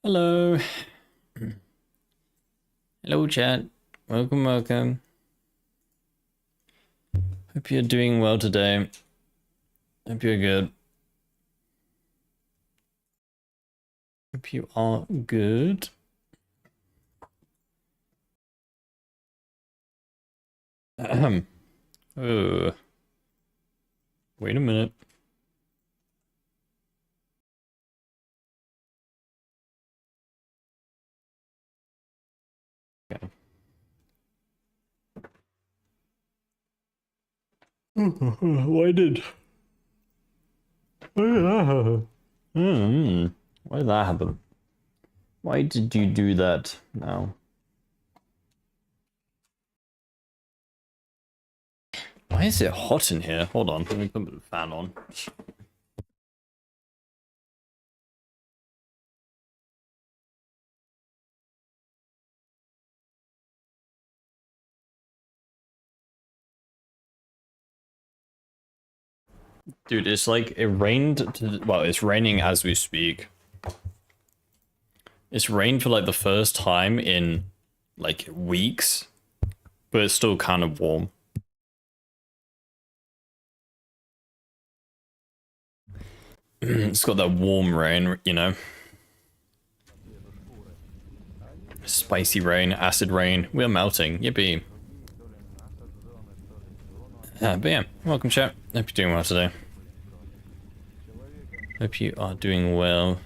Hello. Hello, chat. Welcome, welcome. Hope you're doing well today. Hope you're good. Hope you are good. Oh. Wait a minute. Okay. Why did? Why did that happen? Why did you do that now? Why is it hot in here? Hold on, let me put the fan on. Dude, it's like it rained well, it's raining as we speak. It's rained for like the first time in like weeks, but it's still kind of warm. It's got that warm rain, you know. Spicy rain, acid rain. We're melting. Yippee. But yeah, welcome chat. Hope you're doing well today. Hope you are doing well.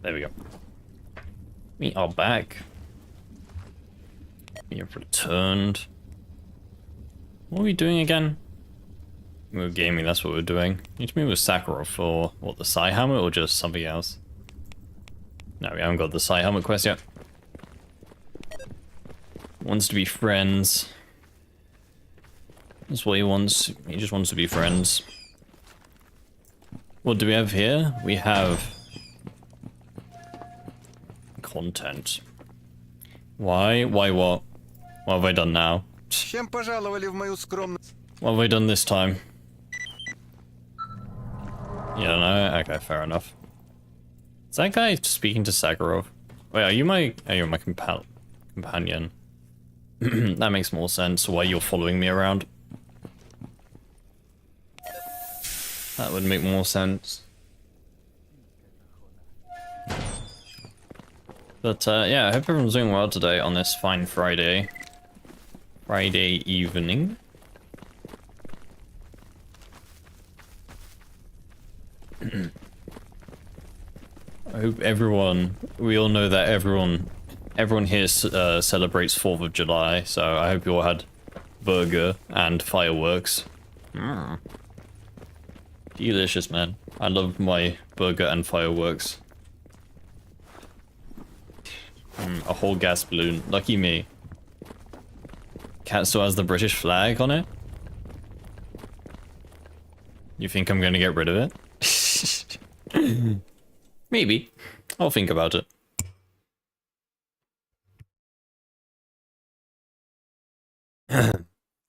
There we go. We are back. We have returned. What are we doing again? We were gaming, that's what we're doing. You need to meet with Sakura for, what, the Psy Helmet or just something else? No, we haven't got the Psy Helmet quest yet. Wants to be friends. That's what he wants. He just wants to be friends. What do we have here? We have content. Why? Why what? What have I done now? What have I done this time? You don't know? Okay, fair enough. Is that guy speaking to Sakharov? Wait, are you my companion? That makes more sense. Why you're following me around? That would make more sense. But yeah, I hope everyone's doing well today on this fine Friday. Friday evening. I hope everyone, we all know that everyone here celebrates 4th of July, so I hope you all had burger and fireworks. Delicious, man. I love my burger and fireworks. A whole gas balloon. Lucky me. Cat still has the British flag on it? You think I'm gonna get rid of it? Maybe. I'll think about it.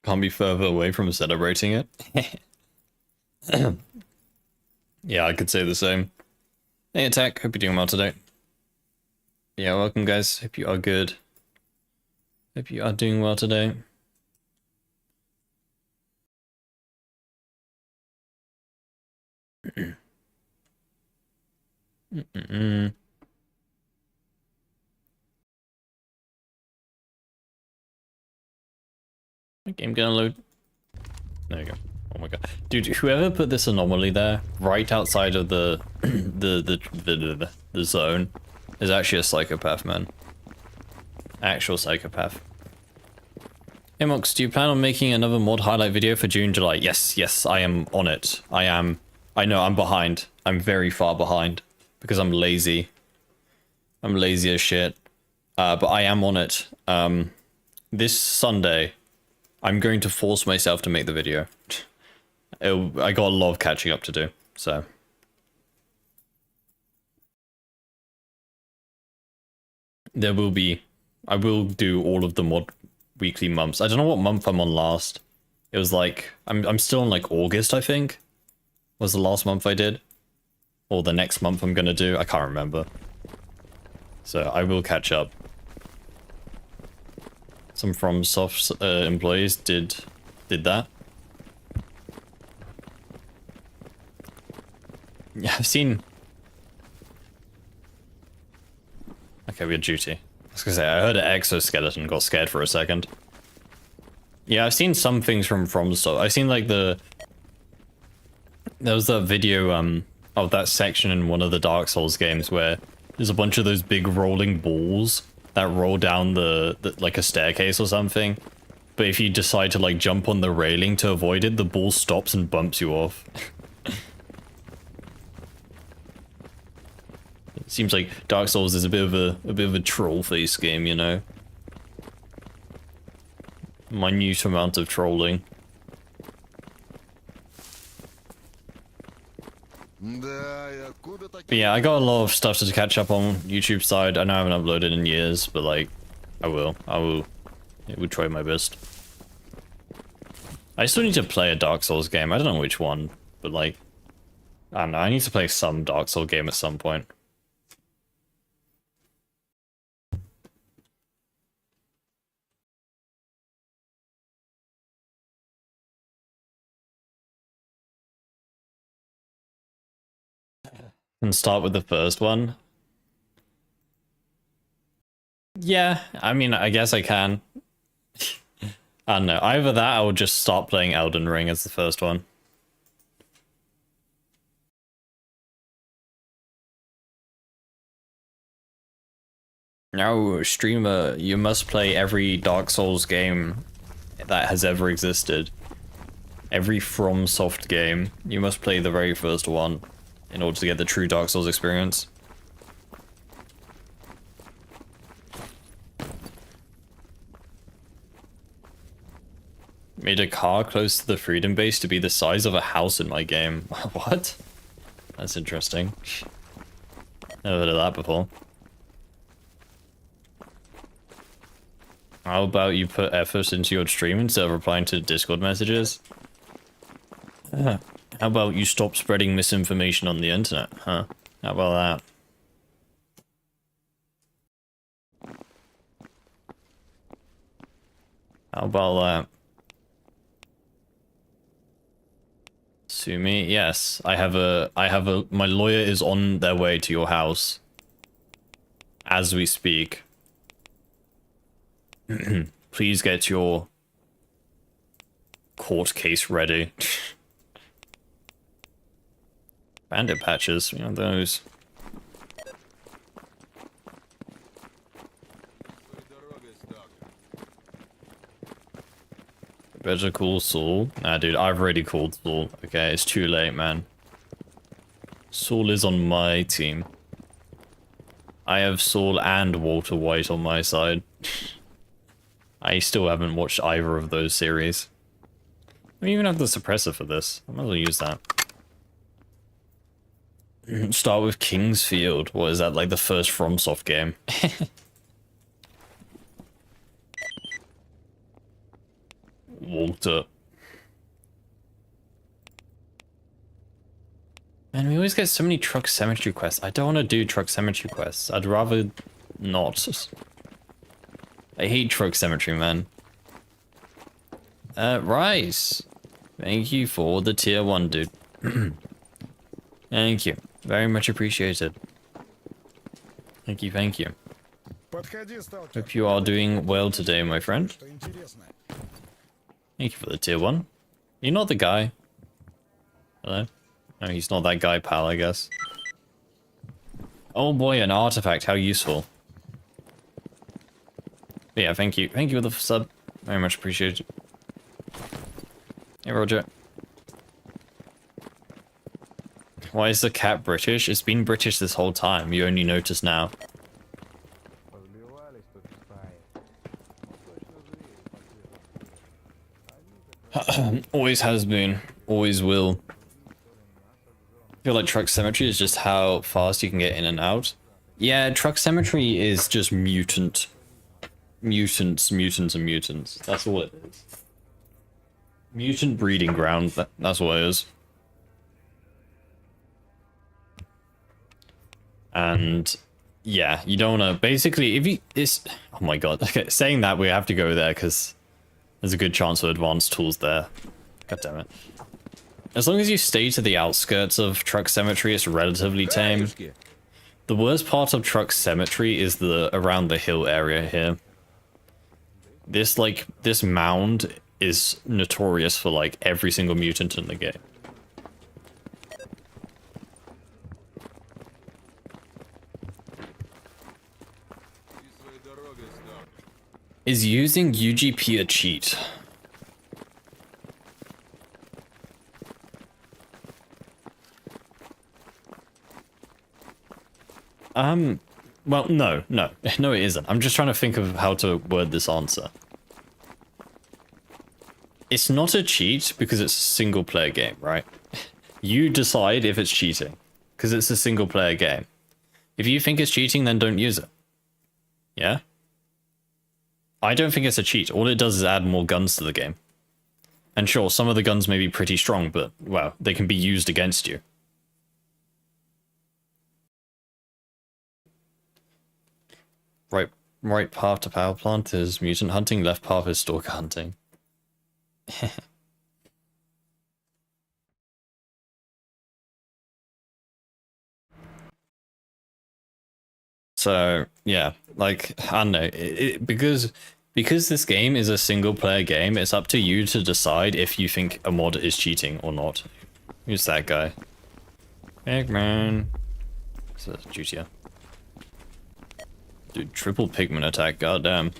Can't be further away from celebrating it. Yeah, I could say the same. Hey, Attack. Hope you're doing well today. Yeah, welcome, guys. Hope you are good. Hope you are doing well today. My game gonna load. There you go. Oh my god, dude! Whoever put this anomaly there, right outside of the the zone, is actually a psychopath, man. Actual psychopath. Hey Mox, do you plan on making another mod highlight video for June, July? Yes, I am on it. I know I'm behind. I'm very far behind because I'm lazy. I'm lazy as shit. But I am on it. This Sunday, I'm going to force myself to make the video. I got a lot of catching up to do, so. There will be, I will do all of the mod weekly months. I don't know what month I'm on last. It was like I'm still in like August, I think. Was the last month I did. Or the next month I'm gonna do. I can't remember. So I will catch up. Some FromSoft employees did that. Yeah, I've seen. Okay, we had duty. I was gonna say, I heard an exoskeleton, got scared for a second. Yeah, I've seen some things from FromSoft. I've seen like there was that video of that section in one of the Dark Souls games where there's a bunch of those big rolling balls that roll down the like a staircase or something. But if you decide to like jump on the railing to avoid it, the ball stops and bumps you off. It seems like Dark Souls is a bit of a troll face game, you know. Minute amount of trolling. But yeah, I got a lot of stuff to catch up on YouTube side. I know I haven't uploaded in years, but like, I will try my best. I still need to play a Dark Souls game. I don't know which one, but like, I don't know. I need to play some Dark Souls game at some point. And start with the first one. Yeah, I mean, I guess I can. I don't know. Either that or just start playing Elden Ring as the first one. No, streamer, you must play every Dark Souls game that has ever existed. Every FromSoft game. You must play the very first one in order to get the true Dark Souls experience. Made a car close to the Freedom Base to be the size of a house in my game. What? That's interesting. Never heard of that before. How about you put effort into your stream instead of replying to Discord messages? How about you stop spreading misinformation on the internet, huh? How about that? How about that? Sue me? Yes, my lawyer is on their way to your house. As we speak. Please get your court case ready. Bandit patches, you know those. Better call Saul. Nah, dude, I've already called Saul. Okay, it's too late, man. Saul is on my team. I have Saul and Walter White on my side. I still haven't watched either of those series. We even have the suppressor for this. I might as well use that. Start with King's Field. What is that, like the first FromSoft game? Walter. Man, we always get so many truck cemetery quests. I don't want to do truck cemetery quests. I'd rather not. I hate truck cemetery, man. Rice. Thank you for the tier 1, dude. Thank you. Very much appreciated. Thank you, thank you. Hope you are doing well today, my friend. Thank you for the tier 1. You're not the guy. Hello? No, he's not that guy, pal, I guess. Oh boy, an artifact. How useful. But yeah, thank you. Thank you for the sub. Very much appreciated. Hey, Roger. Why is the cat British? It's been British this whole time. You only notice now. Always has been. Always will. I feel like Truck Cemetery is just how fast you can get in and out. Yeah, Truck Cemetery is just mutant. Mutants, mutants, and mutants. That's all it is. Mutant breeding ground. That's what it is. And yeah, you don't want to. Basically, if you oh my god. Okay, saying that we have to go there because there's a good chance of advanced tools there. God damn it. As long as you stay to the outskirts of Truck Cemetery, it's relatively tame. The worst part of Truck Cemetery is the around the hill area here. This mound is notorious for like every single mutant in the game. Is using UGP a cheat? Well, no, it isn't. I'm just trying to think of how to word this answer. It's not a cheat because it's a single player game, right? You decide if it's cheating because it's a single player game. If you think it's cheating, then don't use it. Yeah? I don't think it's a cheat. All it does is add more guns to the game. And sure, some of the guns may be pretty strong, but, well, they can be used against you. Right path to power plant is mutant hunting, left path is stalker hunting. So, yeah, like, I don't know, because this game is a single player game, it's up to you to decide if you think a mod is cheating or not. Who's that guy? Eggman. It's a GTA. Dude, triple pigment attack, goddamn.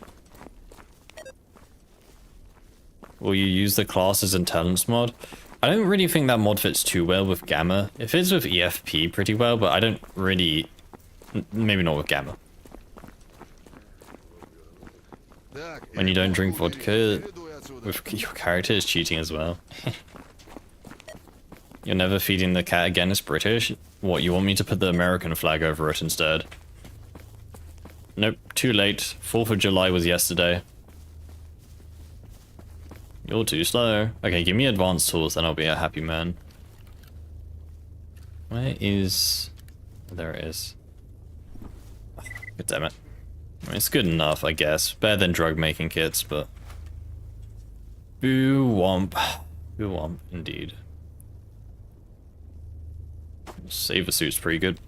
Will you use the classes and talents mod? I don't really think that mod fits too well with Gamma. It fits with EFP pretty well, but I don't really... Maybe not with Gamma. When you don't drink vodka, with your character is cheating as well. You're never feeding the cat again, it's British? What, you want me to put the American flag over it instead? Nope, too late. 4th of July was yesterday. You're too slow. Okay, give me advanced tools, then I'll be a happy man. Where is... There it is. God damn it. I mean, it's good enough, I guess. Better than drug making kits, but... Boo womp. Boo womp, indeed. Saver suit's pretty good.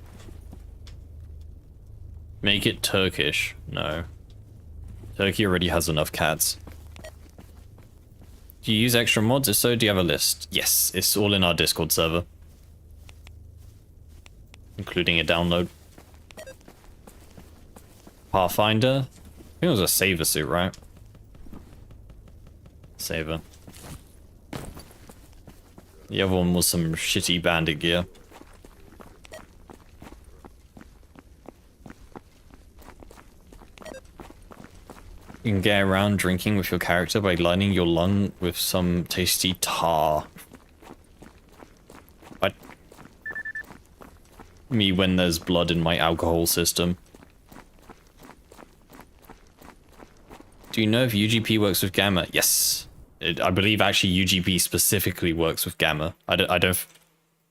Make it Turkish. No. Turkey already has enough cats. Do you use extra mods? If so, do you have a list? Yes, it's all in our Discord server. Including a download. Pathfinder? I think it was a saver suit, right? Saver. The other one was some shitty bandit gear. You can get around drinking with your character by lining your lung with some tasty tar. What? Me when there's blood in my alcohol system. Do you know if UGP works with Gamma? Yes. I believe actually UGP specifically works with Gamma. I don't...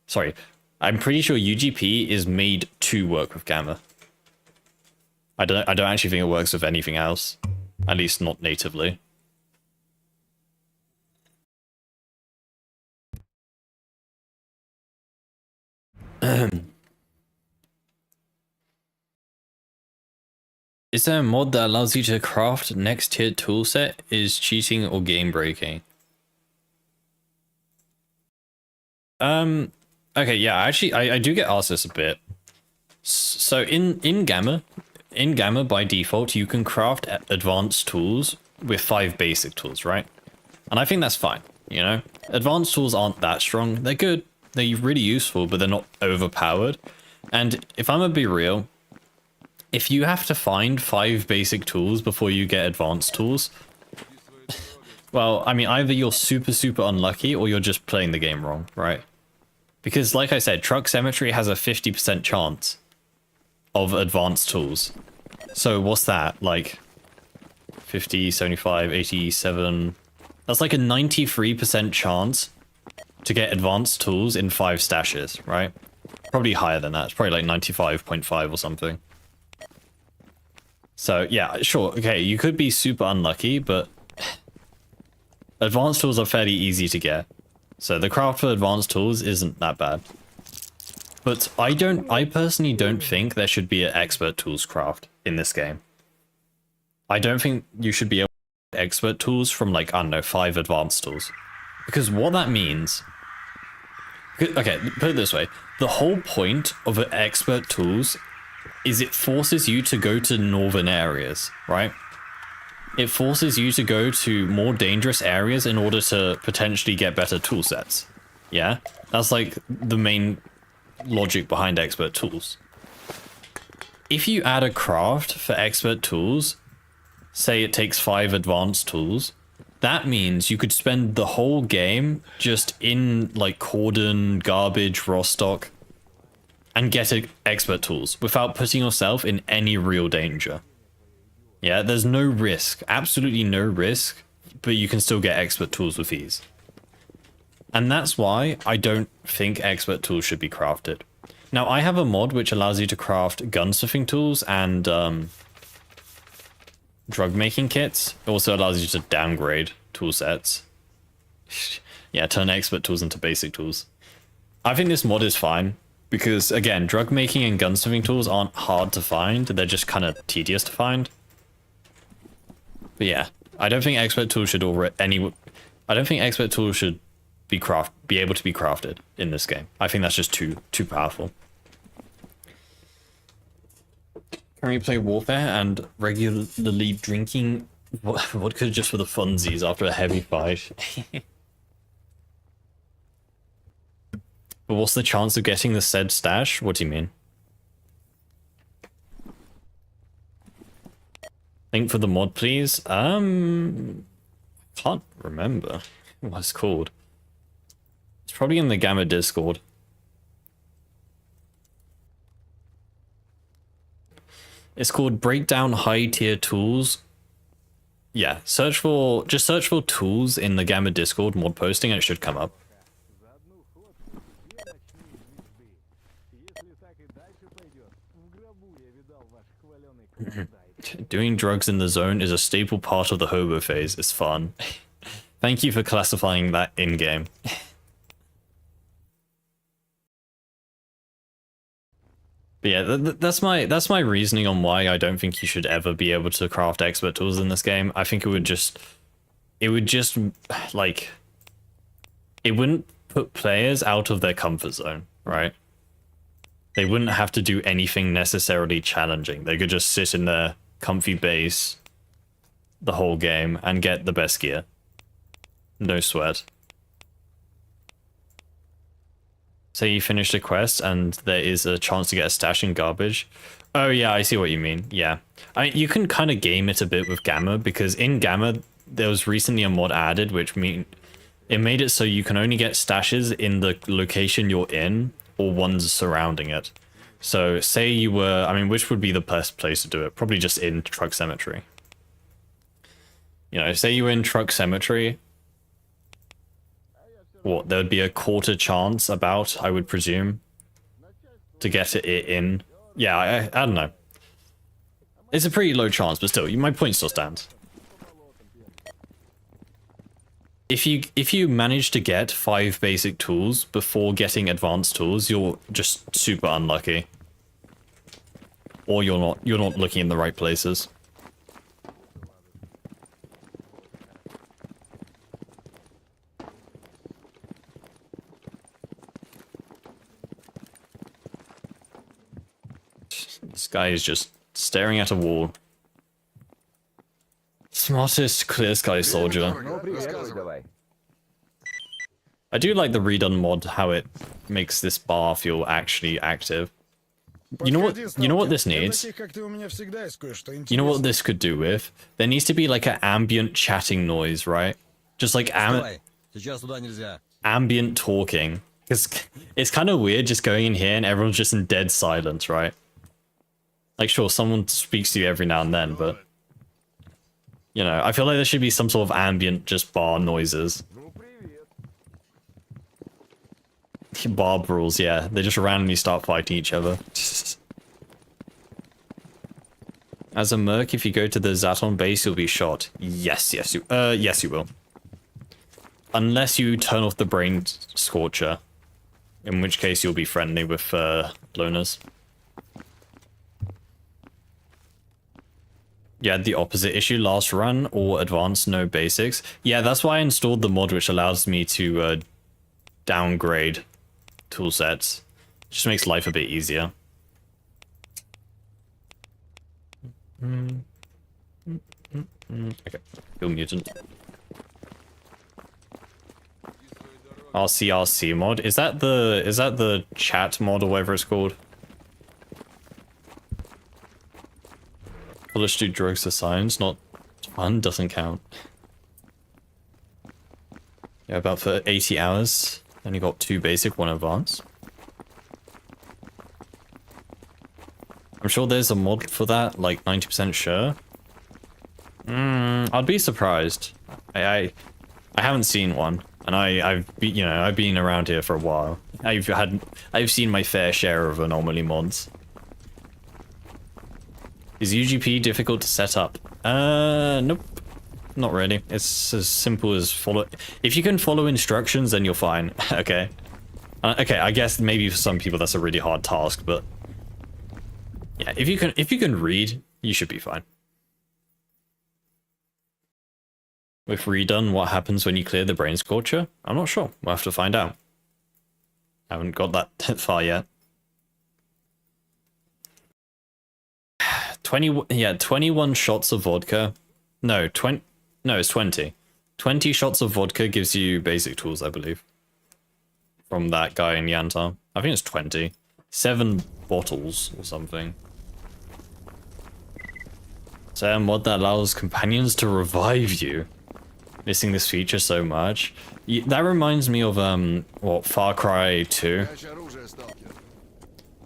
Sorry. I'm pretty sure UGP is made to work with Gamma. I don't actually think it works with anything else. At least not natively. Is there a mod that allows you to craft next tier toolset? Is cheating or game breaking? Okay, yeah, actually, I do get asked this a bit. So in Gamma by default, you can craft advanced tools with 5 basic tools, right? And I think that's fine, you know? Advanced tools aren't that strong. They're good. They're really useful, but they're not overpowered. And if I'm gonna be real, if you have to find 5 basic tools before you get advanced tools, well, I mean, either you're super, super unlucky or you're just playing the game wrong, right? Because like I said, Truck Cemetery has a 50% chance of advanced tools. So what's that? Like 50, 75, 87. That's like a 93% chance to get advanced tools in 5 stashes, right? Probably higher than that. It's probably like 95.5 or something. So yeah, sure. Okay, you could be super unlucky, but advanced tools are fairly easy to get. So the craft for advanced tools isn't that bad. But I personally don't think there should be an expert tools craft in this game. I don't think you should be able to get expert tools from like, I don't know, 5 advanced tools. Because what that means... Okay, put it this way. The whole point of expert tools is it forces you to go to northern areas, right? It forces you to go to more dangerous areas in order to potentially get better tool sets. Yeah? That's like the main logic behind expert tools. If you add a craft for expert tools, say it takes 5 advanced tools, that means you could spend the whole game just in like cordon, garbage, raw stock, and get expert tools without putting yourself in any real danger. Yeah, there's no risk, absolutely no risk, but you can still get expert tools with ease. And that's why I don't think expert tools should be crafted. Now, I have a mod which allows you to craft gunsmithing tools and drug making kits. It also allows you to downgrade tool sets. Yeah, turn expert tools into basic tools. I think this mod is fine because, again, drug making and gunsmithing tools aren't hard to find. They're just kind of tedious to find. But yeah, I don't think expert tools should I don't think expert tools should be able to be crafted in this game. I think that's just too powerful. Currently play Warfare and regularly drinking vodka just for the funsies after a heavy fight. But what's the chance of getting the said stash? What do you mean? Link for the mod, please. Can't remember what it's called. It's probably in the Gamma Discord. It's called Breakdown High Tier Tools. Yeah, just search for tools in the Gamma Discord mod posting and it should come up. Doing drugs in the zone is a staple part of the hobo phase. It's fun. Thank you for classifying that in-game. But yeah, that's my reasoning on why I don't think you should ever be able to craft expert tools in this game. I think it would just like, it wouldn't put players out of their comfort zone, right? They wouldn't have to do anything necessarily challenging. They could just sit in their comfy base the whole game and get the best gear. No sweat. Say you finished a quest and there is a chance to get a stash in garbage. Oh yeah, I see what you mean. Yeah. I mean, you can kind of game it a bit with Gamma, because in Gamma, there was recently a mod added, which it made it so you can only get stashes in the location you're in, or ones surrounding it. So say you were, I mean, which would be the best place to do it? Probably just in Truck Cemetery. You know, say you were in Truck Cemetery, what, there would be a quarter chance about, I would presume, to get it in. Yeah, I don't know. It's a pretty low chance, but still, my point still stands. If you manage to get 5 basic tools before getting advanced tools, you're just super unlucky. Or you're not looking in the right places. This guy is just staring at a wall. Smartest clear sky soldier. I do like the redone mod, how it makes this bar feel actually active. You know what this needs? You know what this could do with? There needs to be like an ambient chatting noise, right? Just like ambient talking. Because it's kind of weird just going in here and everyone's just in dead silence, right? Like, sure, someone speaks to you every now and then, but You know, I feel like there should be some sort of ambient, just bar noises. Bar brawls, yeah. They just randomly start fighting each other. As a merc, if you go to the Zaton base, you'll be shot. Yes, you will. Unless you turn off the brain scorcher. In which case you'll be friendly with loners. Yeah, the opposite issue last run, or advanced, no basics. Yeah, that's why I installed the mod which allows me to downgrade tool sets. Just makes life a bit easier. Okay, kill mutant. RCRC mod. Is that the chat mod or whatever it's called? Let's do drugs for science, not fun, doesn't count. Yeah, about for 80 hours. Only got 2 basic, 1 advanced. I'm sure there's a mod for that, like 90% sure. I'd be surprised. I haven't seen one, and I've been around here for a while. I've seen my fair share of Anomaly mods. Is UGP difficult to set up? Nope. Not really. It's as simple as follow. If you can follow instructions, then you're fine. Okay. Okay, I guess maybe for some people that's a really hard task, but yeah, if you can read, you should be fine. With redone, what happens when you clear the brain scorcher? I'm not sure. We'll have to find out. Haven't got that far yet. 21 shots of vodka. No, it's 20. 20 shots of vodka gives you basic tools, I believe. From that guy in Yantar. I think it's 20. 7 bottles or something. So a mod that allows companions to revive you. Missing this feature so much. That reminds me of what, Far Cry 2.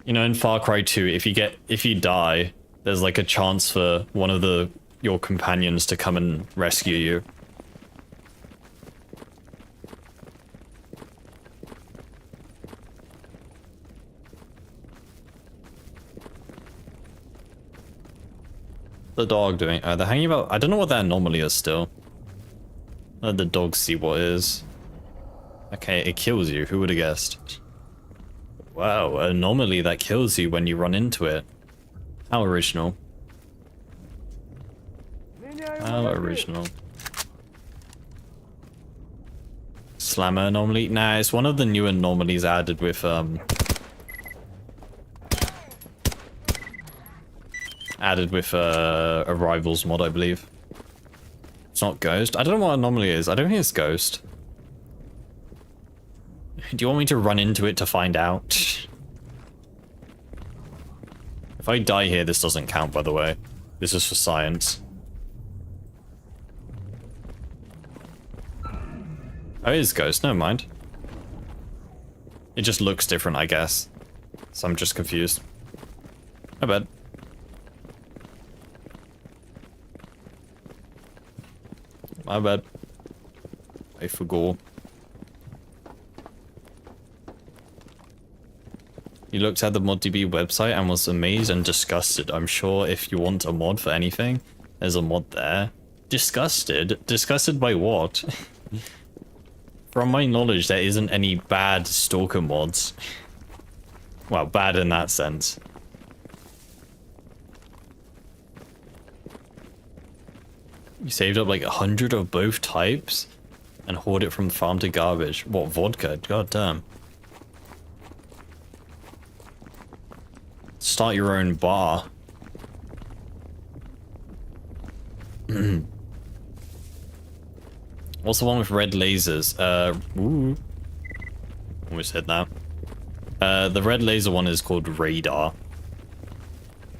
You know, in Far Cry 2, if you die, there's like a chance for one of your companions to come and rescue you. The dog doing? They're hanging about. I don't know what that anomaly is still. Let the dog see what it is. Okay, it kills you. Who would have guessed? Wow, an anomaly that kills you when you run into it. How original. How original. Slammer anomaly? Nah, it's one of the new anomalies added with Arrivals mod, I believe. It's not Ghost. I don't know what anomaly is. I don't think it's Ghost. Do you want me to run into it to find out? If I die here, this doesn't count, by the way. This is for science. Oh, it is Ghost. Never mind. It just looks different, I guess. So I'm just confused. My bad. My bad. I forgot. You looked at the ModDB website and was amazed and disgusted. I'm sure if you want a mod for anything, there's a mod there. Disgusted? Disgusted by what? From my knowledge, there isn't any bad Stalker mods. Well, bad in that sense. You saved up like 100 of both types and hoard it from farm to garbage. What, vodka? God damn. Start your own bar. What's the one with red lasers? Ooh. Almost said that. The red laser one is called Radar.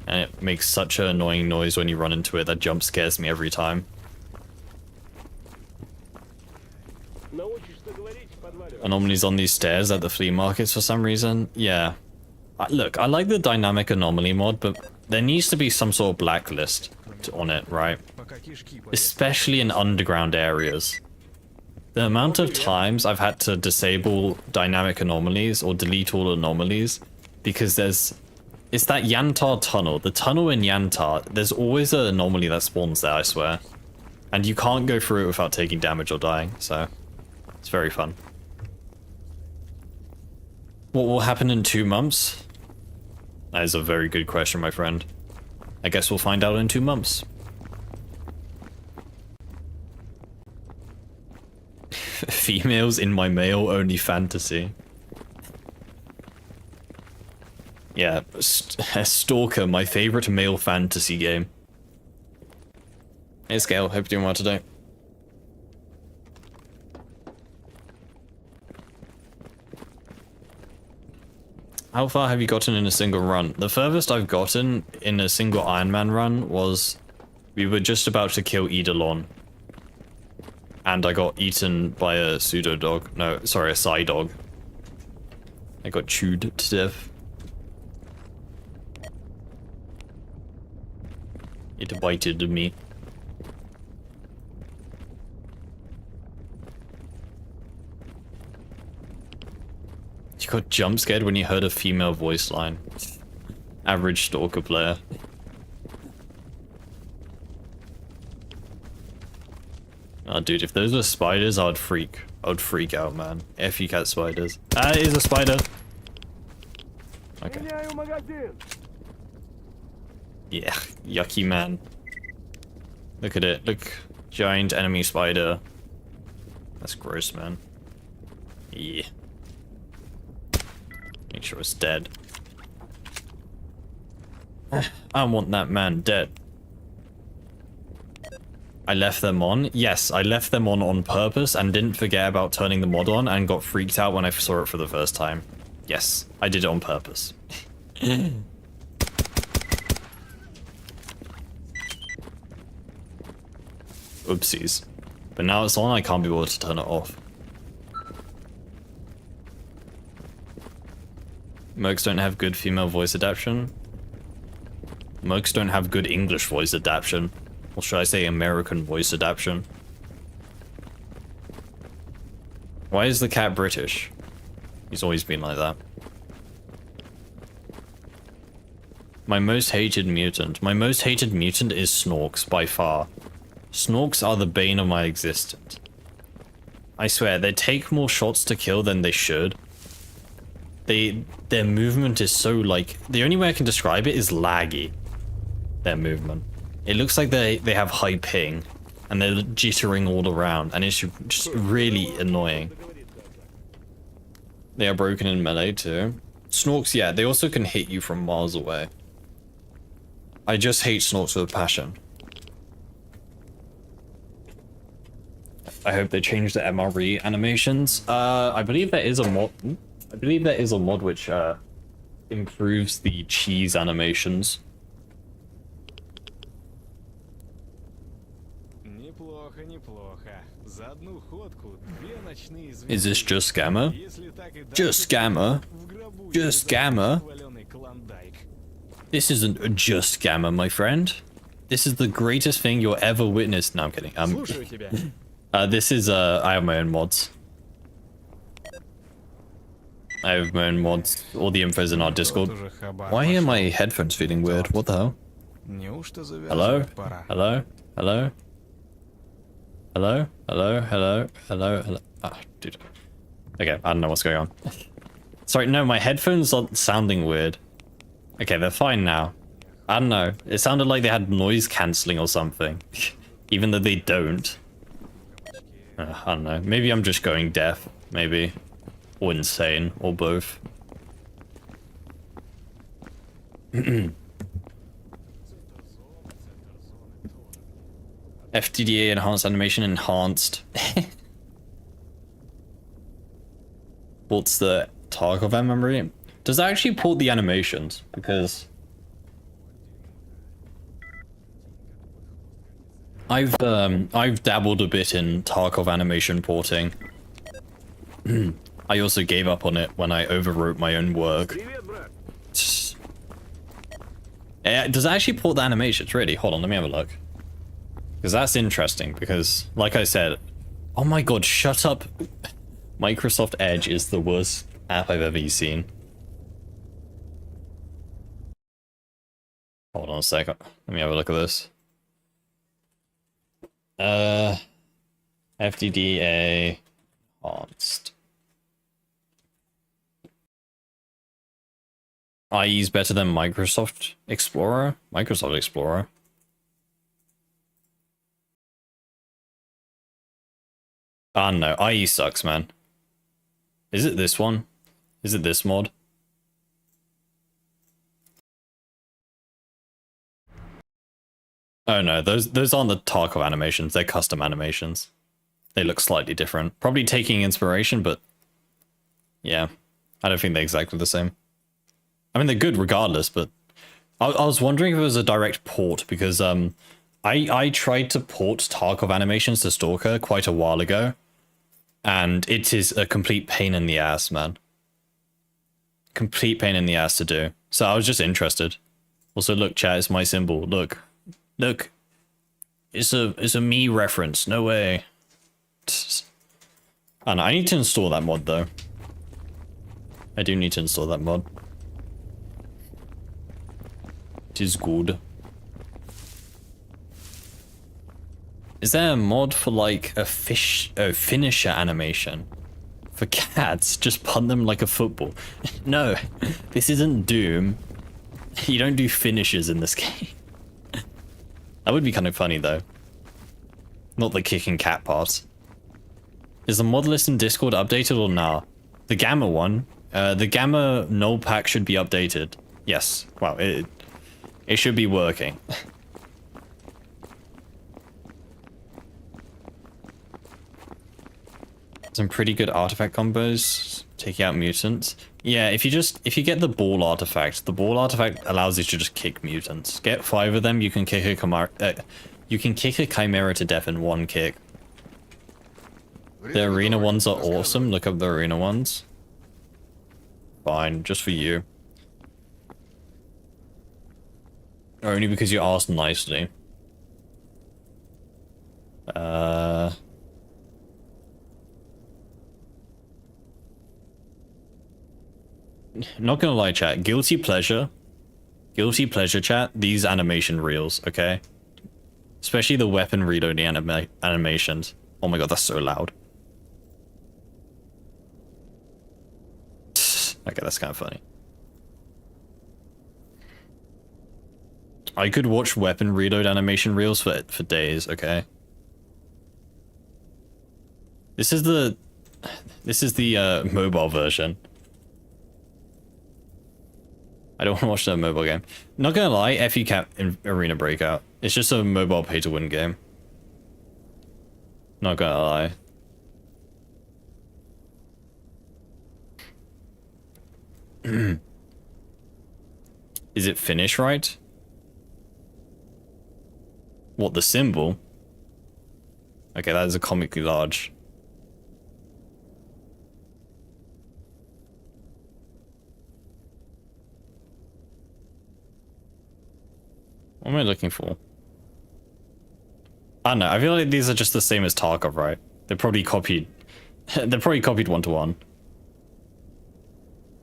And it makes such an annoying noise when you run into it that jump scares me every time. Anomalies on these stairs at the flea markets for some reason. Yeah. Look, I like the dynamic anomaly mod, but there needs to be some sort of blacklist on it, right? especially in underground areas. The amount of times I've had to disable dynamic anomalies or delete all anomalies because it's that Yantar tunnel. The tunnel in Yantar, there's always an anomaly that spawns there, I swear. And you can't go through it without taking damage or dying, so it's very fun. What will happen in 2 months? That is a very good question, my friend. I guess we'll find out in 2 months. Females in my male-only fantasy. Yeah, Stalker, my favorite male fantasy game. Hey Scale, hope you're doing well today. How far have you gotten in a single run? The furthest I've gotten in a single Ironman run was we were just about to kill Eidolon. And I got eaten by a pseudo dog. No, sorry, a Psy dog. I got chewed to death. It bited me. You got jump scared when you heard a female voice line. Average Stalker player. Oh, dude, if those were spiders, I'd freak out, man. F you cat spiders. Ah, it is a spider. Okay. Yeah, yucky man. Look at it. Look, giant enemy spider. That's gross, man. Yeah. Make sure it's dead. I want that man dead. I left them on. Yes, I left them on purpose and didn't forget about turning the mod on and got freaked out when I saw it for the first time. Yes, I did it on purpose. Oopsies. But now it's on, I can't be able to turn it off. Mercs don't have good female voice adaptation. Mercs don't have good English voice adaptation. Or should I say American voice adaptation? Why is the cat British? He's always been like that. My most hated mutant. My most hated mutant is Snorks, by far. Snorks are the bane of my existence. I swear, they take more shots to kill than they should. Their movement is so, like... The only way I can describe it is laggy. Their movement. It looks like they have high ping, and they're jittering all around, and it's just really annoying. They are broken in melee too. Snorks, yeah, they also can hit you from miles away. I just hate Snorks with a passion. I hope they change the MRE animations. I believe there is a mod. I believe there is a mod which improves the cheese animations. Is this just Scammer? Just Scammer? Just Scammer? This isn't a just Scammer, my friend. This is the greatest thing you'll ever witness. No, I'm kidding. This is, I have my own mods. I have my own mods. All the info's in our Discord. Why are my headphones feeling weird? What the hell? Hello? Hello? Hello? Hello? Hello? Hello? Hello? Hello? Ah, dude. Okay, I don't know what's going on. Sorry, no, my headphones are sounding weird. Okay, they're fine now. I don't know. It sounded like they had noise cancelling or something. Even though they don't. I don't know. Maybe I'm just going deaf. Maybe. Or insane. Or both. FTDA enhanced animation enhanced. What's the Tarkov memory? Does that actually port the animations? Because I've dabbled a bit in Tarkov animation porting. I also gave up on it when I overwrote my own work. Does it actually port the animations? Really? Hold on, let me have a look. Because that's interesting, because, like I said... Oh my god, shut up! Microsoft Edge is the worst app I've ever seen. Hold on a second. Let me have a look at this. FDDA... Enhanced. IE is better than Microsoft Explorer? Microsoft Explorer? Ah, no. IE sucks, man. Is it this one? Is it this mod? Oh no, those aren't the Tarkov animations. They're custom animations. They look slightly different. Probably taking inspiration, but... yeah. I don't think they're exactly the same. I mean, they're good regardless, but... I was wondering if it was a direct port, because I tried to port Tarkov animations to Stalker quite a while ago. And it is a complete pain in the ass, man. Complete pain in the ass to do. So I was just interested. Also, look, chat, it's my symbol. Look. Look. It's a me reference. No way. I know, I need to install that mod, though. I do need to install that mod. It is good. Is there a mod for, like, a finisher animation? For cats? Just punt them like a football. No, this isn't Doom. You don't do finishes in this game. That would be kind of funny, though. Not the kicking cat part. Is the mod list in Discord updated or not? The Gamma one. The Gamma null pack should be updated. Yes. Wow, it should be working. Some pretty good artifact combos, taking out mutants. Yeah, if you get the ball artifact allows you to just kick mutants. Get 5 of them, you can kick a chimera to death in 1 kick. The arena ones are awesome. Look up the arena ones. Fine, just for you. Only because you asked nicely. Not gonna lie, chat. Guilty pleasure, chat. These animation reels, okay? Especially the weapon reloading animations. Oh my god, that's so loud. Okay, that's kind of funny. I could watch weapon reload animation reels for days, okay? This is the mobile version. I don't want to watch that mobile game. Not gonna lie, FU Cap in Arena Breakout. It's just a mobile pay-to-win game. Not gonna lie. Is it finish right? What, the symbol? Okay, that is a comically large. What am I looking for? I don't know, I feel like these are just the same as Tarkov, right? They're probably copied. They're probably copied 1-to-1.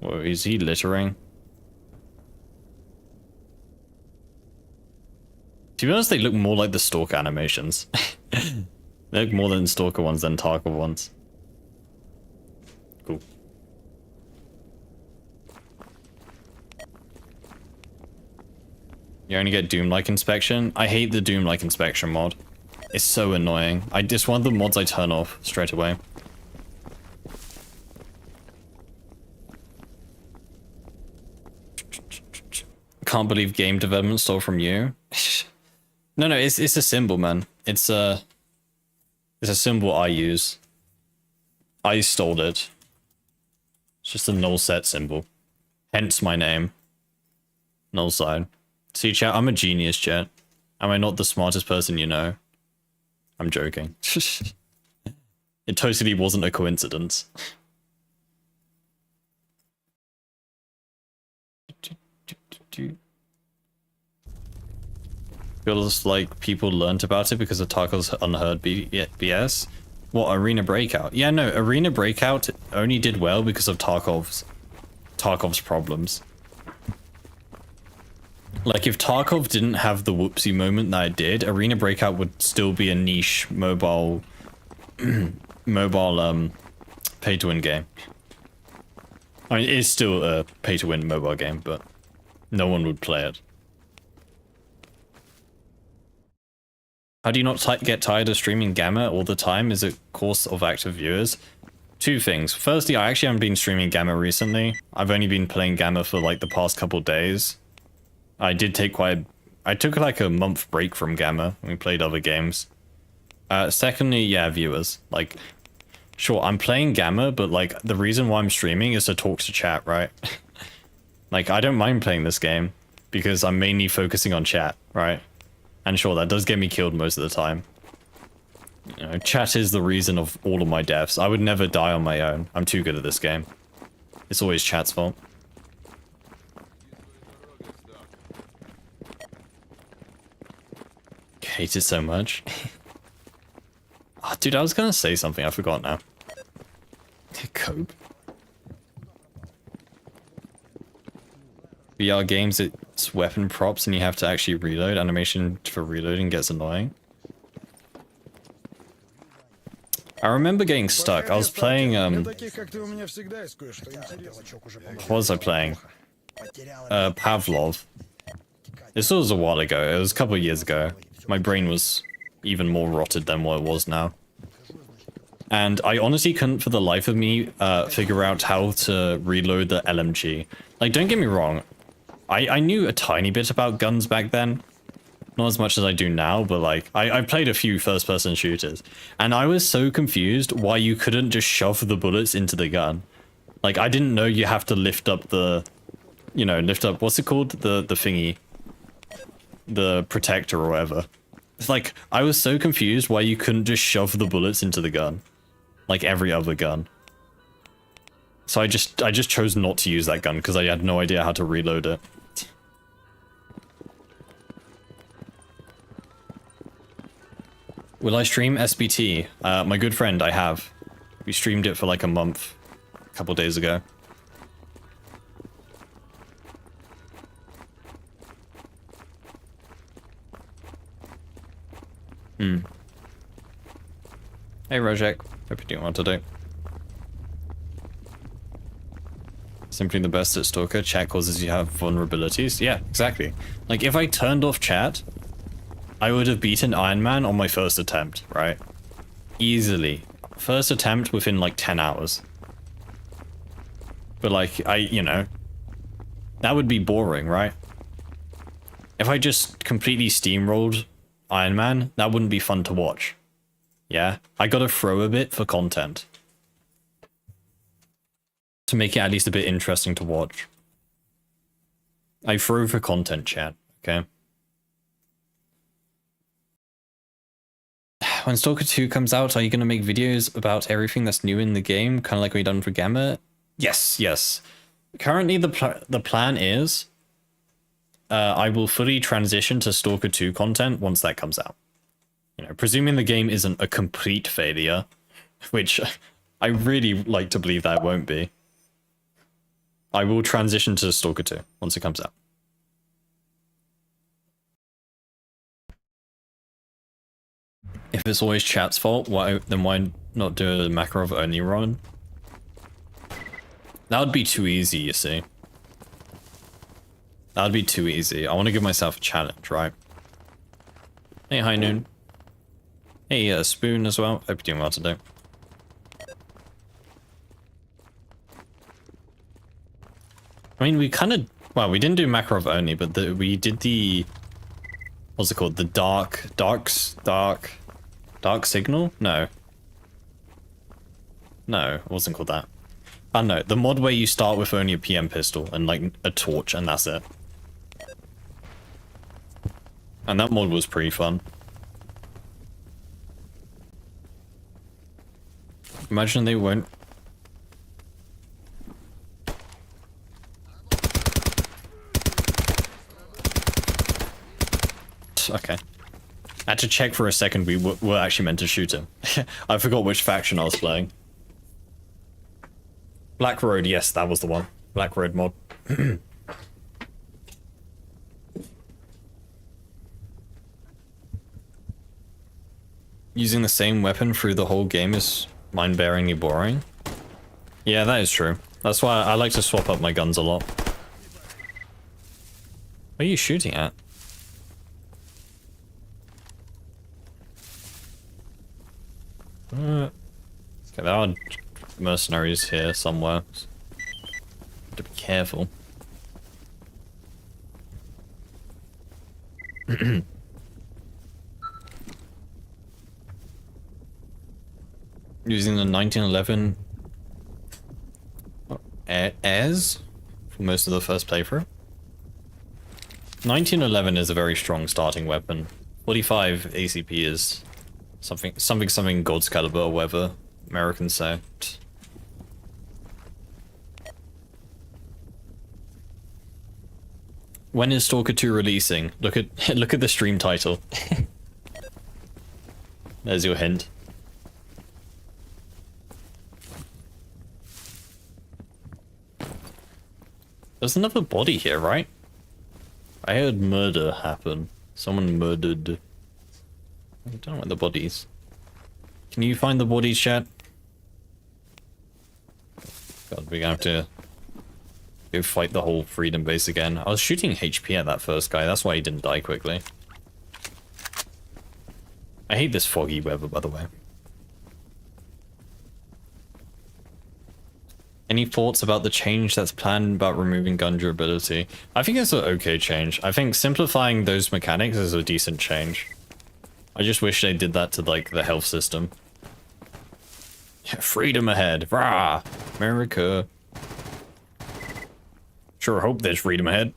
Whoa, is he littering? To be honest, they look more like the Stalker animations. They look more than Stalker ones than Tarkov ones. Cool. You only get Doom-like inspection? I hate the Doom-like inspection mod. It's so annoying. It's one of the mods I turn off straight away. Can't believe game development stole from you. No, it's a symbol, man. It's a symbol I use. I stole it. It's just a null set symbol. Hence my name. Null side. See, chat, I'm a genius, chat. Am I not the smartest person you know? I'm joking. It totally wasn't a coincidence. Feels like people learned about it because of Tarkov's unheard BS. What, Arena Breakout? Yeah, no, Arena Breakout only did well because of Tarkov's problems. Like, if Tarkov didn't have the whoopsie moment that it did, Arena Breakout would still be a niche mobile pay-to-win game. I mean, it's still a pay-to-win mobile game, but no one would play it. How do you not get tired of streaming Gamma all the time? Is it course of active viewers? Two things. Firstly, I actually haven't been streaming Gamma recently. I've only been playing Gamma for like the past couple days. I took like a month break from Gamma. We played other games. Secondly, yeah, viewers. Like, sure, I'm playing Gamma, but like the reason why I'm streaming is to talk to chat, right? Like, I don't mind playing this game because I'm mainly focusing on chat, right? And sure, that does get me killed most of the time. You know, chat is the reason of all of my deaths. I would never die on my own. I'm too good at this game. It's always chat's fault. Hate it so much. Oh, dude, I was gonna say something. I forgot now. Cope. VR games, it's weapon props and you have to actually reload. Animation for reloading gets annoying. I remember getting stuck. I was playing, what was I playing? Pavlov. This was a while ago. It was a couple of years ago. My brain was even more rotted than what it was now. And I honestly couldn't for the life of me figure out how to reload the LMG. Like, don't get me wrong. I knew a tiny bit about guns back then. Not as much as I do now, but like, I played a few first-person shooters. And I was so confused why you couldn't just shove the bullets into the gun. Like, I didn't know you have to lift up the... You know, lift up... What's it called? The thingy. The protector or whatever. It's like, I was so confused why you couldn't just shove the bullets into the gun. Like every other gun. So I just chose not to use that gun because I had no idea how to reload it. Will I stream SBT? My good friend, I have. We streamed it for like a month, a couple days ago. Hey Rojek, hope you're doing well today. Simply the best at Stalker, chat causes you have vulnerabilities. Yeah, exactly. Like if I turned off chat, I would have beaten Ironman on my first attempt, right? Easily. First attempt within like 10 hours. But like, you know, that would be boring, right? If I just completely steamrolled Ironman, that wouldn't be fun to watch. Yeah, I gotta throw a bit for content. To make it at least a bit interesting to watch. I throw for content, chat, okay? When Stalker 2 comes out, are you gonna make videos about everything that's new in the game? Kind of like we done for Gamma? Yes, yes. Currently the plan is... I will fully transition to Stalker 2 content once that comes out. You know, presuming the game isn't a complete failure, which I really like to believe that it won't be. I will transition to Stalker 2 once it comes out. If it's always chat's fault, then why not do a Makarov only run? That would be too easy, you see. That would be too easy. I want to give myself a challenge, right? Hey, High Noon. Hey, Spoon as well. Hope you're doing well today. I mean, we kind of... Well, we didn't do Makarov only, but we did the... What's it called? The dark signal? No. No, it wasn't called that. I don't know. The mod where you start with only a PM pistol and like a torch and that's it. And that mod was pretty fun. Imagine they won't... Okay. I had to check for a second we were actually meant to shoot him. I forgot which faction I was playing. Black Road, yes, that was the one. Black Road mod. Using the same weapon through the whole game is mind-bearingly boring. Yeah, that is true. That's why I like to swap up my guns a lot. What are you shooting at? Okay, there are mercenaries here somewhere. Have to be careful. Using the 1911 airs for most of the first playthrough. 1911 is a very strong starting weapon. 45 ACP is something God's caliber or whatever Americans say. When is Stalker 2 releasing? Look at the stream title. There's your hint. There's another body here, right? I heard murder happen. Someone murdered. I don't know where the bodies. Can you find the bodies, chat? God, we're gonna have to go fight the whole freedom base again. I was shooting HP at that first guy, that's why he didn't die quickly. I hate this foggy weather, by the way. Any thoughts about the change that's planned about removing gun durability? I think it's an okay change. I think simplifying those mechanics is a decent change. I just wish they did that to, like, the health system. Yeah, freedom ahead. Rah! America. Sure hope there's freedom ahead.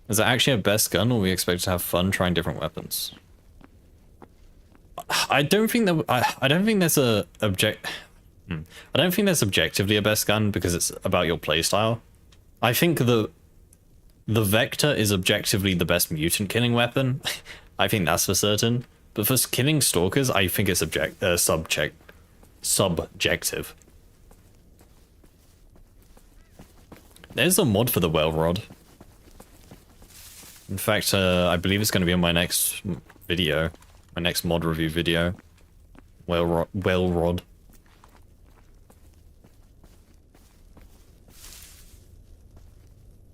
Is it actually a best gun, or we expect to have fun trying different weapons? I don't think that I don't think there's a I don't think there's objectively a best gun because it's about your playstyle. I think the Vector is objectively the best mutant killing weapon. I think that's for certain. But for killing stalkers, I think it's subjective. There's a mod for the Whale Rod. In fact, I believe it's going to be in my next video. My next mod review video. Whale Rod.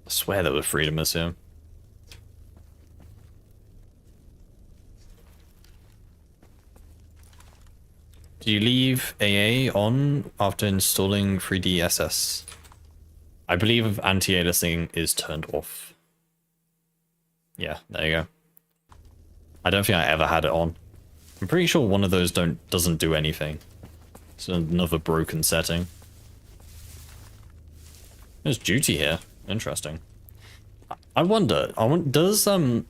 I swear there were freedomers here. Do you leave AA on after installing 3DSS? I believe anti-aliasing is turned off. Yeah, there you go. I don't think I ever had it on. I'm pretty sure one of those doesn't do anything. It's another broken setting. There's duty here. Interesting. I wonder does the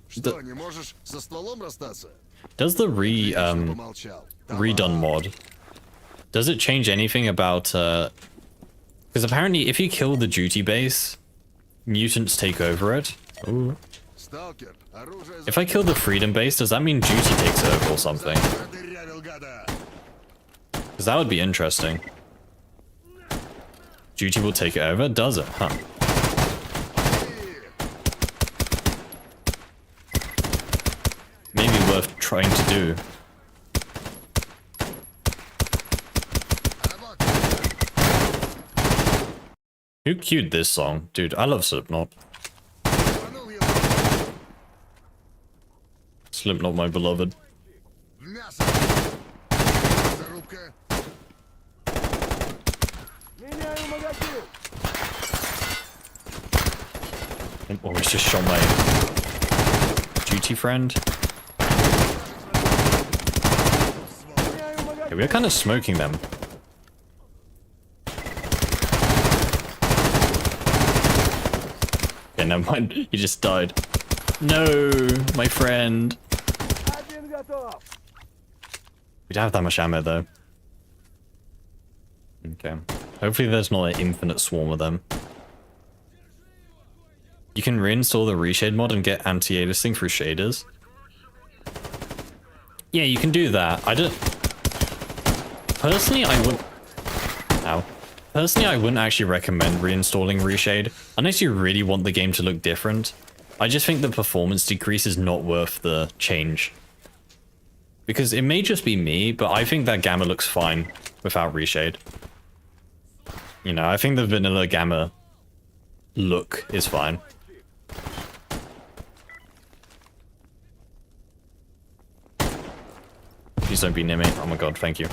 redone mod, does it change anything about because apparently if you kill the duty base, mutants take over it. Ooh. If I kill the freedom base, does that mean duty takes over or something? Because that would be interesting. Duty will take it over? Does it? Huh. Maybe worth trying to do. Who cued this song? Dude, I love Slipknot. Slipknot, my beloved. Oh, he's just shot my duty friend. Okay, we're kind of smoking them. Okay, never mind. He just died. No, my friend. We don't have that much ammo though. Okay. Hopefully there's not an infinite swarm of them. You can reinstall the reshade mod and get anti-aliasing through shaders. Yeah, you can do that. I don't... Personally, I wouldn't... Ow. Personally, I wouldn't actually recommend reinstalling reshade, unless you really want the game to look different. I just think the performance decrease is not worth the change. Because it may just be me, but I think that gamma looks fine without reshade. You know, I think the vanilla gamma look is fine. Please don't be near me. Oh my god, thank you.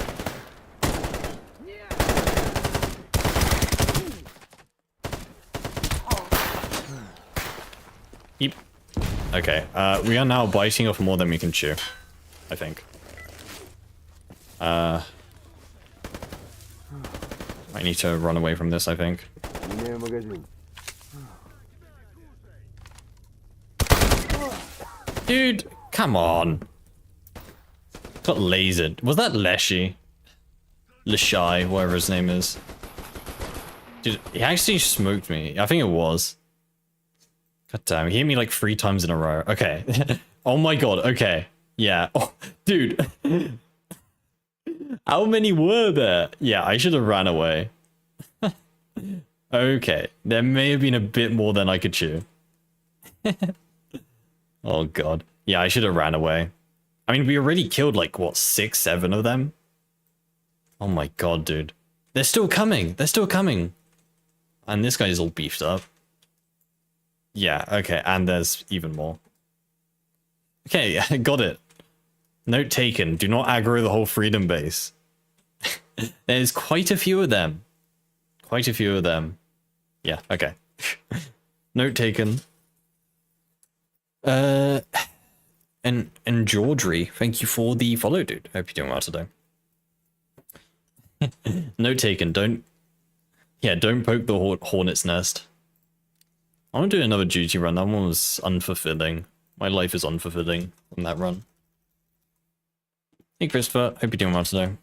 Yep. Okay, we are now biting off more than we can chew, I think. I need to run away from this, I think. Dude, come on. Got lasered. Was that Leshy? Leshai, whatever his name is. Dude, he actually smoked me. I think it was. God damn, he hit me like 3 times in a row. Okay. Oh my god, okay. Yeah. Oh, dude. How many were there? Yeah, I should have ran away. Okay. There may have been a bit more than I could chew. Oh god. Yeah, I should have ran away. I mean, we already killed like, what, 6, 7 of them? Oh my god, dude. They're still coming. They're still coming. And this guy's all beefed up. Yeah, okay, and there's even more. Okay, got it. Note taken. Do not aggro the whole freedom base. There's quite a few of them. Quite a few of them. Yeah, okay. Note taken. And Georgie, thank you for the follow, dude. Hope you're doing well today. Note taken. Don't poke the hornet's nest. I want to do another duty run. That one was unfulfilling. My life is unfulfilling on that run. Hey Christopher, hope you're doing well today.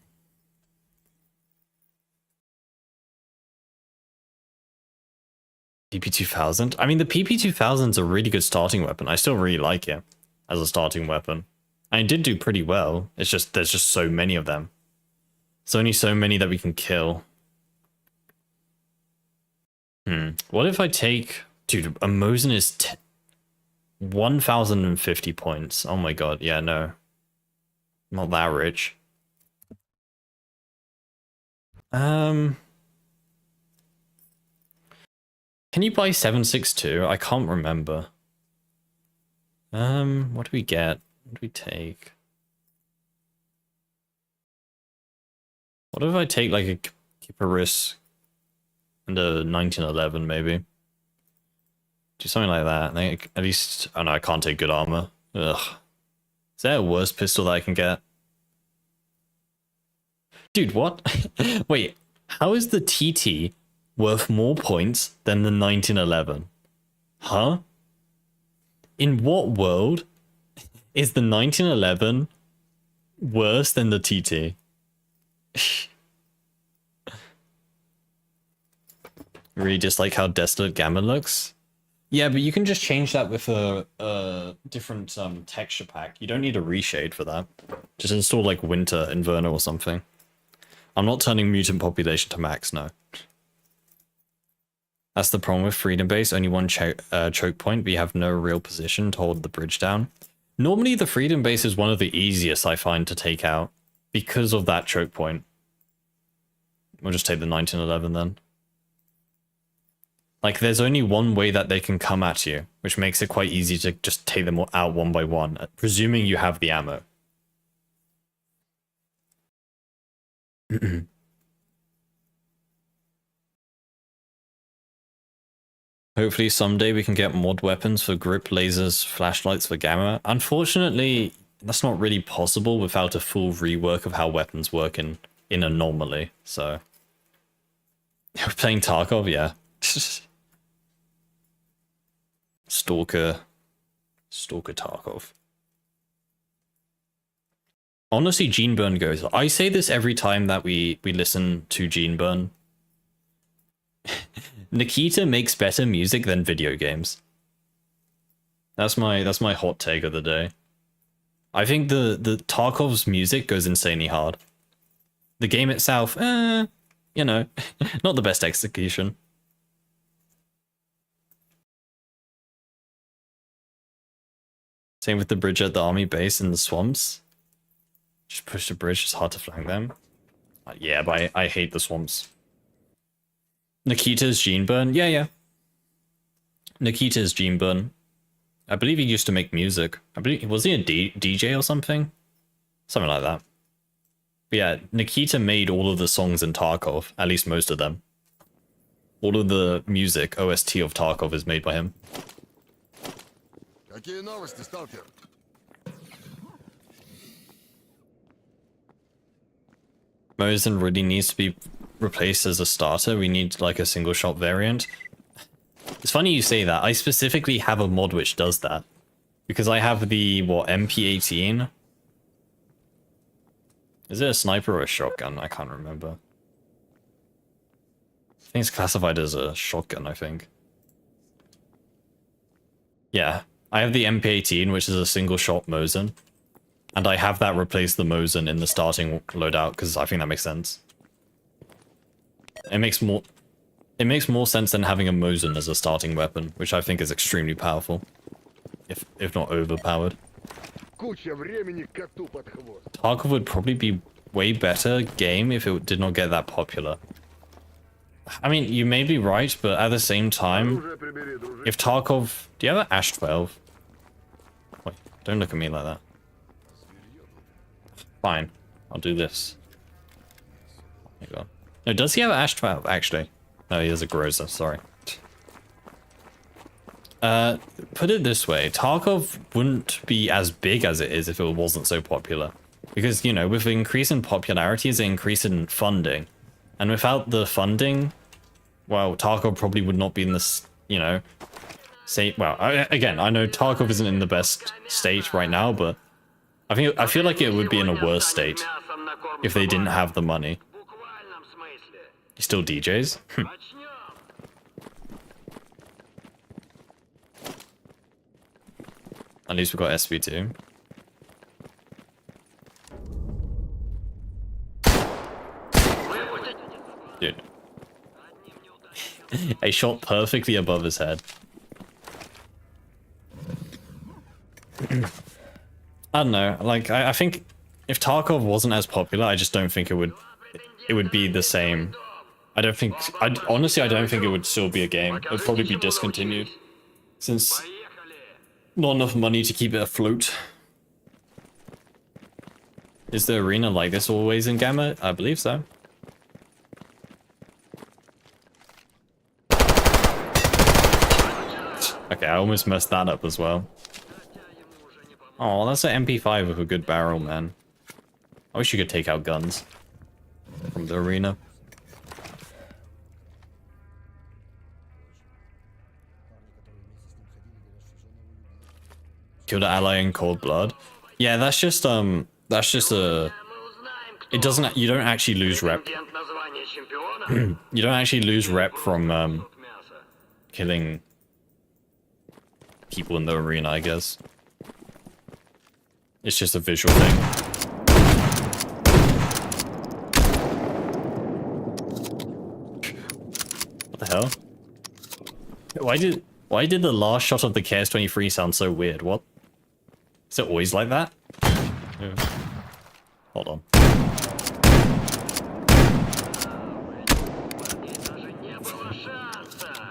PP2000? I mean, the PP2000 is a really good starting weapon. I still really like it as a starting weapon. And it did do pretty well. It's just, there's just so many of them. There's only so many that we can kill. What if I take... Dude, a Mosin is 1,050 points. Oh my god, yeah, no. Not that rich. Can you buy 762? I can't remember. What do we get? What do we take? What if I take like a Kipparis and a 1911 maybe? Do something like that. I think at least... Oh no, I can't take good armor. Ugh. Is there a worse pistol that I can get? Dude, what? Wait, how is the TT worth more points than the 1911? Huh? In what world is the 1911 worse than the TT? Really dislike how Desolate Gamma looks? Yeah, but you can just change that with a different texture pack. You don't need a reshade for that. Just install like Winter Inverno or something. I'm not turning mutant population to max, no. That's the problem with Freedom Base. Only one choke point, but you have no real position to hold the bridge down. Normally the Freedom Base is one of the easiest I find to take out because of that choke point. We'll just take the 1911 then. Like, there's only one way that they can come at you, which makes it quite easy to just take them out one by one, presuming you have the ammo. Hopefully someday we can get mod weapons for grip, lasers, flashlights for gamma. Unfortunately, that's not really possible without a full rework of how weapons work in Anomaly, so... We're playing Tarkov, yeah. Stalker Tarkov. Honestly, Gene Burn goes. I say this every time that we listen to Gene Burn. Nikita makes better music than video games. That's my hot take of the day. I think the Tarkov's music goes insanely hard. The game itself, you know, not the best execution. Same with the bridge at the army base in the swamps. Just push the bridge, it's hard to flank them. Yeah, but I hate the swamps. Nikita's gene burn, yeah. Nikita's gene burn. I believe he used to make music. I believe, was he a DJ or something? Something like that. But yeah, Nikita made all of the songs in Tarkov, at least most of them. All of the music, OST of Tarkov is made by him. Какие новости, Stalker? Mosin really needs to be replaced as a starter. We need like a single shot variant. It's funny you say that. I specifically have a mod which does that. Because I have the, what, MP18? Is it a sniper or a shotgun? I can't remember. I think it's classified as a shotgun, I think. Yeah, I have the MP18, which is a single shot Mosin. And I have that replace the Mosin in the starting loadout, because I think that makes sense. It makes more sense than having a Mosin as a starting weapon, which I think is extremely powerful. If not overpowered. Tarkov would probably be way better game if it did not get that popular. I mean, you may be right, but at the same time, if Tarkov... Do you have an Ash 12? Wait, don't look at me like that. Fine, I'll do this. Oh my god. No, does he have an Ash 12, actually? No, he has a Groza, sorry. Put it this way, Tarkov wouldn't be as big as it is if it wasn't so popular. Because, you know, with the increase in popularity is an increase in funding. And without the funding, well, Tarkov probably would not be in this, you know, state. Well, again, I know Tarkov isn't in the best state right now, but I feel like it would be in a worse state if they didn't have the money. He still DJs? At least we got SV2. Dude. I shot perfectly above his head. I don't know, like, I think if Tarkov wasn't as popular, I just don't think it would be the same. Honestly, I don't think it would still be a game. It would probably be discontinued. Since not enough money to keep it afloat. Is the arena like this always in Gamma? I believe so. Okay, I almost messed that up as well. Oh, that's an MP5 with a good barrel, man. I wish you could take out guns from the arena. Killed an ally in cold blood. Yeah, that's just a... It doesn't... You don't actually lose rep. You don't actually lose rep from killing people in the arena, I guess. It's just a visual thing. What the hell? Why did the last shot of the KS-23 sound so weird? What? Is it always like that? Yeah. Hold on.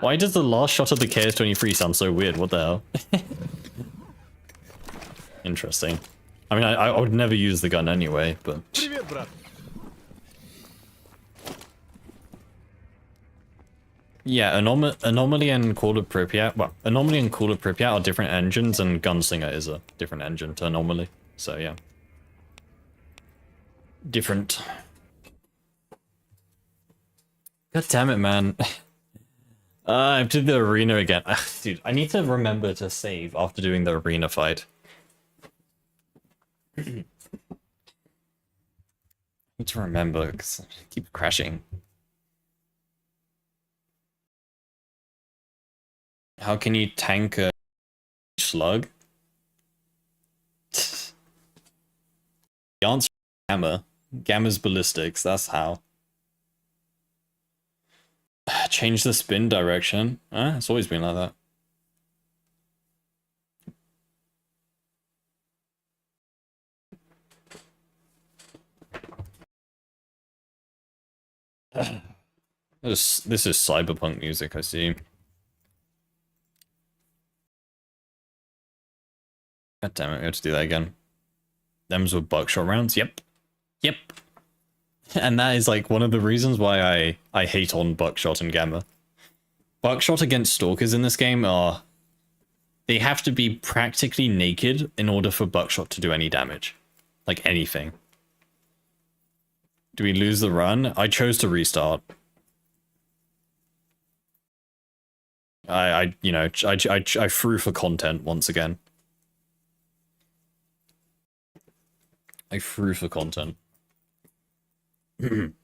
Why does the last shot of the KS-23 sound so weird? What the hell? Interesting. I mean, I would never use the gun anyway, but... Yeah, Anomaly and Call of Pripyat... Well, Anomaly and Call of Pripyat are different engines, and Gunslinger is a different engine to Anomaly. So, yeah. Different. God damn it, man. I did the arena again. Dude, I need to remember to save after doing the arena fight. I need to remember, because I keep crashing. How can you tank a slug? The answer is Gamma. Gamma's ballistics, that's how. Change the spin direction. It's always been like that. This is cyberpunk music, I see. God damn it, we have to do that again. Them's with buckshot rounds? Yep. Yep. And that is like one of the reasons why I hate on buckshot and gamma. Buckshot against stalkers in this game are... They have to be practically naked in order for buckshot to do any damage. Like anything. Do we lose the run? I chose to restart. I threw for content once again. I threw for content. And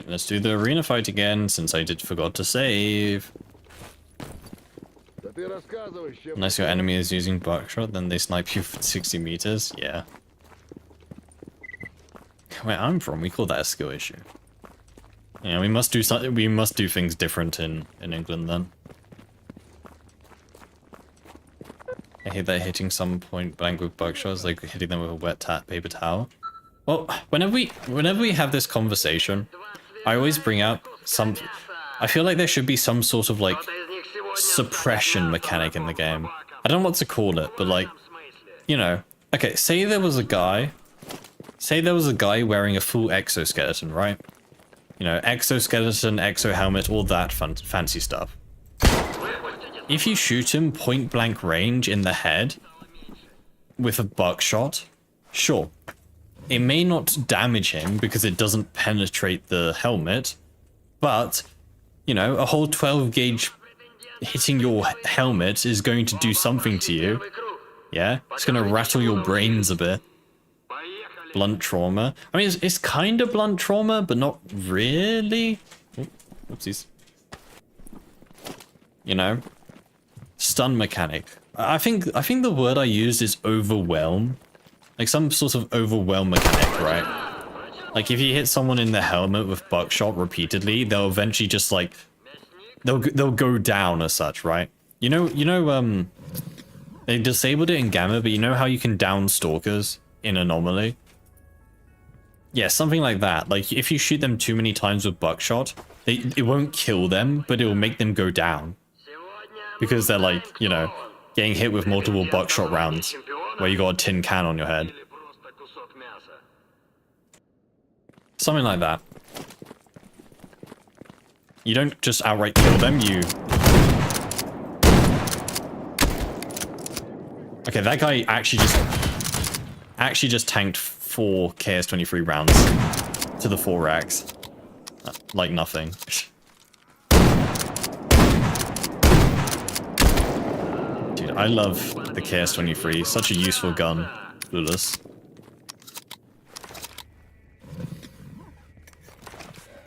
let's do the arena fight again, since I forgot to save. Unless your enemy is using buckshot, then they snipe you for 60 meters. Yeah. Where I'm from, we call that a skill issue. Yeah, we must do something. We must do things different in England then. I hate that hitting some point blank with buckshot is like hitting them with a wet paper towel. Well, whenever we have this conversation, I always bring up some. I feel like there should be some sort of like suppression mechanic in the game. I don't know what to call it, but like, you know, okay. Say there was a guy wearing a full exoskeleton, right? You know, exoskeleton, exo helmet, all that fancy stuff. If you shoot him point blank range in the head with a buckshot, sure. It may not damage him because it doesn't penetrate the helmet, but, you know, a whole 12 gauge hitting your helmet is going to do something to you. Yeah? It's going to rattle your brains a bit. Blunt trauma. I mean, it's kind of blunt trauma, but not really. Oh, whoopsies. You know? Stun mechanic. I think the word I used is overwhelm. Like some sort of overwhelm mechanic, right? Like if you hit someone in the helmet with buckshot repeatedly, they'll eventually just like they'll go down as such, right? You know they disabled it in Gamma, but you know how you can down stalkers in Anomaly? Yeah, something like that. Like if you shoot them too many times with buckshot, it won't kill them, but it will make them go down. Because they're like, you know, getting hit with multiple buckshot rounds where you got a tin can on your head. Something like that. You don't just outright kill them, you... Okay, that guy actually just tanked 4 KS-23 rounds to the 4 racks. Like nothing. Dude, I love the KS-23. Such a useful gun. Clueless.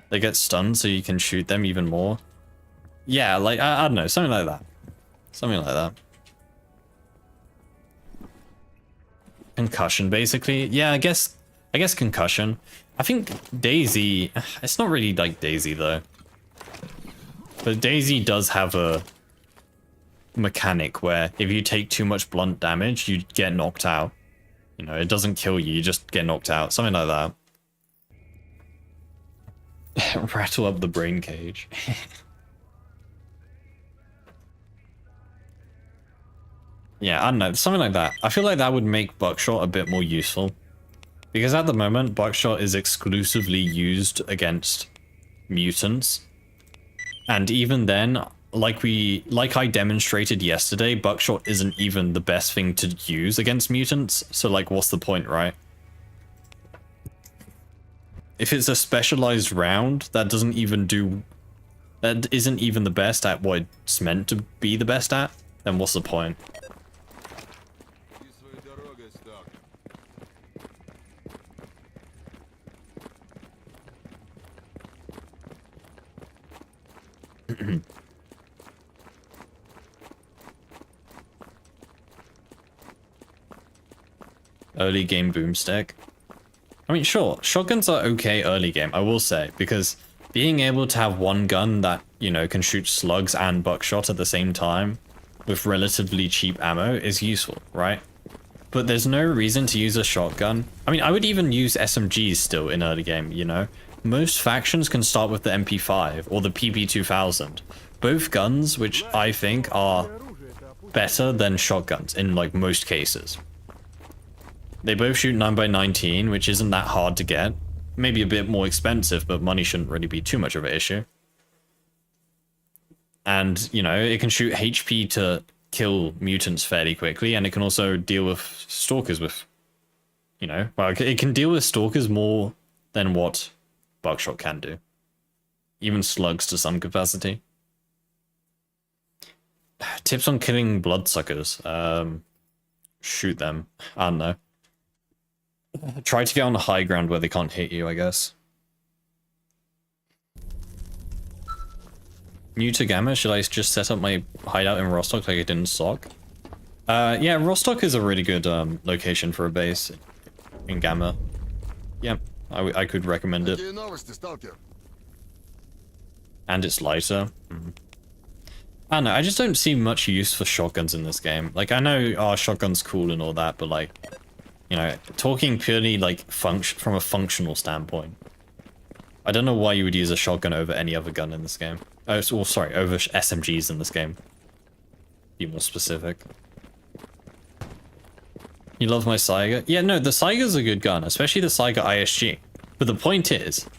They get stunned so you can shoot them even more. Yeah, like, I don't know, something like that. Something like that. Concussion, basically. Yeah, I guess concussion. I think Daisy... It's not really like Daisy, though. But Daisy does have a mechanic where if you take too much blunt damage, you get knocked out. You know, it doesn't kill you, you just get knocked out. Something like that. Rattle up the brain cage. Yeah, I don't know, something like that. I feel like that would make buckshot a bit more useful. Because at the moment, buckshot is exclusively used against mutants. And even then, like I demonstrated yesterday, buckshot isn't even the best thing to use against mutants. So like, what's the point, right? If it's a specialized round that isn't even the best at what it's meant to be the best at, then what's the point? Early game boomstick. I mean, sure, shotguns are okay early game, I will say, because being able to have one gun that, you know, can shoot slugs and buckshot at the same time with relatively cheap ammo is useful, right? But there's no reason to use a shotgun. I mean, I would even use SMGs still in early game, you know? Most factions can start with the MP5 or the PP2000. Both guns, which I think are better than shotguns in like most cases. They both shoot 9x19, which isn't that hard to get. Maybe a bit more expensive, but money shouldn't really be too much of an issue. And, you know, it can shoot HP to kill mutants fairly quickly, and it can also deal with stalkers with, you know, well, it can deal with stalkers more than what buckshot can do. Even slugs to some capacity. Tips on killing bloodsuckers. Shoot them. I don't know. Try to get on the high ground where they can't hit you, I guess. New to Gamma, should I just set up my hideout in Rostock like I did in SOC? Yeah, Rostock is a really good location for a base in Gamma. Yeah, I could recommend it. And it's lighter. I don't know, I just don't see much use for shotguns in this game. Like, I know our shotgun's cool and all that, but like, you know, talking purely like from a functional standpoint, I don't know why you would use a shotgun over any other gun in this game. Oh, sorry, over SMGs in this game. Be more specific. You love my Saiga? Yeah, no, the Saiga's a good gun, especially the Saiga ISG. But the point is,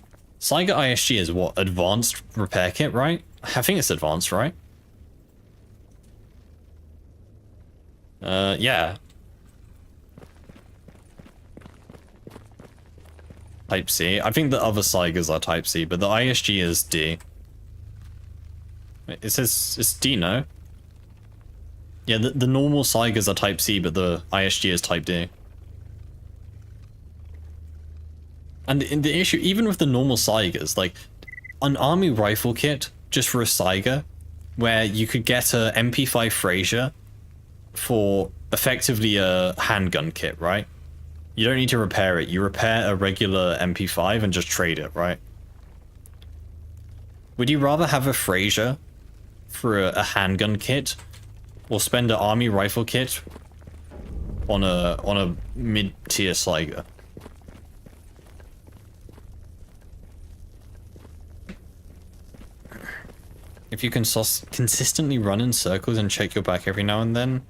Saiga ISG is what? Advanced repair kit, right? I think it's advanced, right? Yeah. Type C. I think the other Saigas are Type C, but the ISG is D. It says it's D, no? Yeah, the normal Saigas are Type C, but the ISG is Type D. And the issue, even with the normal Saigas, like, an army rifle kit, just for a Saiga, where you could get a MP5 Fraser for effectively a handgun kit, right? You don't need to repair it. You repair a regular MP5 and just trade it, right? Would you rather have a Fraser for a handgun kit, or spend an army rifle kit on a mid-tier Saiga? If you can consistently run in circles and check your back every now and then,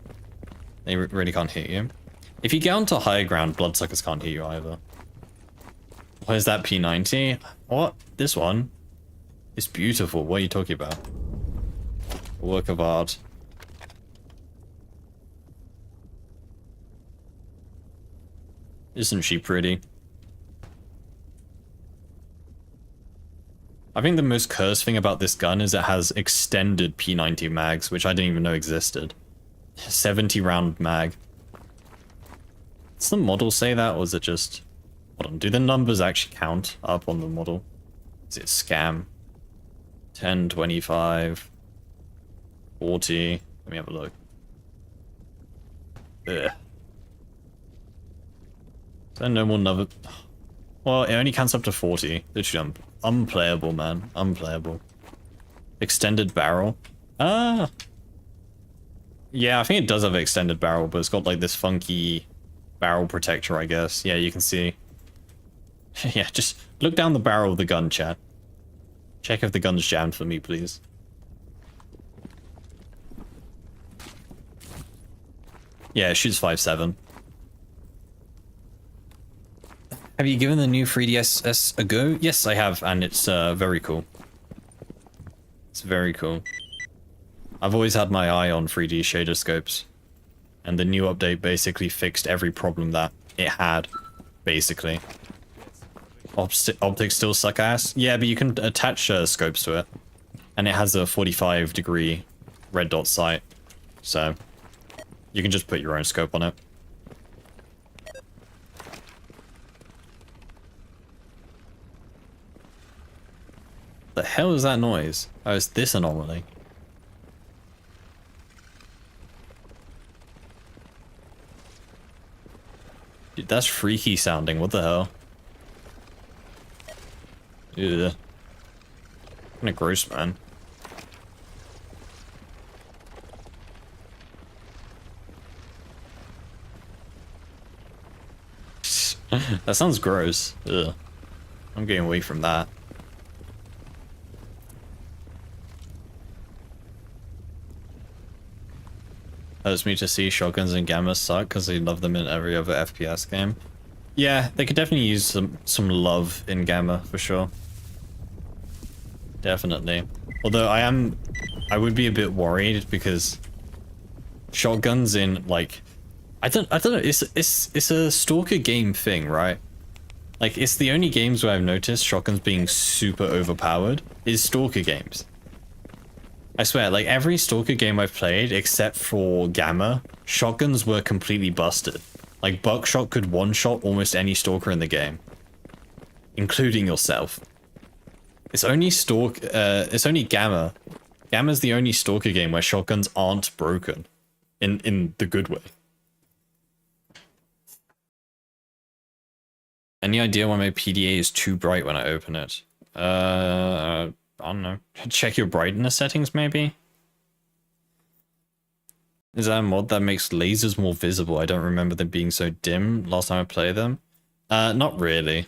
they really can't hit you. If you get onto higher ground, bloodsuckers can't hit you either. What is that, P90? What? This one? It's beautiful. What are you talking about? A work of art. Isn't she pretty? I think the most cursed thing about this gun is it has extended P90 mags, which I didn't even know existed. 70 round mag. Does the model say that, or is it just... Hold on, do the numbers actually count up on the model? Is it scam? 10, 25, 40. Let me have a look. Ugh. Is there no more number? Well, it only counts up to 40. Literally, unplayable, man. Unplayable. Extended barrel. Ah! Yeah, I think it does have an extended barrel, but it's got like this funky barrel protector, I guess. Yeah, you can see. Yeah, just look down the barrel of the gun, chat. Check if the gun's jammed for me, please. Yeah, it shoots 5.7. Have you given the new 3DSS a go? Yes, I have, and it's very cool. It's very cool. I've always had my eye on 3D shader scopes, and the new update basically fixed every problem that it had, basically. Optics still suck ass? Yeah, but you can attach scopes to it, and it has a 45-degree red dot sight, so you can just put your own scope on it. The hell is that noise? Oh, it's this anomaly. Dude, that's freaky sounding. What the hell? Ugh. Kinda gross, man. That sounds gross. Ugh. I'm getting away from that. Hurts me to see shotguns and gammas suck because they love them in every other FPS game. Yeah, they could definitely use some love in gamma for sure. Definitely. Although I would be a bit worried because shotguns in like, I don't know. It's a Stalker game thing, right? Like, it's the only games where I've noticed shotguns being super overpowered is Stalker games. I swear, like every Stalker game I've played, except for Gamma, shotguns were completely busted. Like Buckshot could one-shot almost any Stalker in the game, including yourself. It's only Gamma. Gamma's the only Stalker game where shotguns aren't broken, in the good way. Any idea why my PDA is too bright when I open it? I don't know. Check your brightness settings, maybe? Is that a mod that makes lasers more visible? I don't remember them being so dim last time I played them. Not really.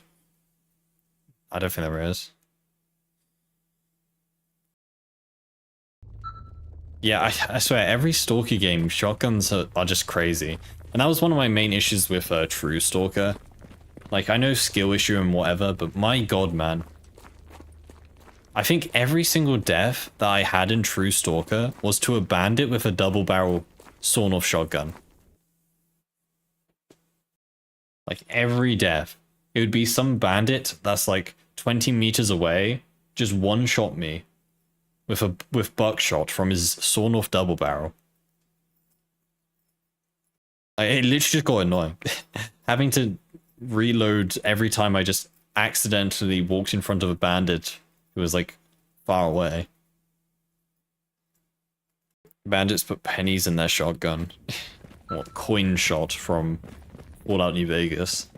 I don't think there is. Yeah, I swear, every Stalker game, shotguns are just crazy. And that was one of my main issues with True Stalker. Like, I know skill issue and whatever, but my god, man. I think every single death that I had in True Stalker was to a bandit with a double barrel sawn-off shotgun. Like, every death. It would be some bandit that's like 20 meters away, just one-shot me with buckshot from his sawn-off double barrel. It literally just got annoying. Having to reload every time I just accidentally walked in front of a bandit who was like far away. Bandits put pennies in their shotgun. Or coin shot from Fallout New Vegas.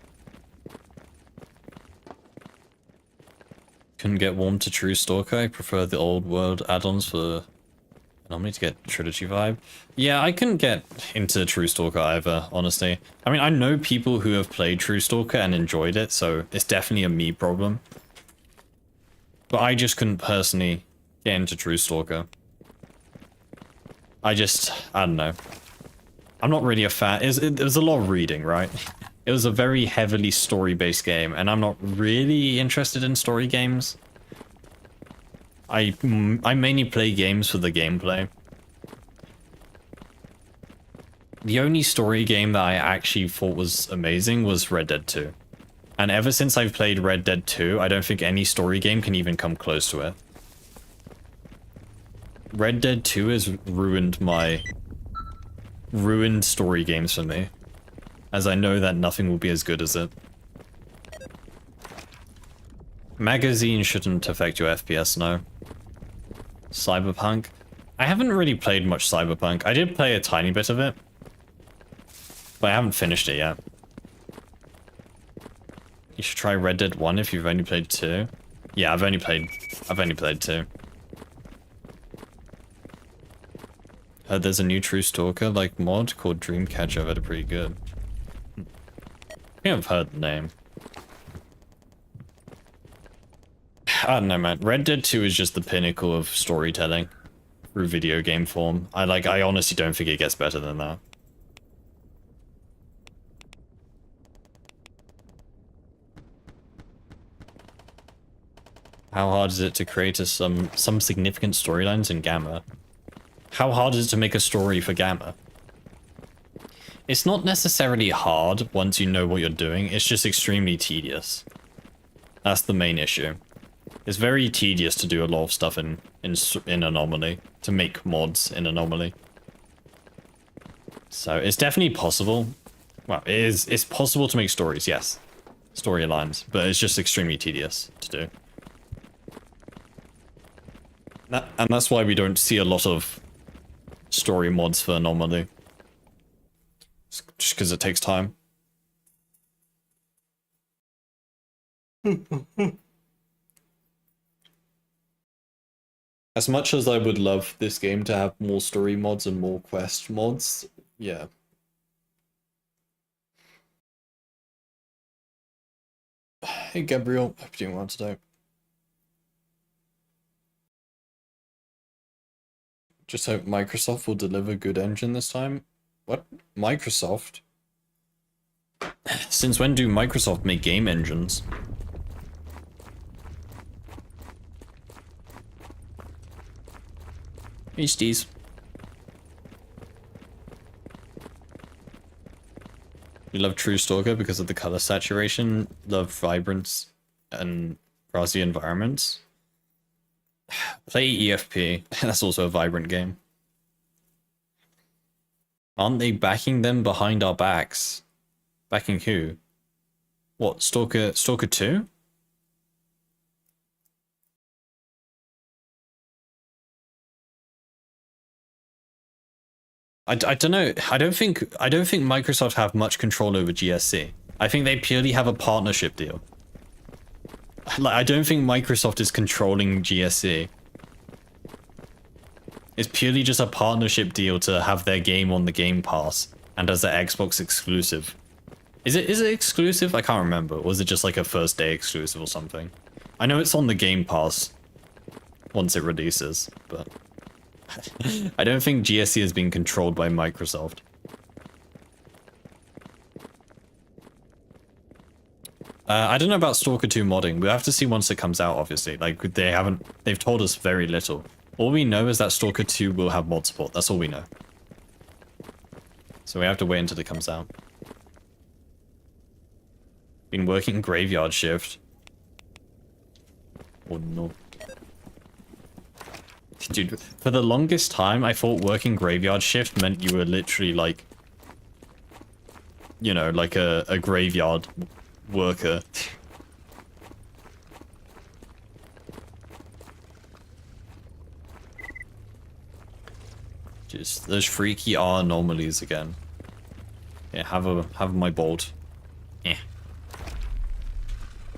Couldn't get warm to True Stalker. I prefer the old world add-ons for Anomaly to get trilogy vibe. Yeah, I couldn't get into True Stalker either, honestly. I mean, I know people who have played True Stalker and enjoyed it, so it's definitely a me problem. But I just couldn't personally get into True Stalker. I don't know. I'm not really a fan. It was a lot of reading, right? It was a very heavily story-based game, and I'm not really interested in story games. I mainly play games for the gameplay. The only story game that I actually thought was amazing was Red Dead 2. And ever since I've played Red Dead 2, I don't think any story game can even come close to it. Red Dead 2 has ruined story games for me, as I know that nothing will be as good as it. Magazine shouldn't affect your FPS, no. Cyberpunk? I haven't really played much Cyberpunk. I did play a tiny bit of it, but I haven't finished it yet. You should try Red Dead 1 if you've only played 2. Yeah, I've only played 2. Heard there's a new True Stalker like mod called Dreamcatcher that are pretty good. I think I've heard the name. I don't know, man. Red Dead 2 is just the pinnacle of storytelling through video game form. I honestly don't think it gets better than that. How hard is it to create some significant storylines in Gamma? How hard is it to make a story for Gamma? It's not necessarily hard once you know what you're doing, it's just extremely tedious. That's the main issue. It's very tedious to do a lot of stuff in Anomaly, to make mods in Anomaly. So it's definitely possible. Well, it's possible to make stories, yes. Storylines, but it's just extremely tedious to do. And that's why we don't see a lot of story mods for Anomaly. Just because it takes time. As much as I would love this game to have more story mods and more quest mods, yeah. Hey Gabriel, hope you're doing well today. Just hope Microsoft will deliver good engine this time. What? Microsoft? Since when do Microsoft make game engines? Hey Steez. You love True Stalker because of the color saturation, love vibrance and grassy environments. Play EFP, that's also a vibrant game. Aren't they backing them behind our backs? Backing who? What, Stalker 2? I don't know. I don't think Microsoft have much control over GSC. I think they purely have a partnership deal. Like, I don't think Microsoft is controlling GSC. It's purely just a partnership deal to have their game on the Game Pass and as an Xbox exclusive. Is it exclusive? I can't remember. Or was it just like a first day exclusive or something? I know it's on the Game Pass once it releases, but I don't think GSC is being controlled by Microsoft. I don't know about Stalker 2 modding. We'll have to see once it comes out, obviously. Like, they've told us very little. All we know is that Stalker 2 will have mod support. That's all we know. So we have to wait until it comes out. Been working graveyard shift. Oh no. Dude, for the longest time, I thought working graveyard shift meant you were literally like, you know, like a graveyard worker. Just those freaky anomalies again. Yeah, have my bolt. Yeah.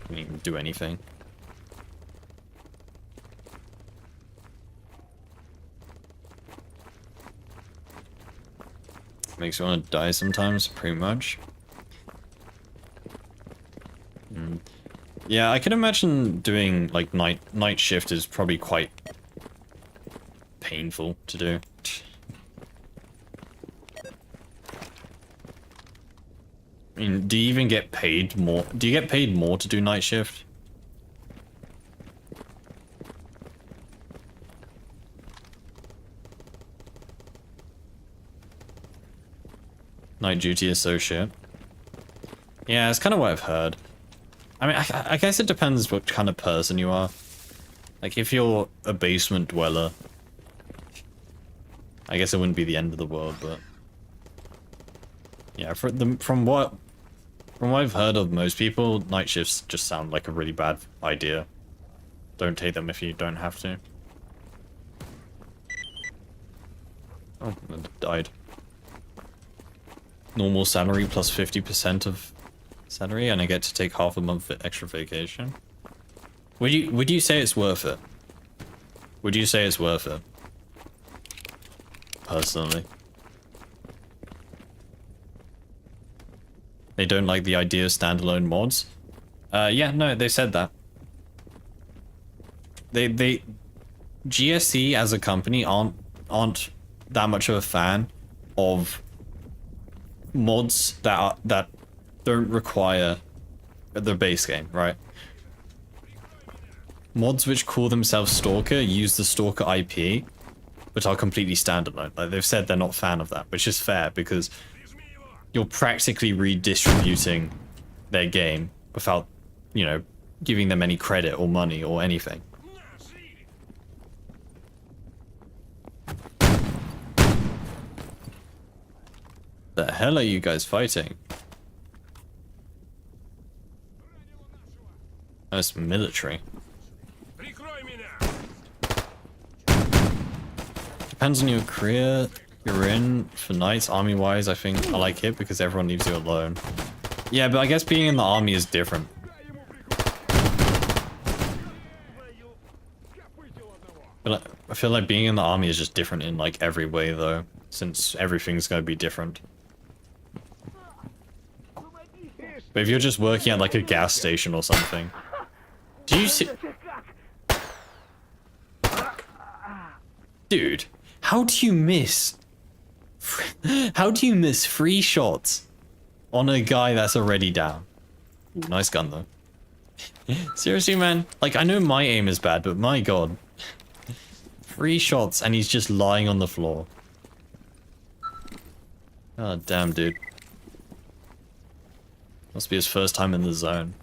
Didn't even do anything. Makes you want to die sometimes, pretty much. Yeah, I can imagine doing like night shift is probably quite painful to do. I mean, do you even get paid more? Do you get paid more to do night shift? Night duty is so shit. Yeah, it's kind of what I've heard. I mean, I guess it depends what kind of person you are. Like, if you're a basement dweller, I guess it wouldn't be the end of the world, but... Yeah, from what I've heard of most people, night shifts just sound like a really bad idea. Don't take them if you don't have to. Oh, I died. Normal salary plus 50% of salary, and I get to take half a month extra vacation. Would you say it's worth it? Would you say it's worth it? Personally. They don't like the idea of standalone mods? Yeah, no, they said that. GSC as a company aren't that much of a fan of mods that don't require the base game, right? Mods which call themselves Stalker use the Stalker IP, but are completely standalone. Like, they've said they're not a fan of that, which is fair because you're practically redistributing their game without, you know, giving them any credit or money or anything. The hell are you guys fighting? Oh, it's military. Depends on your career you're in. For knights, army-wise, I think I like it because everyone leaves you alone. Yeah, but I guess being in the army is different. But I feel like being in the army is just different in like every way though, since everything's gonna be different. But if you're just working at like a gas station or something, do you see? Dude, how do you miss? How do you miss 3 shots on a guy that's already down? Ooh, nice gun though. Seriously, man. Like, I know my aim is bad, but my god. 3 shots and he's just lying on the floor. Oh, damn, dude. Must be his first time in the zone.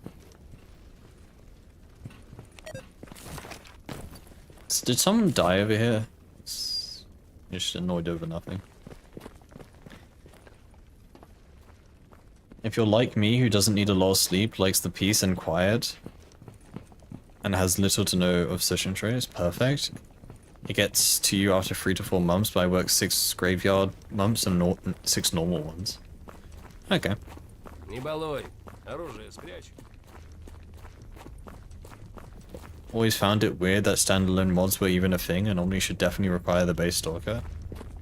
Did someone die over here? Just annoyed over nothing. If you're like me, who doesn't need a lot of sleep, likes the peace and quiet, and has little to no obsession traits, perfect. It gets to you after 3 to 4 months, but I work 6 graveyard months and 6 normal ones. Okay. Always found it weird that standalone mods were even a thing, and Anomaly should definitely require the base Stalker.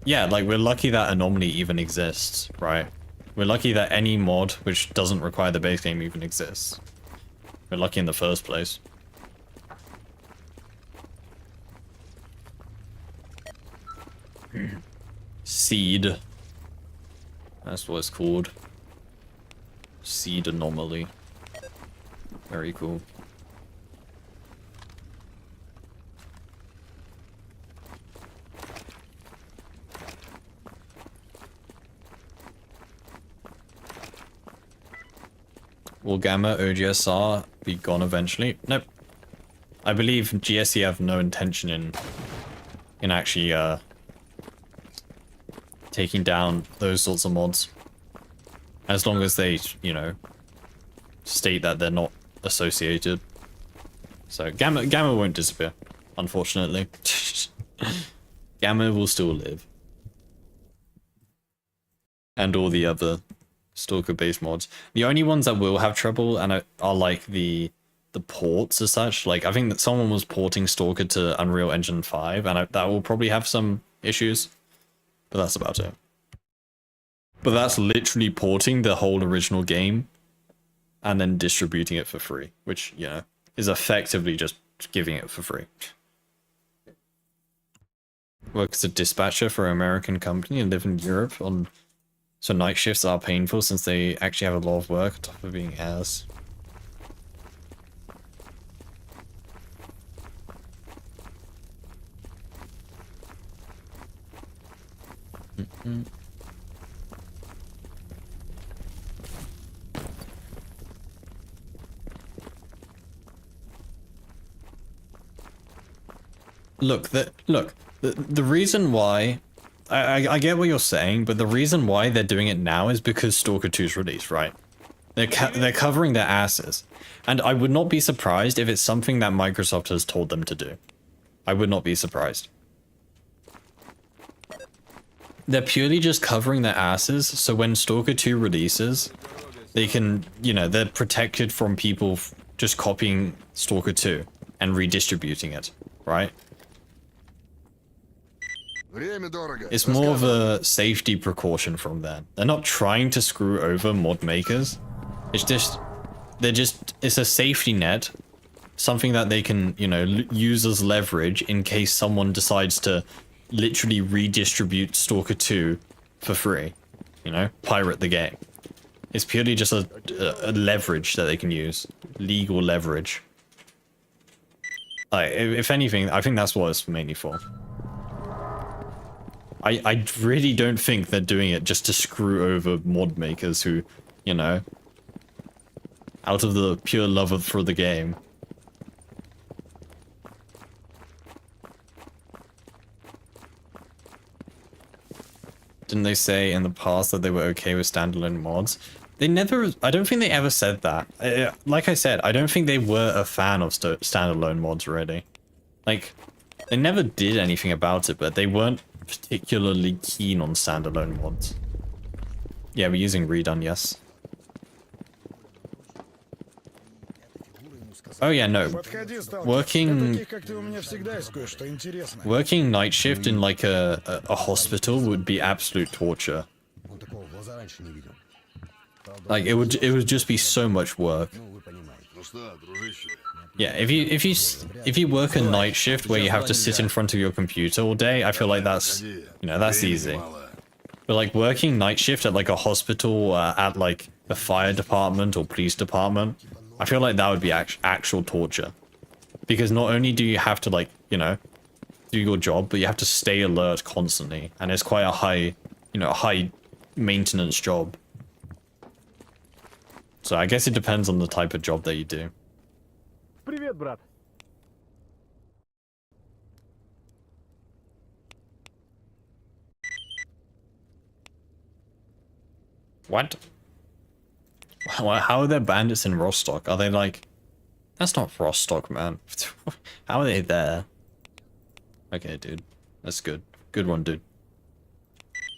Yeah, like, we're lucky that Anomaly even exists, right? We're lucky that any mod which doesn't require the base game even exists. We're lucky in the first place. Seed. That's what it's called. Seed Anomaly. Very cool. Will Gamma OGSR be gone eventually? Nope. I believe GSE have no intention in actually taking down those sorts of mods. As long as they, you know, state that they're not associated. So Gamma won't disappear, unfortunately. Gamma will still live. And all the other Stalker based mods. The only ones that will have trouble and are like the ports as such. Like I think that someone was porting Stalker to Unreal Engine 5 and that will probably have some issues. But that's about it. But that's literally porting the whole original game and then distributing it for free, which, you know, is effectively just giving it for free. Work as a dispatcher for an American company and live in Europe on... So night shifts are painful since they actually have a lot of work on top of being airs. Look, the reason why I get what you're saying, but the reason why they're doing it now is because Stalker 2's released, right? They're covering their asses. And I would not be surprised if it's something that Microsoft has told them to do. I would not be surprised. They're purely just covering their asses, so when Stalker 2 releases, they can, you know, they're protected from people just copying Stalker 2 and redistributing it, right? It's more of a safety precaution from them. They're not trying to screw over mod makers. It's just, it's a safety net. Something that they can, you know, use as leverage in case someone decides to literally redistribute Stalker 2 for free. You know, pirate the game. It's purely just a leverage that they can use. Legal leverage. If anything, I think that's what it's mainly for. I really don't think they're doing it just to screw over mod makers who, you know, out of the pure love for the game. Didn't they say in the past that they were okay with standalone mods? They never, I don't think they ever said that. Like I said, I don't think they were a fan of standalone mods really. Like, they never did anything about it, but they weren't particularly keen on standalone mods. Yeah, we're using redone, yes. Oh yeah, no. Working night shift in like a hospital would be absolute torture. Like it would just be so much work. Yeah, if you work a night shift where you have to sit in front of your computer all day, I feel like that's, you know, that's easy. But like working night shift at like a hospital, at like a fire department or police department, I feel like that would be actual torture. Because not only do you have to like, you know, do your job, but you have to stay alert constantly. And it's quite a high, you know, a high maintenance job. So I guess it depends on the type of job that you do. Привет, брат. What? How are there bandits in Rostock? Are they like... That's not Rostock, man. How are they there? Okay, dude. That's good. Good one, dude.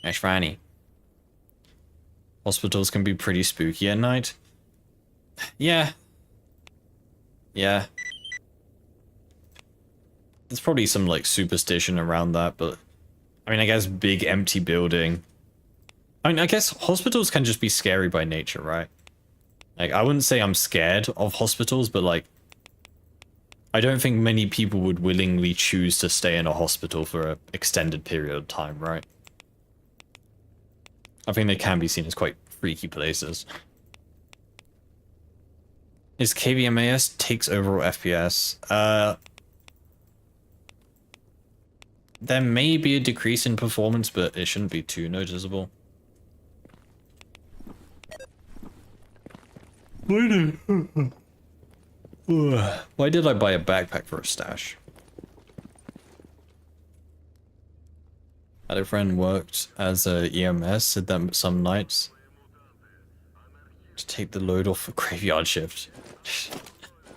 Nice Franny. Hospitals can be pretty spooky at night. Yeah. Yeah. There's probably some like superstition around that, but... I mean, I guess big empty building. I mean, I guess hospitals can just be scary by nature, right? Like, I wouldn't say I'm scared of hospitals, but like... I don't think many people would willingly choose to stay in a hospital for an extended period of time, right? I think they can be seen as quite freaky places. Is KVMAS takes overall FPS? There may be a decrease in performance, but it shouldn't be too noticeable. Why did I buy a backpack for a stash? Had a friend worked as a EMS, said that some nights to take the load off a graveyard shift.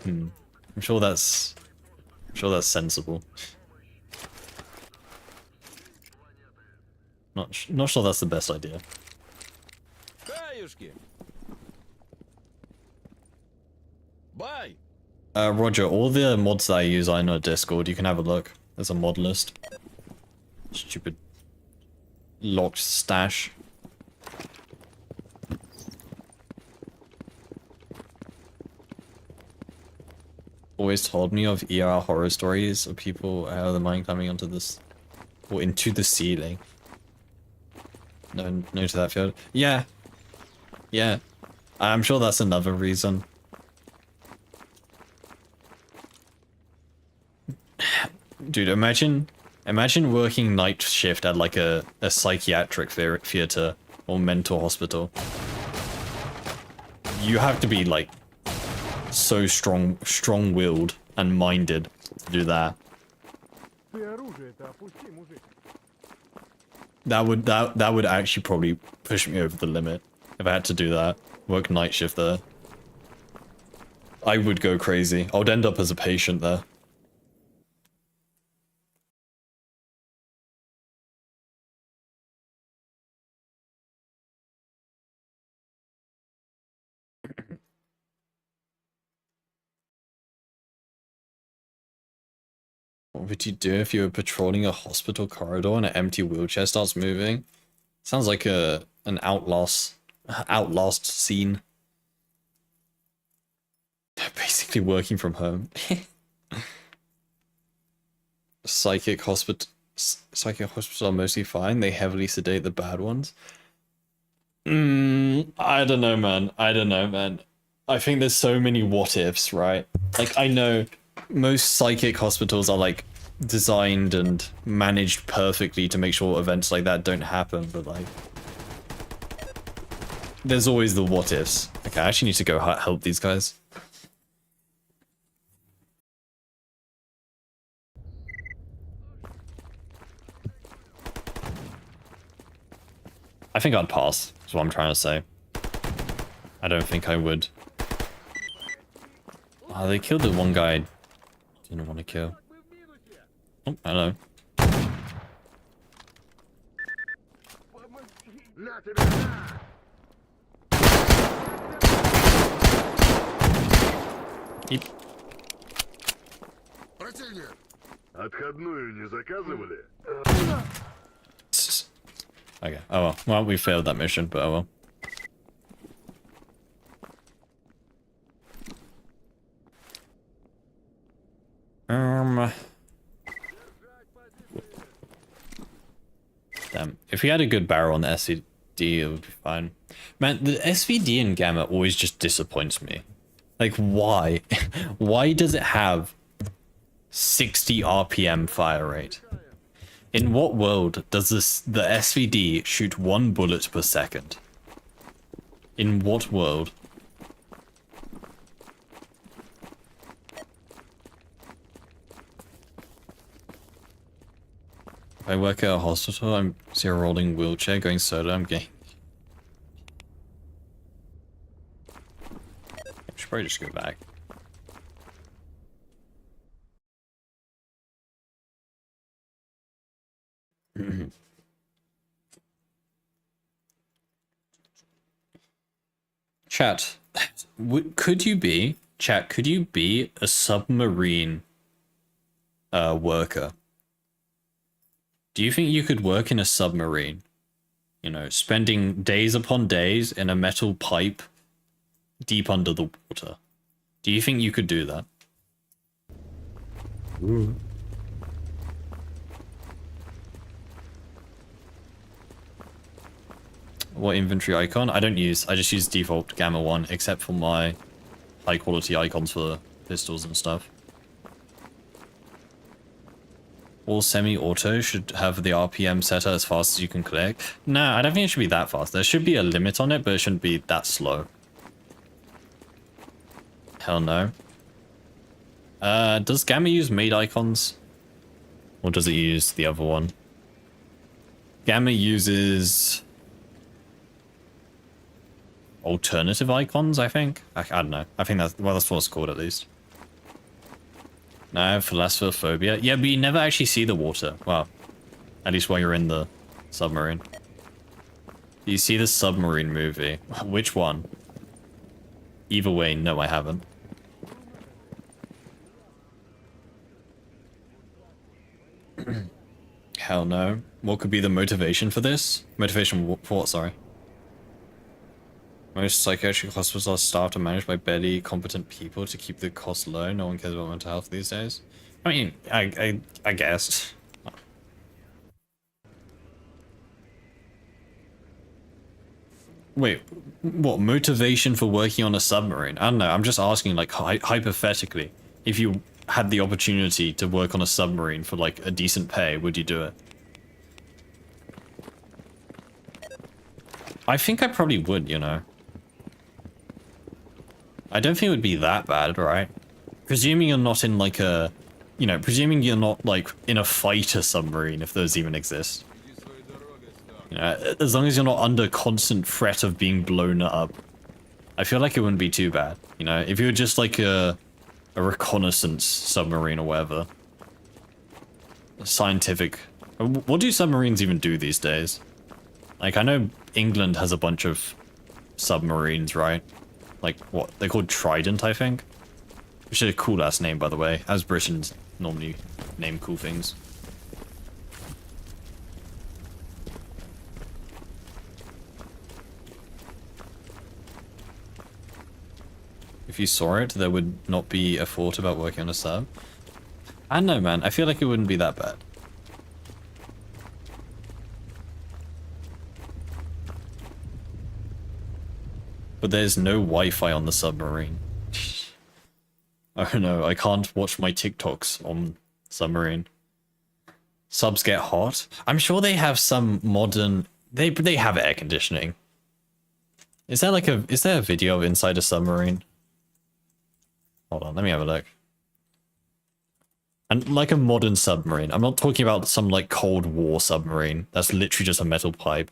I'm sure that's sensible. Not sure that's the best idea. Bye. Roger, all the mods that I use are in our Discord. You can have a look. There's a mod list. Stupid locked stash. Always told me of ER horror stories of people out of the mine climbing onto this or into the ceiling. No to that field. Yeah. Yeah. I'm sure that's another reason. Dude, imagine working night shift at like a psychiatric theater or mental hospital. You have to be like so strong-willed and minded to do that. That would actually probably push me over the limit if I had to do that. Work night shift there. I would go crazy. I would end up as a patient there. What would you do if you were patrolling a hospital corridor and an empty wheelchair starts moving? Sounds like an Outlast scene. Basically working from home. Psychic hospitals are mostly fine. They heavily sedate the bad ones. I don't know, man. I think there's so many what ifs, right? Like, I know most psychic hospitals are like designed and managed perfectly to make sure events like that don't happen, but like there's always the what ifs. Okay, I actually need to go help these guys. I think I'd pass, is what I'm trying to say. I don't think I would. Oh, they killed the one guy I didn't want to kill. Oh, hello. Отходную не заказывали? Okay. Oh well. Well, we failed that mission, but oh well. Damn. If we had a good barrel on the SVD, it would be fine. Man, the SVD in Gamma always just disappoints me. Like, why? Why does it have 60 RPM fire rate? In what world does the SVD shoot 1 bullet per second? In what world? If I work at a hospital, I'm zero rolling wheelchair, going solo, I'm gay. I should probably just go back. Chat, could you be a submarine worker? Do you think you could work in a submarine? You know, spending days upon days in a metal pipe deep under the water. Do you think you could do that? Ooh. What inventory icon? I just use default Gamma 1, except for my high quality icons for pistols and stuff. All semi-auto should have the RPM set as fast as you can click. No, I don't think it should be that fast. There should be a limit on it, but it shouldn't be that slow. Hell no. Does Gamma use made icons? Or does it use the other one? Gamma uses alternative icons, I think. I don't know. I think that's what it's called at least. No, thalassophobia. Yeah, but you never actually see the water. Well, at least while you're in the submarine. You see the Submarine movie. Which one? Either way, no, I haven't. Hell no. What could be the motivation for this? Motivation for what, sorry? Most psychiatric hospitals are staffed and managed by barely competent people to keep the cost low. No one cares about mental health these days. I mean, I guess. Wait, what motivation for working on a submarine? I don't know. I'm just asking, like, hypothetically, if you had the opportunity to work on a submarine for like a decent pay, would you do it? I think I probably would, you know. I don't think it would be that bad, right? Presuming you're not in like a, you know, presuming you're not like in a fighter submarine, if those even exist. You know, as long as you're not under constant threat of being blown up, I feel like it wouldn't be too bad. You know, if you're just like a reconnaissance submarine or whatever. A scientific. What do submarines even do these days? Like, I know England has a bunch of submarines, right? Like, what? They're called Trident, I think? Which is a cool-ass name, by the way, as Britons normally name cool things. If you saw it, there would not be a thought about working on a sub. I don't know, man. I feel like it wouldn't be that bad. But there's no Wi-Fi on the submarine. Oh no, I can't watch my TikToks on submarine. Subs get hot. I'm sure they have some modern. They have air conditioning. Is there a video of inside a submarine? Hold on, let me have a look. And like a modern submarine. I'm not talking about some like Cold War submarine. That's literally just a metal pipe.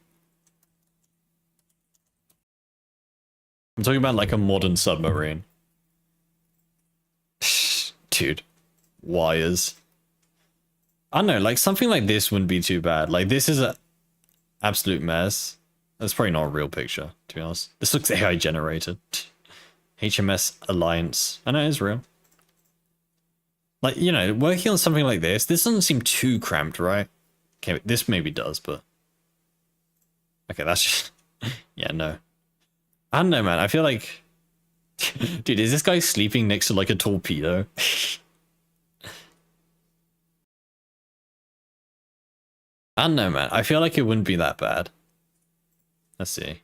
I'm talking about like a modern submarine. Dude. Wires. I don't know, like something like this wouldn't be too bad. Like this is a absolute mess. That's probably not a real picture, to be honest. This looks AI generated. HMS Alliance. I know it is real. Like, you know, working on something like this doesn't seem too cramped, right? Okay, this maybe does, but... Okay, that's just... Yeah, no. I don't know, man. I feel like... Dude, is this guy sleeping next to, like, a torpedo? I don't know, man. I feel like it wouldn't be that bad. Let's see.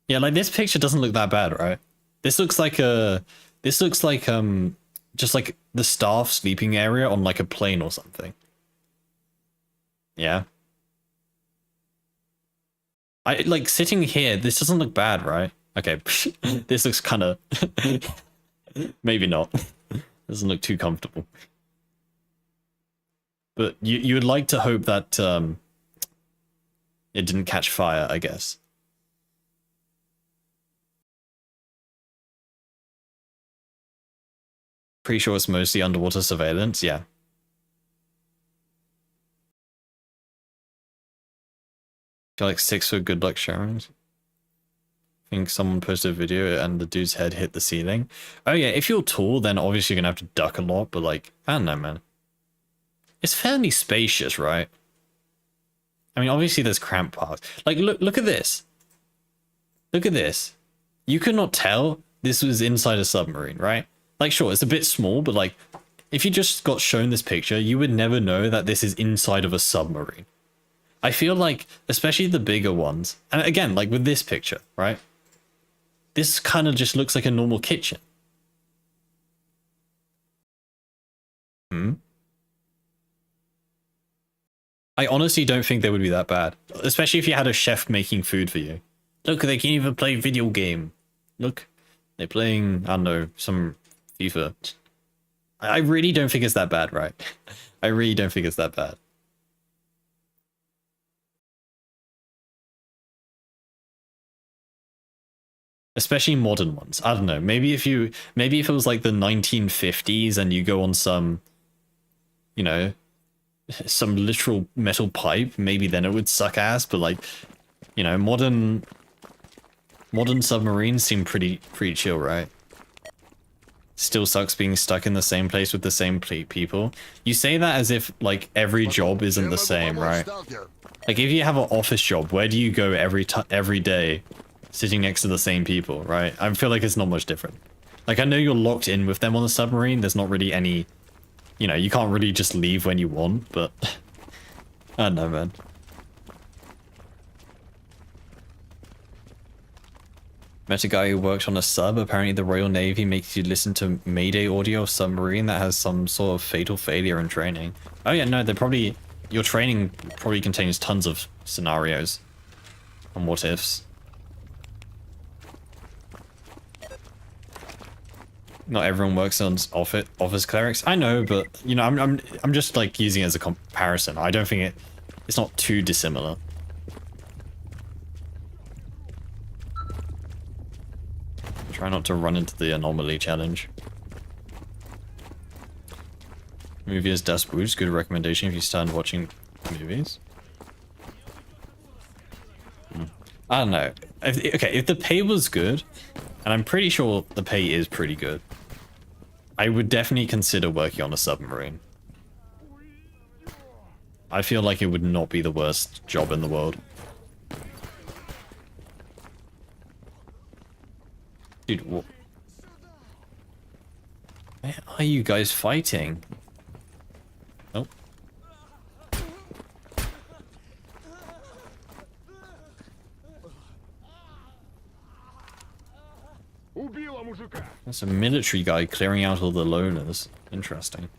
Yeah, like, this picture doesn't look that bad, right? This looks like a... This looks like, just like the staff sleeping area on, like, a plane or something. Yeah. I, like, sitting here, this doesn't look bad, right? Okay, this looks kind of... Maybe not. Doesn't look too comfortable. But you would like to hope that it didn't catch fire, I guess. Pretty sure it's mostly underwater surveillance, yeah. Feel like 6 for good luck sharings. I think someone posted a video and the dude's head hit the ceiling. Oh yeah, if you're tall, then obviously you're gonna have to duck a lot, but like, I don't know, man. It's fairly spacious, right? I mean, obviously there's cramped parts. Like, look at this. Look at this. You could not tell this was inside a submarine, right? Like, sure, it's a bit small, but like, if you just got shown this picture, you would never know that this is inside of a submarine. I feel like, especially the bigger ones, and again, like with this picture, right? This kind of just looks like a normal kitchen. I honestly don't think they would be that bad. Especially if you had a chef making food for you. Look, they can even play video game. Look, they're playing, I don't know, some FIFA. I really don't think it's that bad, right? I really don't think it's that bad. Especially modern ones. I don't know. Maybe if it was like the 1950s and you go on some, you know, some literal metal pipe, maybe then it would suck ass, but like, you know, modern submarines seem pretty chill, right? Still sucks being stuck in the same place with the same people. You say that as if like every job isn't the same, right? Like if you have an office job, where do you go every day sitting next to the same people, right? I feel like it's not much different. Like I know you're locked in with them on the submarine, there's not really any, you know, you can't really just leave when you want, but I don't know, man. Met a guy who worked on a sub. Apparently the Royal Navy makes you listen to Mayday audio of submarine that has some sort of fatal failure in training. Oh yeah, no, your training probably contains tons of scenarios and what ifs. Not everyone works on office clerics. I know, but you know, I'm just like using it as a comparison. I don't think it's not too dissimilar. Try not to run into the Anomaly challenge. Movie is Das Boot. Good recommendation if you start watching movies. I don't know. If the pay was good, and I'm pretty sure the pay is pretty good, I would definitely consider working on a submarine. I feel like it would not be the worst job in the world. Dude, what? Where are you guys fighting? Oh. That's a military guy clearing out all the loners. Interesting.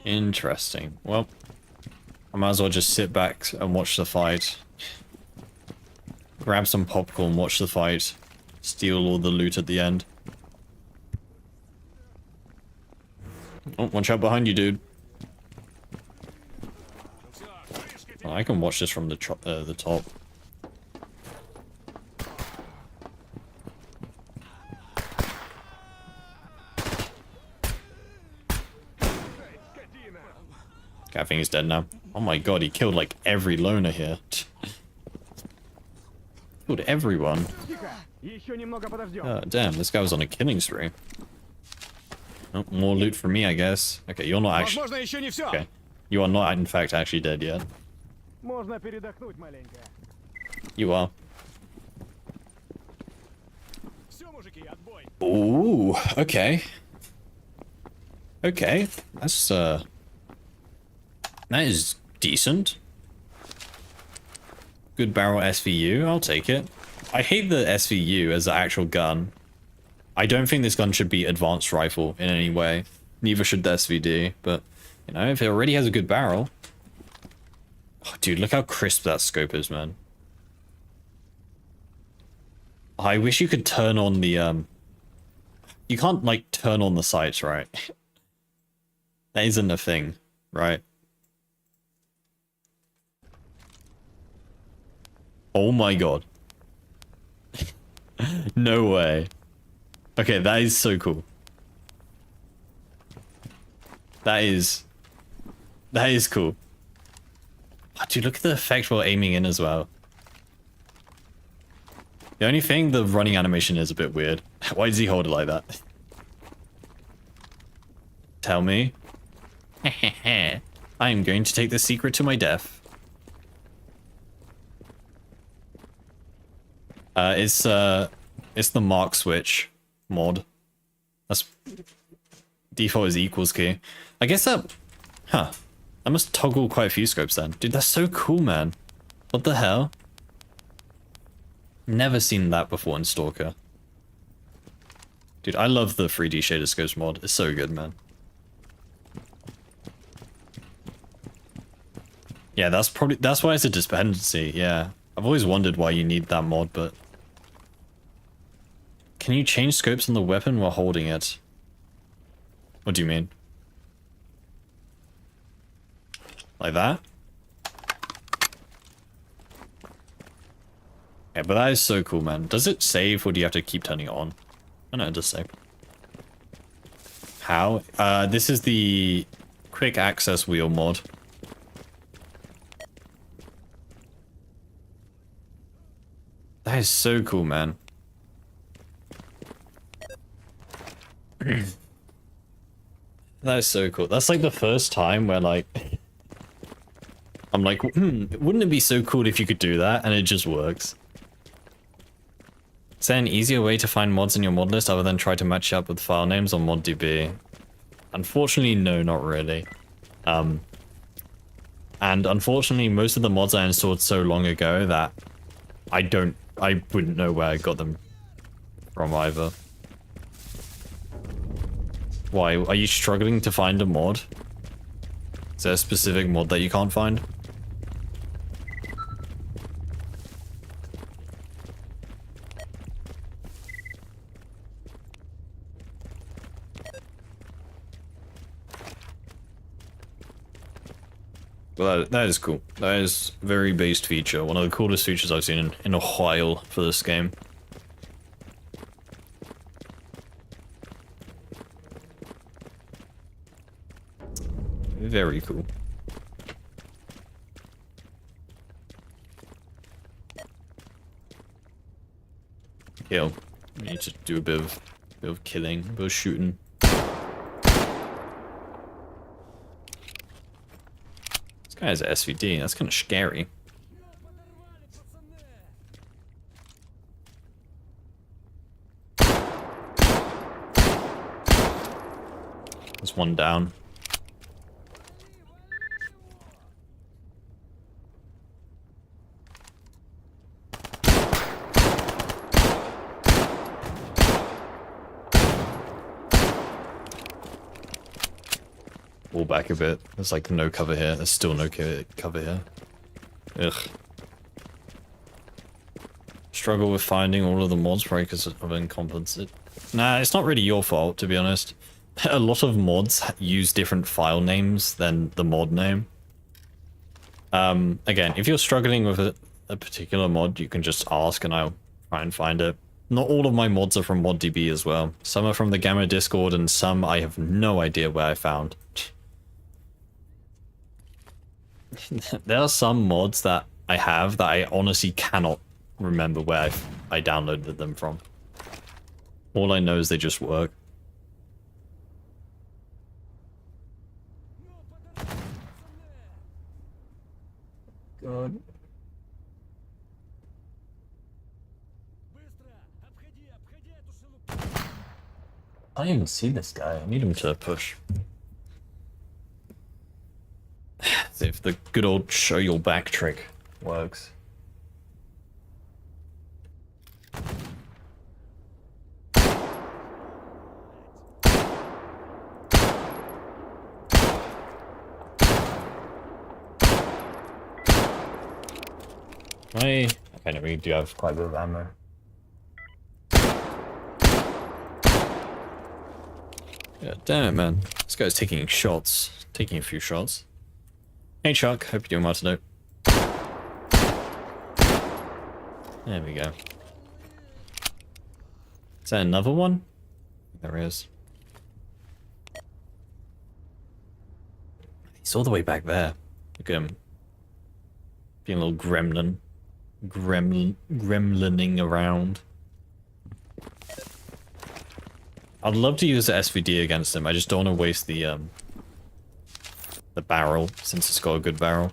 Interesting. Well, I might as well just sit back and watch the fight. Grab some popcorn, watch the fight, steal all the loot at the end. Oh, watch out behind you, dude. Oh, I can watch this from the top. Okay, I think he's dead now. Oh my god, he killed like every loner here. Killed everyone. Еще немного подождем. Oh, damn, this guy was on a killing spree. Oh, more loot for me, I guess. Okay, you're not actually... Возможно, еще не все. Okay. You are not, in fact, actually dead yet. Можно передохнуть маленько. You are. Все, мужики, отбой. Ooh, okay. Okay, that's, that is decent. Good barrel SVU, I'll take it. I hate the SVU as the actual gun. I don't think this gun should be advanced rifle in any way. Neither should the SVD, but, you know, if it already has a good barrel... Oh, dude, look how crisp that scope is, man. I wish you could turn on the, You can't, like, turn on the sights, right? That isn't a thing, right? Oh my god. No way. Okay, that is so cool. That is cool. Oh, dude, look at the effect while aiming in as well. The only thing, the running animation is a bit weird. Why does he hold it like that? Tell me. I am going to take the secret to my death. It's the mark switch mod. That's default is equals key. I guess that, I must toggle quite a few scopes then. Dude, that's so cool, man. What the hell? Never seen that before in Stalker. Dude, I love the 3D shader scopes mod. It's so good, man. Yeah, that's why it's a dependency. Yeah, I've always wondered why you need that mod, but can you change scopes on the weapon while holding it? What do you mean? Like that? Yeah, but that is so cool, man. Does it save, or do you have to keep turning it on? Oh no, it does save. How? This is the quick access wheel mod. That is so cool, man. That is so cool. That's like the first time where, like, I'm like, wouldn't it be so cool if you could do that? And it just works. Is there an easier way to find mods in your mod list other than try to match up with file names on ModDB? Unfortunately, no, not really. And unfortunately, most of the mods I installed so long ago that I wouldn't know where I got them from either. Why? Are you struggling to find a mod? Is there a specific mod that you can't find? Well, that is cool. That is a very based feature. One of the coolest features I've seen in a while for this game. Very cool. Kill. We need to do a bit of killing, a bit of shooting. This guy has a SVD. That's kind of scary. There's one down. Wall back a bit. There's like no cover here. There's still no cover here. Ugh. Struggle with finding all of the mods probably because of incompetence. Nah, it's not really your fault, to be honest. A lot of mods use different file names than the mod name. Again, if you're struggling with a particular mod, you can just ask and I'll try and find it. Not all of my mods are from ModDB as well. Some are from the Gamma Discord and some I have no idea where I found. There are some mods that I have that I honestly cannot remember where I downloaded them from. All I know is they just work. God. I didn't even see this guy. I need him to push. See if the good old show your back trick works. Okay, no, we do have quite a bit of ammo. Yeah, damn it, man. This guy's taking shots. Taking a few shots. Hey, Chuck. Hope you're doing well today. There we go. Is that another one? There is. He's all the way back there. Look at him. Being a little gremlin. Gremlining around. I'd love to use the SVD against him. I just don't want to waste the barrel, since it's got a good barrel.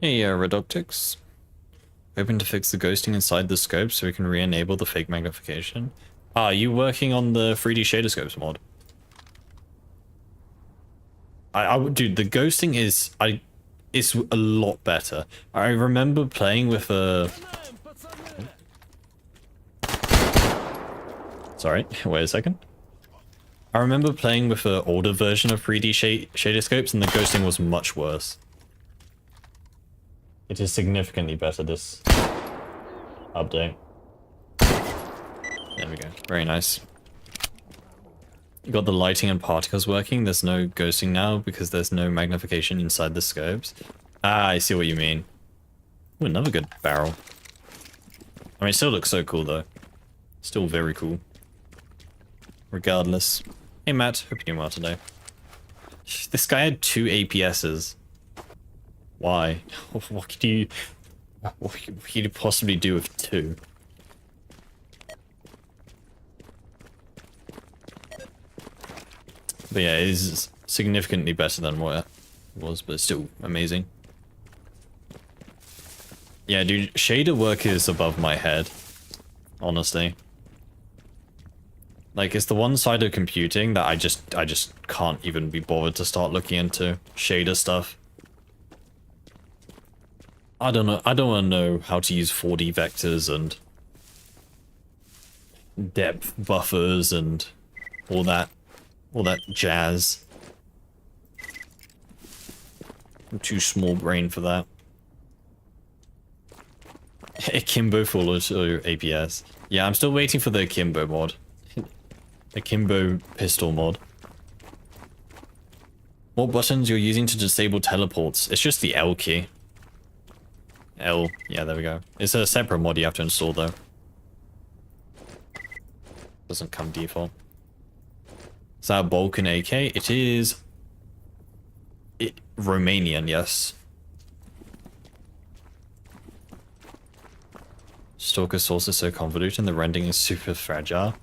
Hey, Reductix. Hoping to fix the ghosting inside the scope so we can re-enable the fake magnification. Ah, are you working on the 3D shader scopes mod? Dude, the ghosting is it's a lot better. I remember playing with a. Sorry, wait a second. I remember playing with an older version of 3D shader scopes, and the ghosting was much worse. It is significantly better this update. There we go. Very nice. You got the lighting and particles working. There's no ghosting now because there's no magnification inside the scopes. Ah, I see what you mean. Ooh, another good barrel. I mean, it still looks so cool though. Still very cool. Regardless. Hey Matt, hope you're doing well today. This guy had 2 APSs. Why? What could you possibly do with 2? But yeah, it is significantly better than what it was, but it's still amazing. Yeah, dude, shader work is above my head, honestly. Like, it's the one side of computing that I just can't even be bothered to start looking into shader stuff. I don't know. I don't want to know how to use 4D vectors and depth buffers and all that jazz. I'm too small brain for that. Akimbo full auto APS. Yeah, I'm still waiting for the Akimbo mod. Akimbo pistol mod. What buttons you're using to disable teleports? It's just the L key. L, yeah, there we go. It's a separate mod you have to install though. Doesn't come default. Is that a Balkan AK? It is... Romanian, yes. Stalker source is so convoluted and the rendering is super fragile.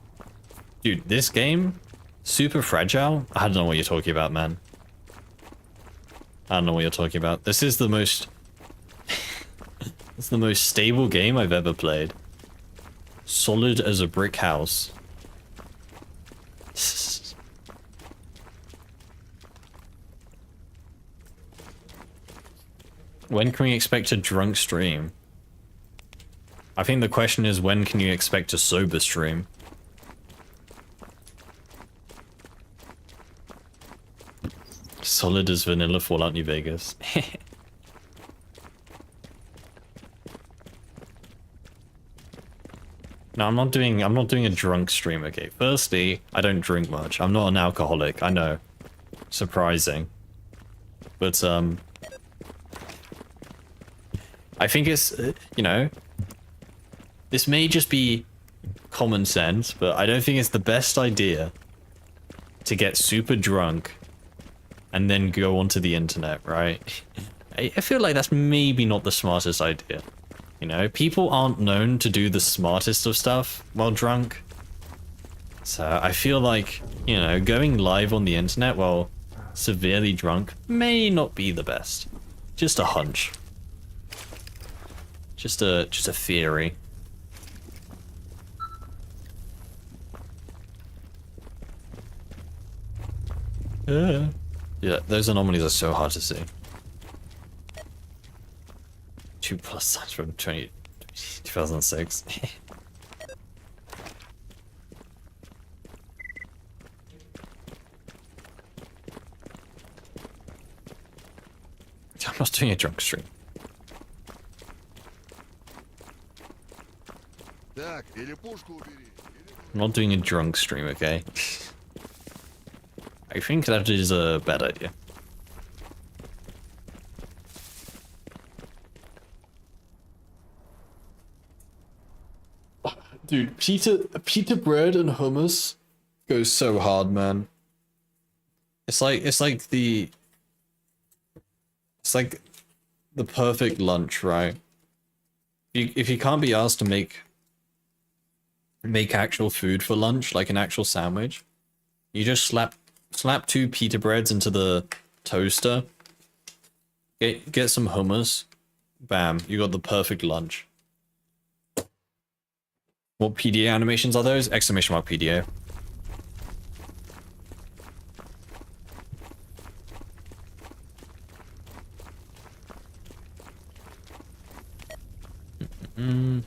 Dude, this game? Super fragile? I don't know what you're talking about, man. I don't know what you're talking about. This is the most... It's the most stable game I've ever played. Solid as a brick house. When can we expect a drunk stream? I think the question is, when can you expect a sober stream? Solid as vanilla Fallout New Vegas. No, I'm not doing a drunk stream, okay? Firstly, I don't drink much. I'm not an alcoholic, I know. Surprising. But, I think it's, you know, this may just be common sense, but I don't think it's the best idea to get super drunk and then go onto the internet, right? I feel like that's maybe not the smartest idea. You know, people aren't known to do the smartest of stuff while drunk. So I feel like, you know, going live on the internet while severely drunk may not be the best. Just a hunch. Just a theory. Yeah, those anomalies are so hard to see. 2+ signs from 2006. I'm not doing a drunk stream. Так, или пушку убери. I'm not doing a drunk stream, okay? I think that is a bad idea. Dude, pita bread and hummus goes so hard, man. It's like the perfect lunch, right? If you can't be asked to make actual food for lunch, like an actual sandwich, you just slap 2 pita breads into the toaster. Get some hummus. Bam, you got the perfect lunch. What PDA animations are those? Exclamation mark PDA. I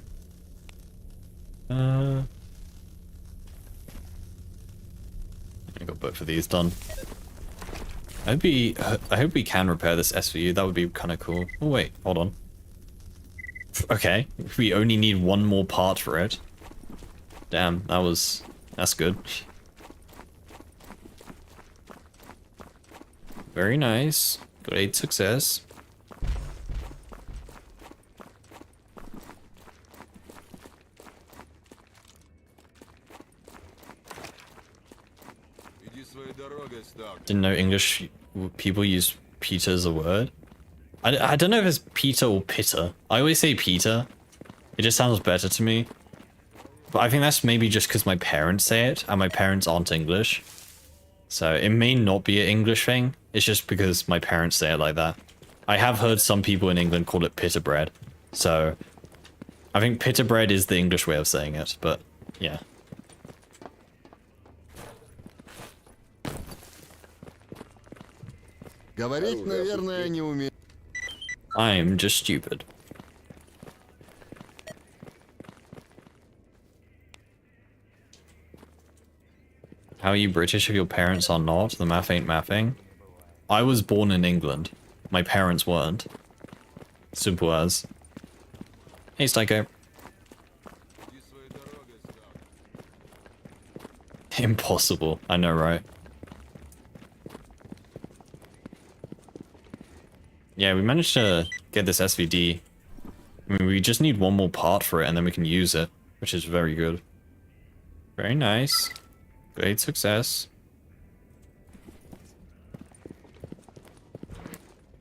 got both of these done. I hope we can repair this SVU. That would be kind of cool. Oh wait, hold on. Okay, we only need one more part for it. Damn, that's good. Very nice. Great success. Didn't know English people use pita as a word. I don't know if it's pita or pitta. I always say pita. It just sounds better to me. But I think that's maybe just because my parents say it, and my parents aren't English. So it may not be an English thing. It's just because my parents say it like that. I have heard some people in England call it pita bread. So I think pita bread is the English way of saying it, but yeah. Говорить, наверное, не умею. I'm just stupid. How are you British if your parents are not? The math ain't mathing. I was born in England. My parents weren't. Simple as. Hey, Stalker. Impossible. I know, right? Yeah, we managed to get this SVD. I mean, we just need one more part for it and then we can use it, which is very good. Very nice. Great success.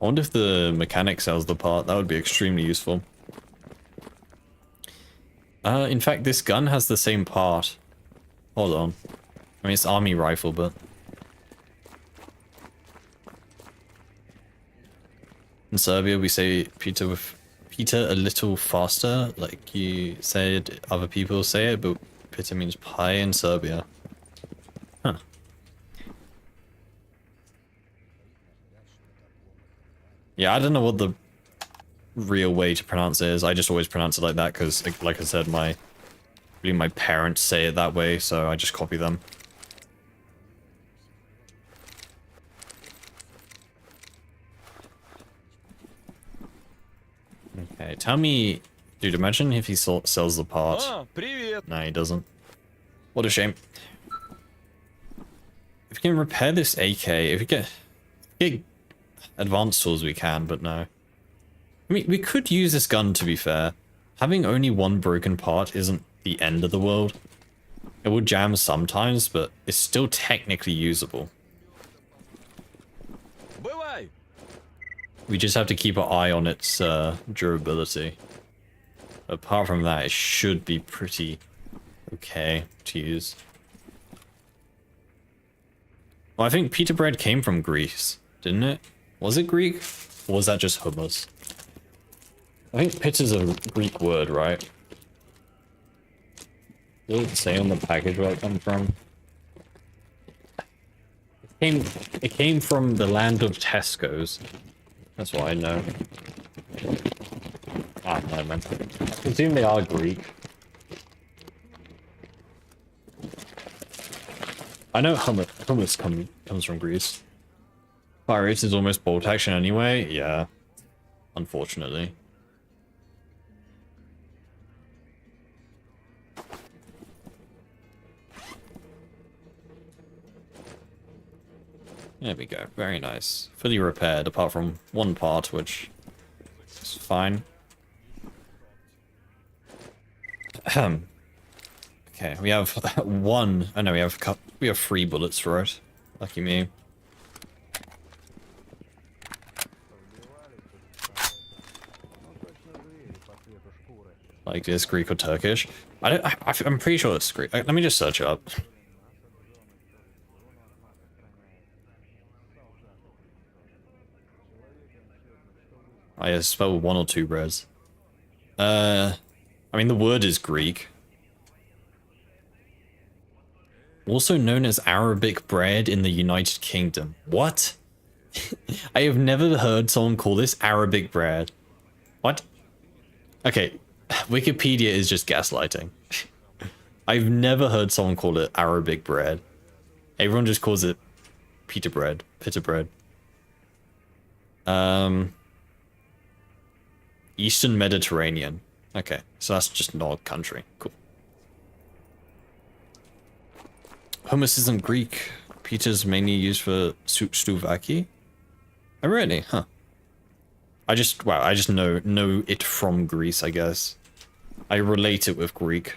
I wonder if the mechanic sells the part. That would be extremely useful. In fact, this gun has the same part. Hold on. I mean, it's army rifle, but... In Serbia, we say pita a little faster, like you said other people say it, but pita means pie in Serbia. Huh. Yeah, I don't know what the real way to pronounce it is. I just always pronounce it like that because, like I said, I believe my parents say it that way, so I just copy them. Okay, tell me... Dude, imagine if he sells the part. Привет. Nah, he doesn't. What a shame. If we can repair this AK, if we get advanced tools we can, but no. I mean, we could use this gun to be fair. having only one broken part isn't the end of the world. It will jam sometimes, but it's still technically usable. We just have to keep an eye on its durability. Apart from that, it should be pretty okay to use. Well, I think pita bread came from Greece, didn't it? Was it Greek? Or was that just hummus? I think pita's a Greek word, right? Does it say on the package where it comes from? It came from the land of Tesco's. That's what I know. Ah, no, man. I presume they are Greek. I know hummus comes from Greece. Fire rate is almost bolt action anyway. Yeah. Unfortunately. There we go. Very nice. Fully repaired, apart from one part, which is fine. Okay, we have one. Oh no, we have 3 bullets for it. Lucky me. Like this, Greek or Turkish? I'm pretty sure it's Greek. Let me just search it up. I spell 1 or 2 breads. I mean, the word is Greek. Also known as Arabic bread in the United Kingdom. What? I have never heard someone call this Arabic bread. What? Okay, Wikipedia is just gaslighting. I've never heard someone call it Arabic bread. Everyone just calls it pita bread. Pita bread. Eastern Mediterranean. Okay, so that's just not a country. Cool. Hummus isn't Greek. Pita's mainly used for souvlaki. Oh really? Huh. I just know it from Greece, I guess. I relate it with Greek.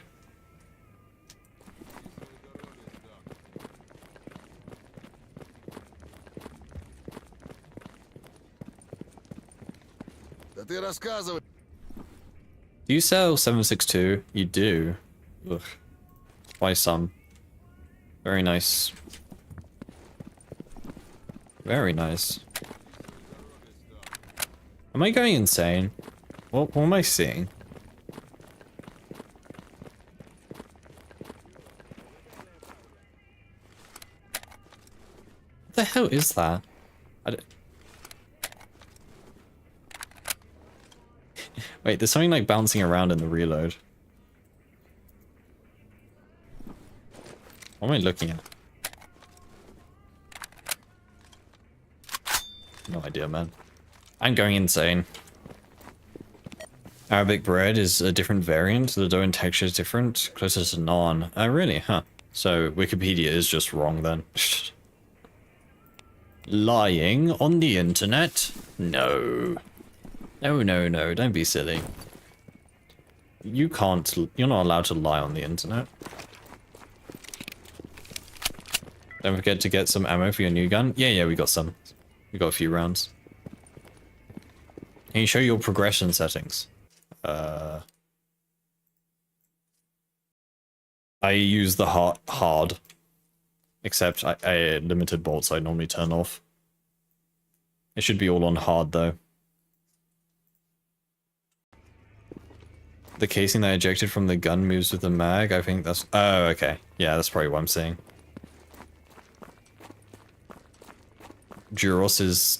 Да ты рассказывай. Do you sell 762? You do. Ugh. Why some? Very nice. Very nice. Am I going insane? What am I seeing? What the hell is that? Wait, there's something like bouncing around in the reload. What am I looking at? No idea, man. I'm going insane. Arabic bread is a different variant. The dough and texture is different. Closer to naan. Oh, really? Huh. So Wikipedia is just wrong then. Lying on the internet? No. No, don't be silly. You're not allowed to lie on the internet. Don't forget to get some ammo for your new gun. Yeah, we got some. We got a few rounds. Can you show your progression settings? I use the hard. Except I limited bolts I normally turn off. It should be all on hard though. The casing that I ejected from the gun moves with the mag. I think that's... Oh, okay. Yeah, that's probably what I'm saying. Gyros is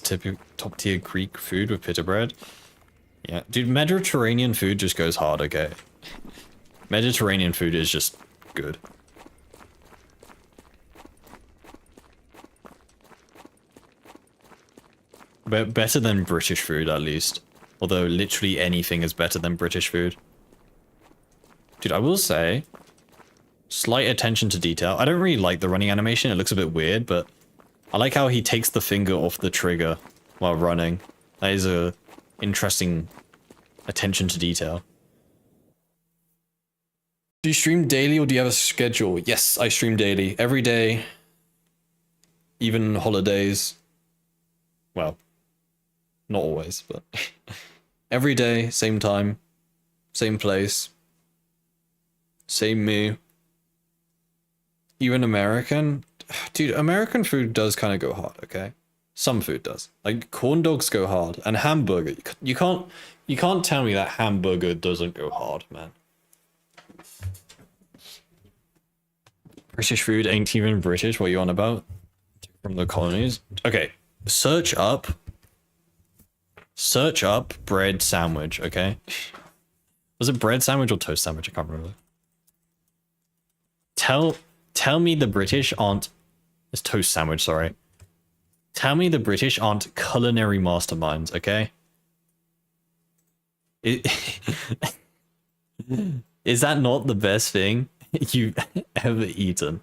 top tier Greek food with pita bread. Yeah, dude, Mediterranean food just goes hard, okay? Mediterranean food is just good. But better than British food, at least. Although literally anything is better than British food. Dude, I will say, slight attention to detail. I don't really like the running animation. It looks a bit weird, but I like how he takes the finger off the trigger while running. That is a interesting attention to detail. Do you stream daily or do you have a schedule? Yes, I stream daily. Every day. Even holidays. Well, not always, but every day, same time, same place, same me. Even American? Dude, American food does kind of go hard, okay? Some food does. Like corn dogs go hard and hamburger. You can't tell me that hamburger doesn't go hard, man. British food ain't even British. What are you on about? From the colonies. Okay, search up bread sandwich, okay? Was it bread sandwich or toast sandwich? I can't remember. Tell me the British aren't... It's toast sandwich, sorry. Tell me the British aren't culinary masterminds, okay? Is that not the best thing you've ever eaten?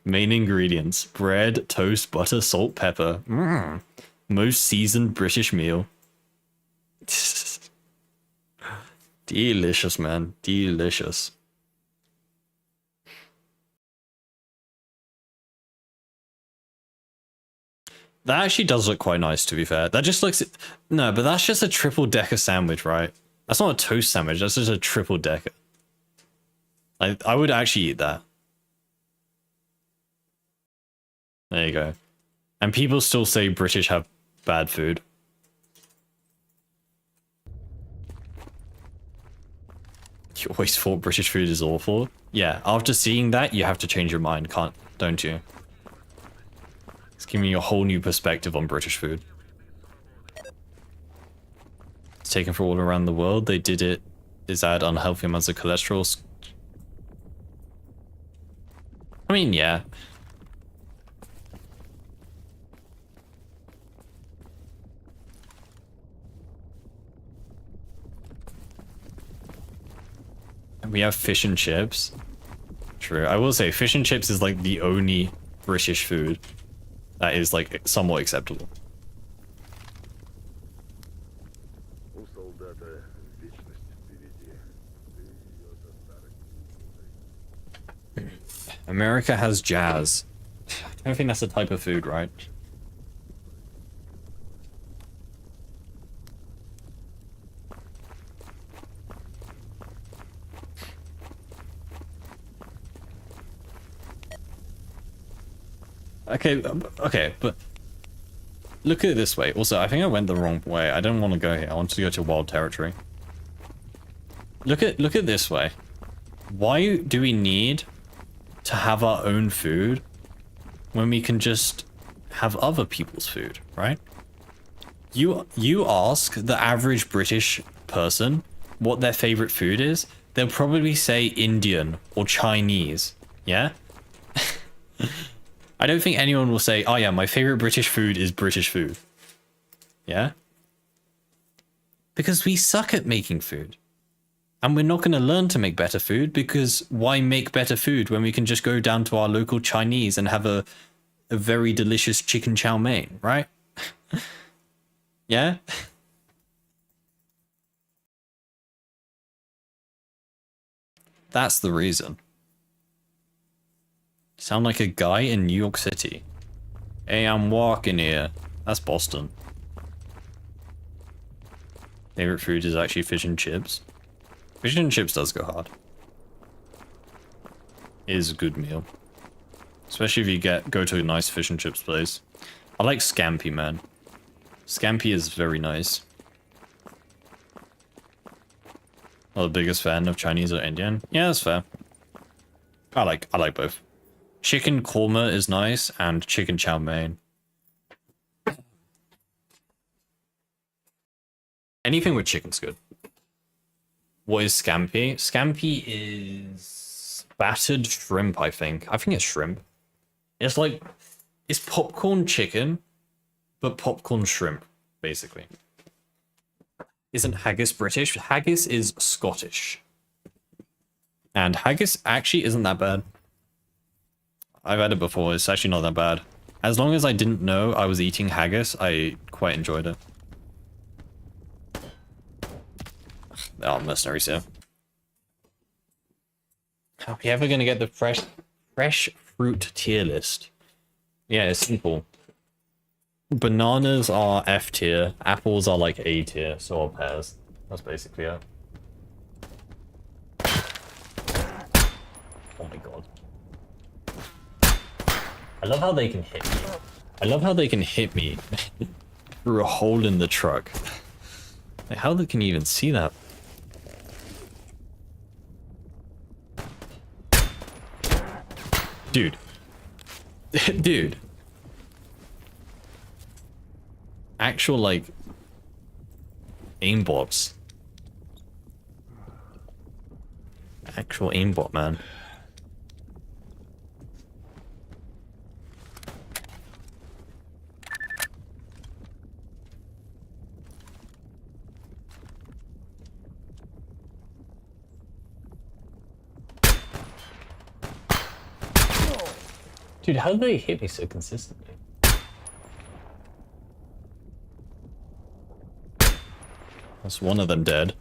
Main ingredients: bread, toast, butter, salt, pepper. Most seasoned British meal. Delicious, man. Delicious. That actually does look quite nice, to be fair. That just looks... No, but that's just a triple-decker sandwich, right? That's not a toast sandwich. That's just a triple-decker. I would actually eat that. There you go. And people still say British have bad food. You always thought British food is awful? Yeah, after seeing that, you have to change your mind, don't you? It's giving you a whole new perspective on British food. It's taken for all around the world. They did it. Is that unhealthy amounts of cholesterol? I mean, yeah. And we have fish and chips. True. I will say fish and chips is like the only British food that is like somewhat acceptable. America has jazz. I don't think that's a type of food, right? Okay, but look at it this way. Also, I think I went the wrong way. I don't want to go here. I wanted to go to wild territory. Look at this way. Why do we need to have our own food when we can just have other people's food, right? You ask the average British person what their favorite food is, they'll probably say Indian or Chinese, yeah? I don't think anyone will say, oh yeah, my favorite British food is British food. Yeah? Because we suck at making food. And we're not going to learn to make better food because why make better food when we can just go down to our local Chinese and have a very delicious chicken chow mein, right? Yeah? That's the reason. Sound like a guy in New York City. Hey, I'm walking here. That's Boston. Favorite food is actually fish and chips. Fish and chips does go hard. It is a good meal. Especially if you go to a nice fish and chips place. I like scampi, man. Scampi is very nice. Not the biggest fan of Chinese or Indian. Yeah, that's fair. I like both. Chicken korma is nice, and chicken chow mein. Anything with chicken's good. What is scampi? Scampi is battered shrimp, I think. I think it's shrimp. It's like, it's popcorn chicken, but popcorn shrimp, basically. Isn't haggis British? Haggis is Scottish. And haggis actually isn't that bad. I've had it before, it's actually not that bad. As long as I didn't know I was eating haggis, I quite enjoyed it. Oh, mercenaries here. Are we ever gonna get the fresh fruit tier list? Yeah, it's simple. Bananas are F tier, apples are like A tier, so are pears. That's basically it. Oh my god. I love how they can hit me. I love how they can hit me through a hole in the truck. Like, how they can even see that? Dude. Dude. Actual, like, aimbots. Actual aimbot, man. Dude, how do they hit me so consistently? That's one of them dead.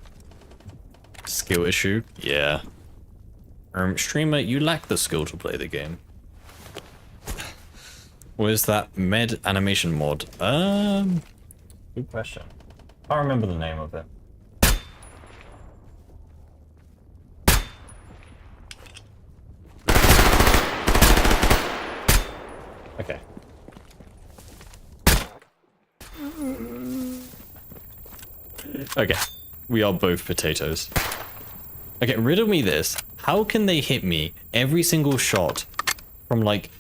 Skill issue? Yeah. Streamer, you lack the skill to play the game. Where's that med animation mod? Good question. I don't remember the name of it. Okay. Okay. We are both potatoes. Okay, riddle me this. How can they hit me every single shot from like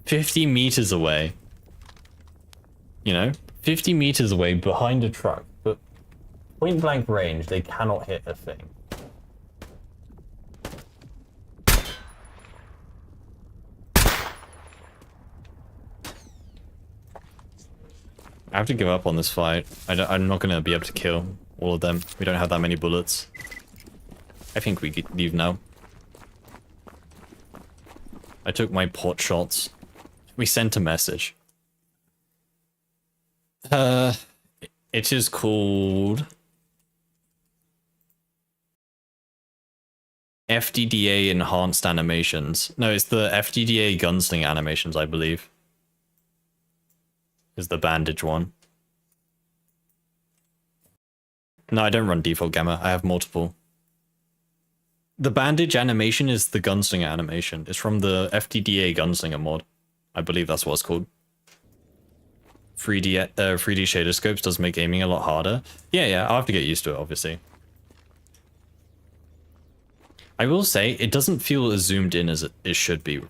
50 meters away? You know? 50 meters away behind a truck, but point blank range, they cannot hit a thing. I have to give up on this fight. I'm not going to be able to kill all of them. We don't have that many bullets. I think we could leave now. I took my pot shots. We sent a message. It is called FDDA Enhanced Animations. No, it's the FDDA Gunsling Animations, I believe. Is the bandage one. No, I don't run default gamma. I have multiple. The bandage animation is the gunslinger animation. It's from the FDDA Gunslinger mod. I believe that's what it's called. 3D shader scopes does make aiming a lot harder. Yeah, I'll have to get used to it, obviously. I will say, it doesn't feel as zoomed in as it should be.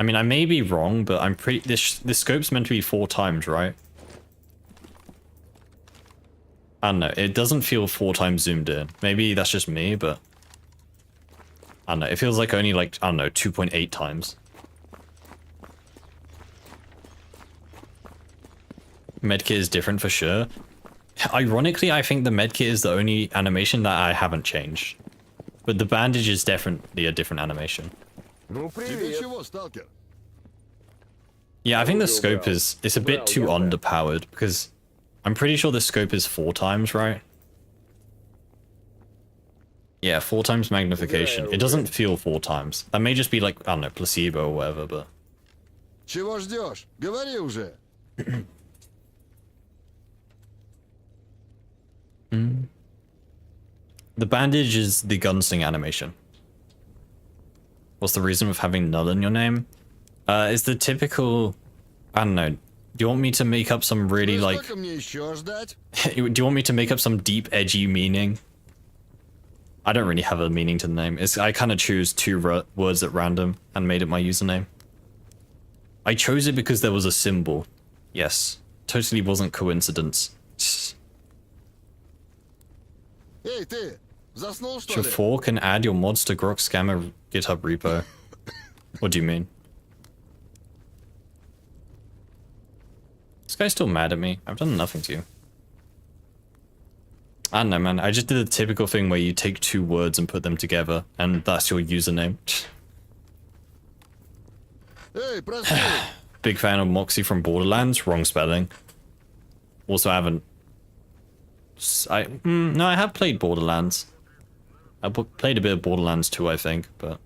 I mean, I may be wrong, but I'm pretty... This scope's meant to be 4 times, right? I don't know. It doesn't feel 4 times zoomed in. Maybe that's just me, but... I don't know. It feels like only, like, I don't know, 2.8 times. Medkit is different for sure. Ironically, I think the medkit is the only animation that I haven't changed. But the bandage is definitely a different animation. Ну, привет. Чего, Stalker? Yeah, I think the scope is... It's a bit too underpowered, because... I'm pretty sure the scope is 4 times, right? Yeah, 4 times magnification. It doesn't feel 4 times. That may just be like, I don't know, placebo or whatever, but... Чего ждешь? Говори уже. The bandage is the gunsling animation. What's the reason of having null in your name? It's the typical... I don't know. Do you want me to make up some really, like... Сколько мне еще ждать? Do you want me to make up some deep, edgy meaning? I don't really have a meaning to the name. I kind of choose 2 words at random and made it my username. I chose it because there was a symbol. Yes. Totally wasn't coincidence. Эй, ты! Заснул, что Your ли? 4 can add your mods to Grok Scammer GitHub repo. What do you mean? This guy's still mad at me. I've done nothing to you. I don't know, man. I just did the typical thing where you take 2 words and put them together, and that's your username. Эй, прости! Big fan of Moxie from Borderlands. Wrong spelling. Also, I haven't... no, I have played Borderlands. played a bit of Borderlands 2, I think, but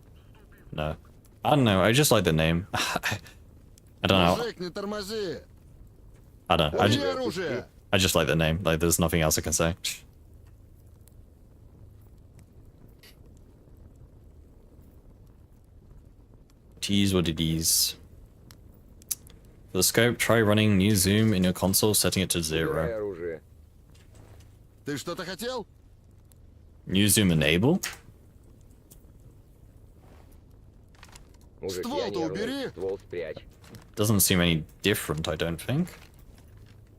no. I don't know, I just like the name. I don't know. Мужик, не тормози. I don't know. Убери оружие. I just like the name. Like, there's nothing else I can say. Tease what it is. For the scope, try running new zoom in your console, setting it to 0. Оружие. Ты что-то хотел? New zoom enable? Мужик, я Ствол-то нервный. убери. Ствол спрячь. Doesn't seem any different, I don't think.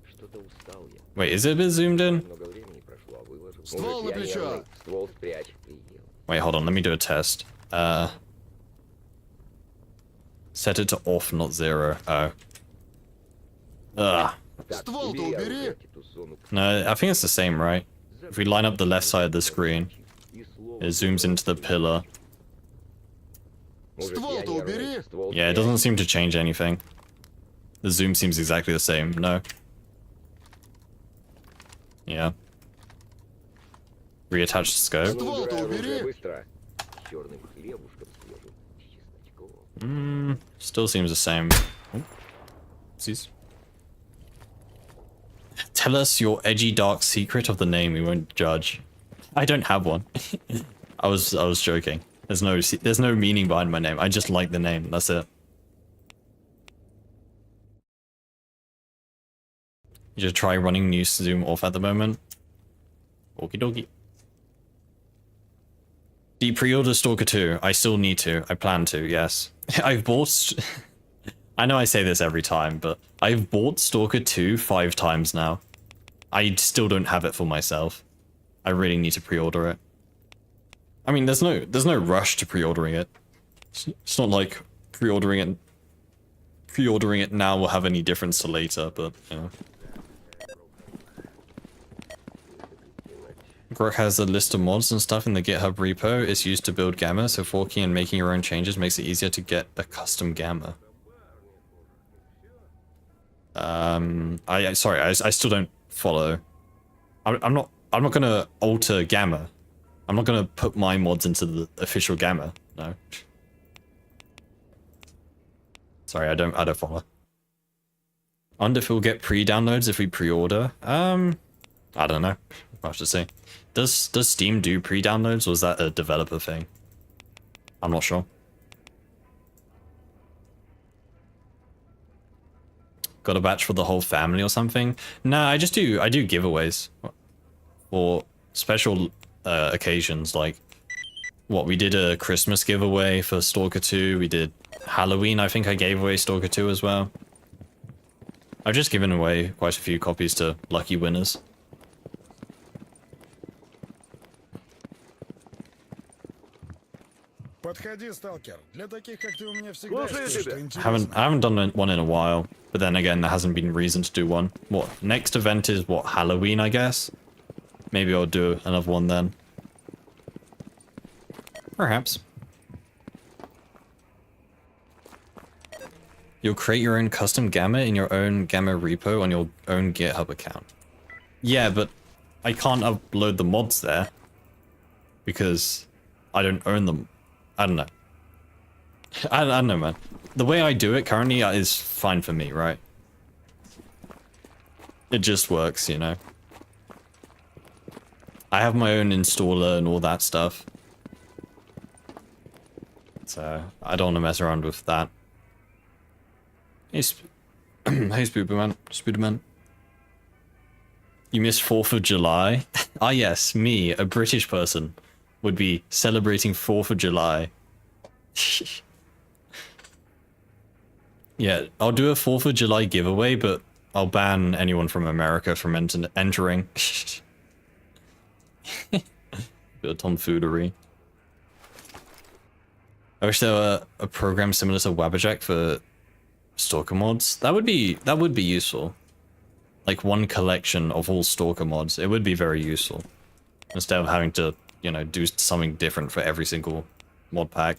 Что-то устал я. Wait, is it a bit zoomed in? Много времени прошло, а выложил. Ствол Мужик, на я плечо. нервный. Ствол спрячь. Приел. Wait, hold on, let me do a test. Set it to off, not 0. Oh. Ugh. Так, Ствол-то убери убери. оружие, титусонок. No, I think it's the same, right? If we line up the left side of the screen, И слово. it zooms into the pillar. Мужик, я Ствол-то нервный. убери. Ствол Yeah, it спрячь. doesn't seem to change anything. The zoom seems exactly the same, no? Yeah. Reattach the scope. Ну, Ствол-то убирай оружие убери. быстро. Черным хлебушком свежим. Чесночком. Still seems the same. Oh. Oopsies. Tell us your edgy dark secret of the name, we won't judge. I don't have one. I was joking. There's no meaning behind my name. I just like the name. That's it. You just try running new zoom off at the moment. Okie dokie. Do you pre-order Stalker 2? I still need to. I plan to, yes. I've bought... I know I say this every time, but I've bought Stalker 2 5 times now. I still don't have it for myself. I really need to pre-order it. I mean, there's no rush to pre-ordering it. It's not like pre-ordering it now will have any difference to later, but you know. Grok has a list of mods and stuff in the GitHub repo. It's used to build Gamma, so forking and making your own changes makes it easier to get a custom Gamma. Sorry, I still don't follow. I'm not gonna alter Gamma. I'm not gonna put my mods into the official Gamma. No. Sorry, I don't follow. I wonder if we'll get pre-downloads if we pre-order. I don't know. We'll have to see. Does Steam do pre-downloads, or is that a developer thing? I'm not sure. Got a batch for the whole family or something? Nah, I do giveaways for special occasions. Like, what, we did a Christmas giveaway for Stalker 2. We did Halloween. I think I gave away Stalker 2 as well. I've just given away quite a few copies to lucky winners. Подходи, сталкер. Для таких, как ты, у меня всегда Слушаю есть тебя. что I интересно. haven't done one in a while, but then again, there hasn't been reason to do one. What, next event is what, Halloween, I guess? Maybe I'll do another one then. Perhaps. You'll create your own custom Gamma in your own Gamma repo on your own GitHub account. Yeah, but I can't upload the mods there because I don't own them. I don't know. I don't know, man. The way I do it currently is fine for me, right? It just works, you know. I have my own installer and all that stuff. So, I don't want to mess around with that. Hey, hey Spooderman. Spooderman. You missed 4th of July? Ah yes, me, a British person, would be celebrating 4th of July. Yeah, I'll do a 4th of July giveaway, but I'll ban anyone from America from entering. Bit of tomfoolery. I wish there were a program similar to Wabberjack for Stalker mods. That would be useful. Like one collection of all Stalker mods. It would be very useful. Instead of having to, you know, do something different for every single mod pack.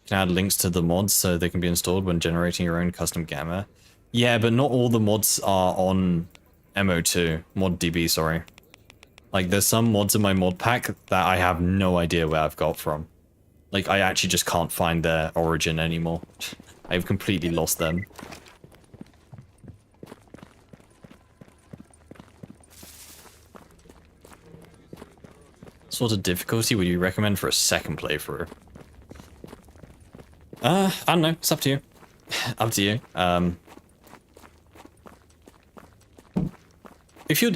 You can add links to the mods so they can be installed when generating your own custom Gamma. Yeah, but not all the mods are on MO2. ModDB, sorry. Like, there's some mods in my mod pack that I have no idea where I've got from. Like, I actually just can't find their origin anymore. I've completely lost them. What sort of difficulty would you recommend for a second playthrough? I don't know. It's up to you. Up to you. If you're...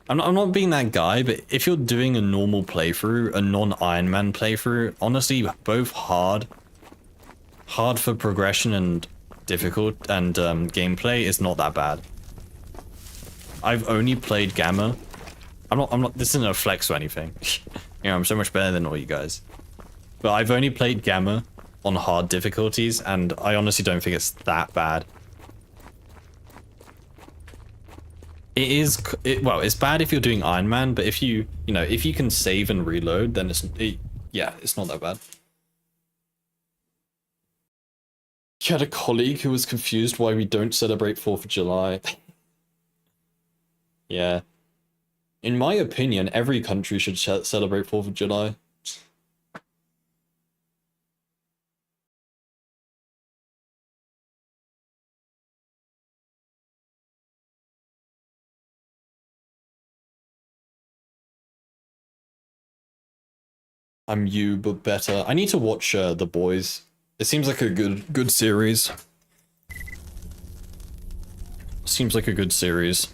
I'm not being that guy, but if you're doing a normal playthrough, a non-Ironman playthrough, honestly, both hard for progression and difficult and gameplay is not that bad. I've only played Gamma. I'm not, this isn't a flex or anything. You know, I'm so much better than all you guys. But I've only played Gamma on hard difficulties, and I honestly don't think it's that bad. Well, it's bad if you're doing Ironman, but if you know, if you can save and reload, then yeah, it's not that bad. You had a colleague who was confused why we don't celebrate 4th of July. Yeah. In my opinion, every country should celebrate 4th of July. I'm you, but better. I need to watch The Boys. It seems like a good series. Seems like a good series.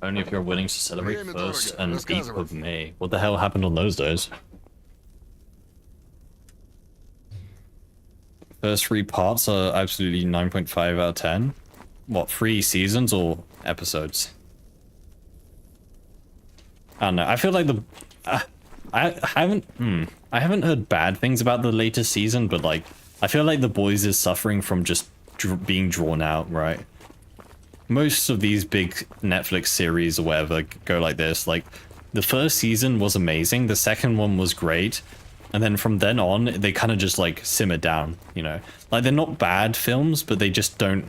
Only if you're willing to celebrate Время 1st дорого. and 8th of Рассказывай. May. What the hell happened on those days? First 3 parts are absolutely 9.5 out of 10. What, 3 seasons or episodes? I don't know. I feel like I haven't heard bad things about the latest season, but like I feel like The Boys is suffering from just being drawn out, right? Most of these big Netflix series or whatever go like this. Like, the first season was amazing, the second one was great, and then from then on, they kind of just like simmer down, you know? Like, they're not bad films, but they just don't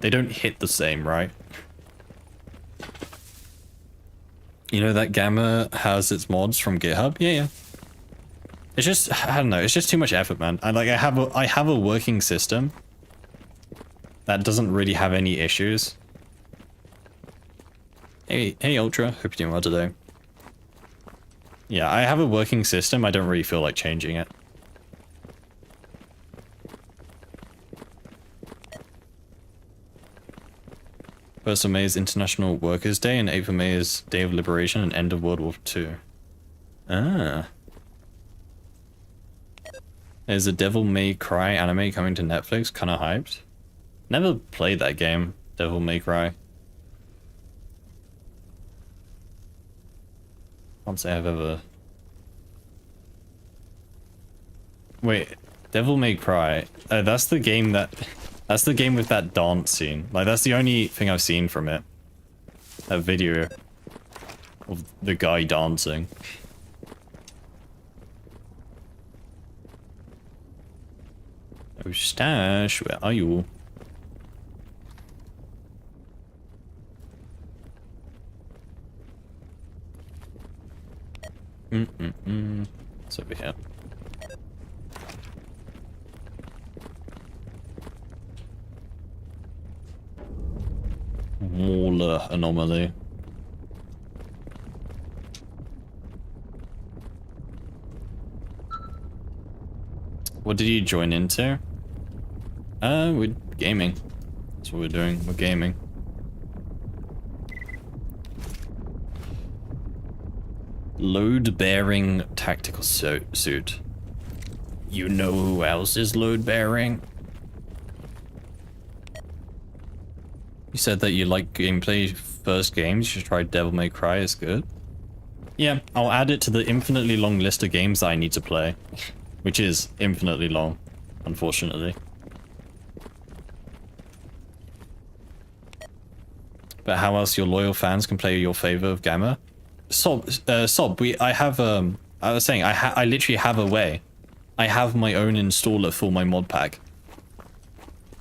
hit the same, right? You know that Gamma has its mods from GitHub? Yeah. It's just, I don't know, it's just too much effort, man. I have a working system that doesn't really have any issues. Hey Ultra, hope you're doing well today. Yeah, I have a working system, I don't really feel like changing it. First of May is International Workers' Day, and 8th of May is Day of Liberation and End of World War II. Ah. There's a Devil May Cry anime coming to Netflix, kinda hyped. Never played that game, Devil May Cry. Can't say I've ever... Wait, Devil May Cry. That's the game that... That's the game with that dance scene. Like, that's the only thing I've seen from it. That video of the guy dancing. Oh, Stash, where are you? It's over here. Waller anomaly. What did you join into? We're gaming. That's what we're doing. We're gaming. Load-bearing tactical suit. You know who else is load-bearing? You said that you like gameplay first games. You should try Devil May Cry, it's good. Yeah, I'll add it to the infinitely long list of games that I need to play. Which is infinitely long, unfortunately. But how else your loyal fans can play your favor of Gamma? I was saying, I literally have a way. I have my own installer for my mod pack.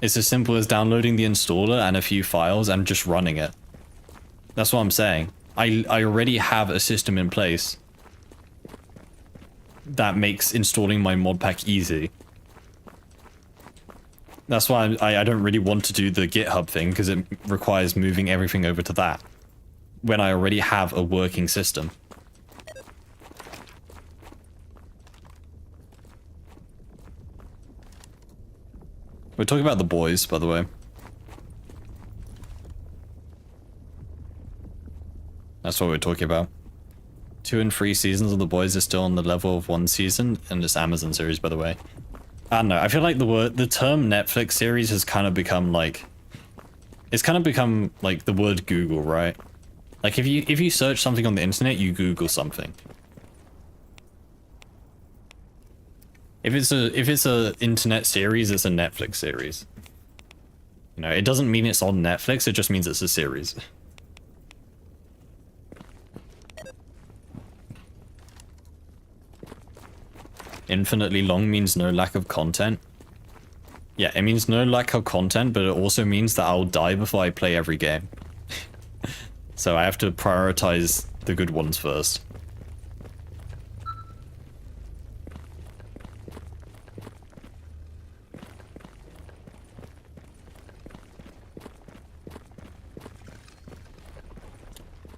It's as simple as downloading the installer and a few files and just running it. That's what I'm saying. I already have a system in place that makes installing my mod pack easy. That's why I don't really want to do the GitHub thing, because it requires moving everything over to that when I already have a working system. We're talking about The Boys, by the way. That's what we're talking about. 2 and 3 seasons of The Boys are still on the level of 1 season, and this Amazon series, by the way. I don't know, I feel like the term Netflix series has kind of become like... It's kind of become like the word Google, right? Like if you search something on the internet, you Google something. If it's a internet series, it's a Netflix series. You know, it doesn't mean it's on Netflix, it just means it's a series. Infinitely long means no lack of content. Yeah, it means no lack of content, but it also means that I'll die before I play every game. So I have to prioritize the good ones first.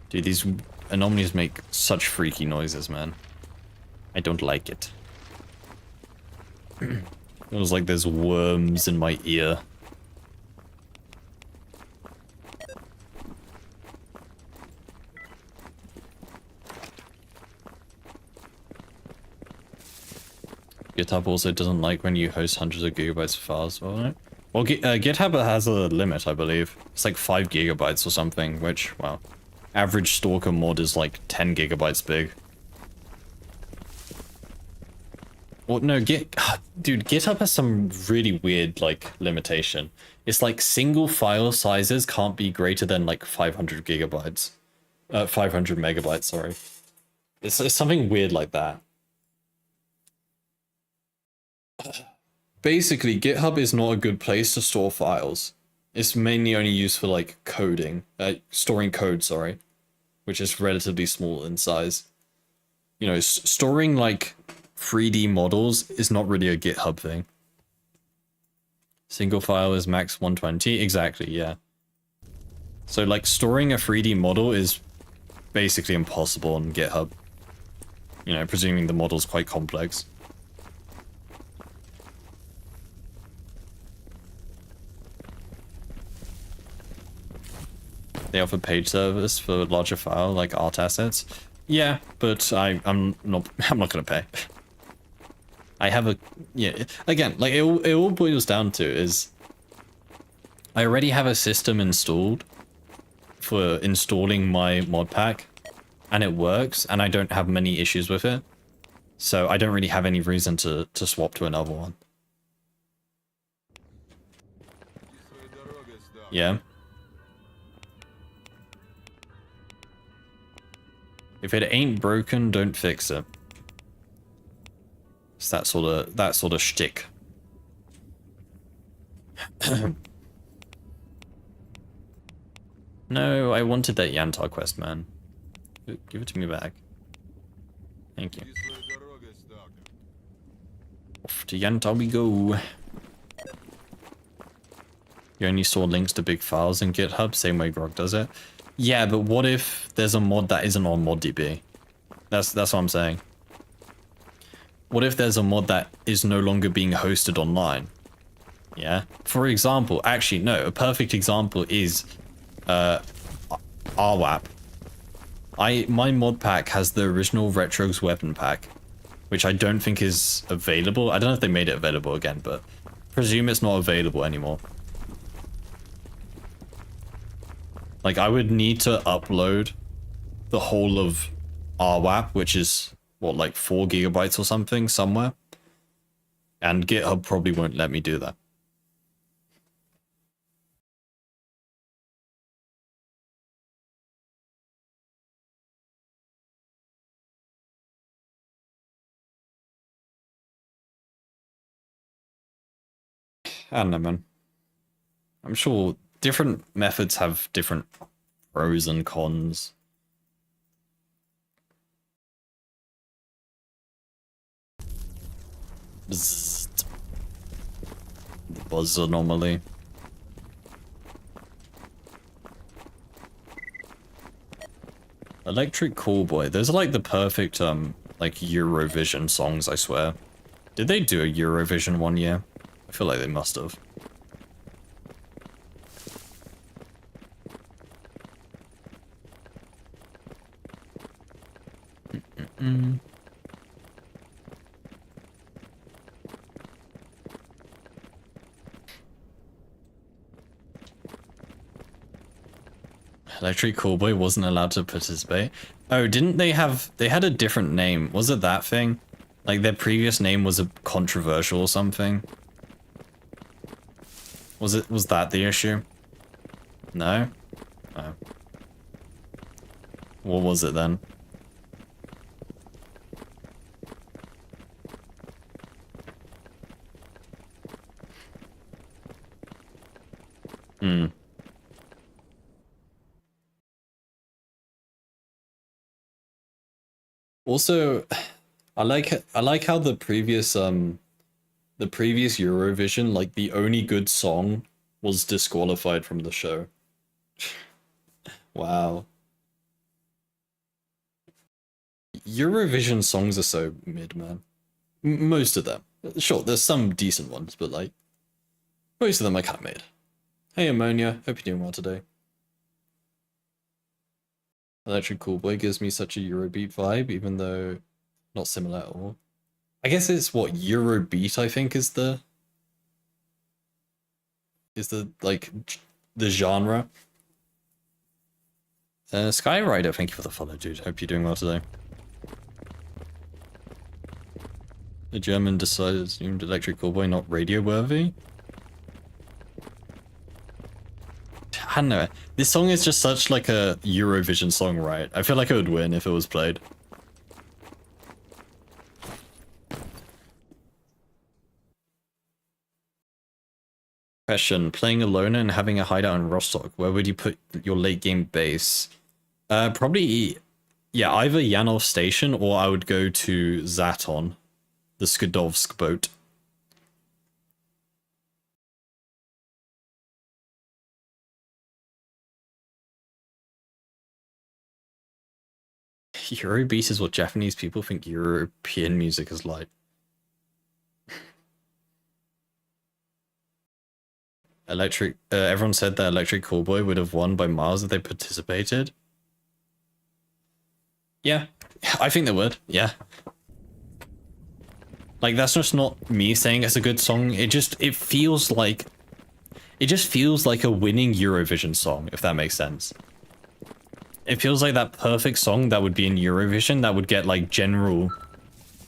Dude, these anomalies make such freaky noises, man. I don't like it. Feels like there's worms in my ear. GitHub also doesn't like when you host hundreds of gigabytes of files. Well, GitHub has a limit, I believe. It's like 5 gigabytes or something, which, well, average Stalker mod is like 10 gigabytes big. Well, no, dude, GitHub has some really weird, like, limitation. It's like single file sizes can't be greater than like 500 gigabytes. 500 megabytes, sorry. It's something weird like that. Basically, GitHub is not a good place to store files. It's mainly only used for like coding, storing code, sorry, which is relatively small in size. You know, storing like 3D models is not really a GitHub thing. Single file is max 120, exactly, yeah. So like storing a 3D model is basically impossible on GitHub. You know, presuming the model's quite complex. They offer paid service for larger file, like art assets. Yeah, but I'm not gonna pay. I have a, yeah, again, like it all boils down to is I already have a system installed for installing my mod pack, and it works, and I don't have many issues with it. So I don't really have any reason to swap to another one. Yeah. If it ain't broken, don't fix it. It's that sort of shtick. No, I wanted that Yantar quest, man. Give it to me back. Thank you. Off to Yantar we go. You only saw links to big files in GitHub, same way Grog does it. Yeah, but what if there's a mod that isn't on ModDB? That's what I'm saying. What if there's a mod that is no longer being hosted online? Yeah. For example, actually no, a perfect example is RWAP. My mod pack has the original Retro's weapon pack, which I don't think is available. I don't know if they made it available again, but presume it's not available anymore. Like, I would need to upload the whole of RWAP, which is, what, like 4 gigabytes or something, somewhere? And GitHub probably won't let me do that. I don't know, man. I'm sure different methods have different pros and cons. Bzzzt. The buzz anomaly. Electric Callboy. Those are like the perfect like Eurovision songs, I swear. Did they do a Eurovision one year? I feel like they must have. Electric Callboy wasn't allowed to participate. Oh, didn't they have... They had a different name. Was it that thing? Like, their previous name was a controversial or something? Was that the issue? No? Oh. What was it then? Hmm. Also, I like how the previous Eurovision, like the only good song was disqualified from the show. Wow. Eurovision songs are so mid, man. Most of them. Sure, there's some decent ones, but like most of them are kind of mid. Hey Ammonia, hope you're doing well today. Electric Callboy gives me such a Eurobeat vibe, even though not similar at all. I guess it's what Eurobeat I think is the like the genre. Skyrider, thank you for the follow, dude. Hope you're doing well today. The German decided Electric Callboy not radio worthy. I don't know. This song is just such like a Eurovision song, right? I feel like it would win if it was played. Question: playing alone and having a hideout in Rostock, where would you put your late game base? Probably, yeah, either Yanov Station or I would go to Zaton, the Skadovsk boat. Eurobeat is what Japanese people think European music is like. Everyone said that Electric Callboy would have won by miles if they participated. Yeah, I think they would, yeah. Like, that's just not me saying it's a good song, it just feels like a winning Eurovision song, if that makes sense. It feels like that perfect song that would be in Eurovision that would get like general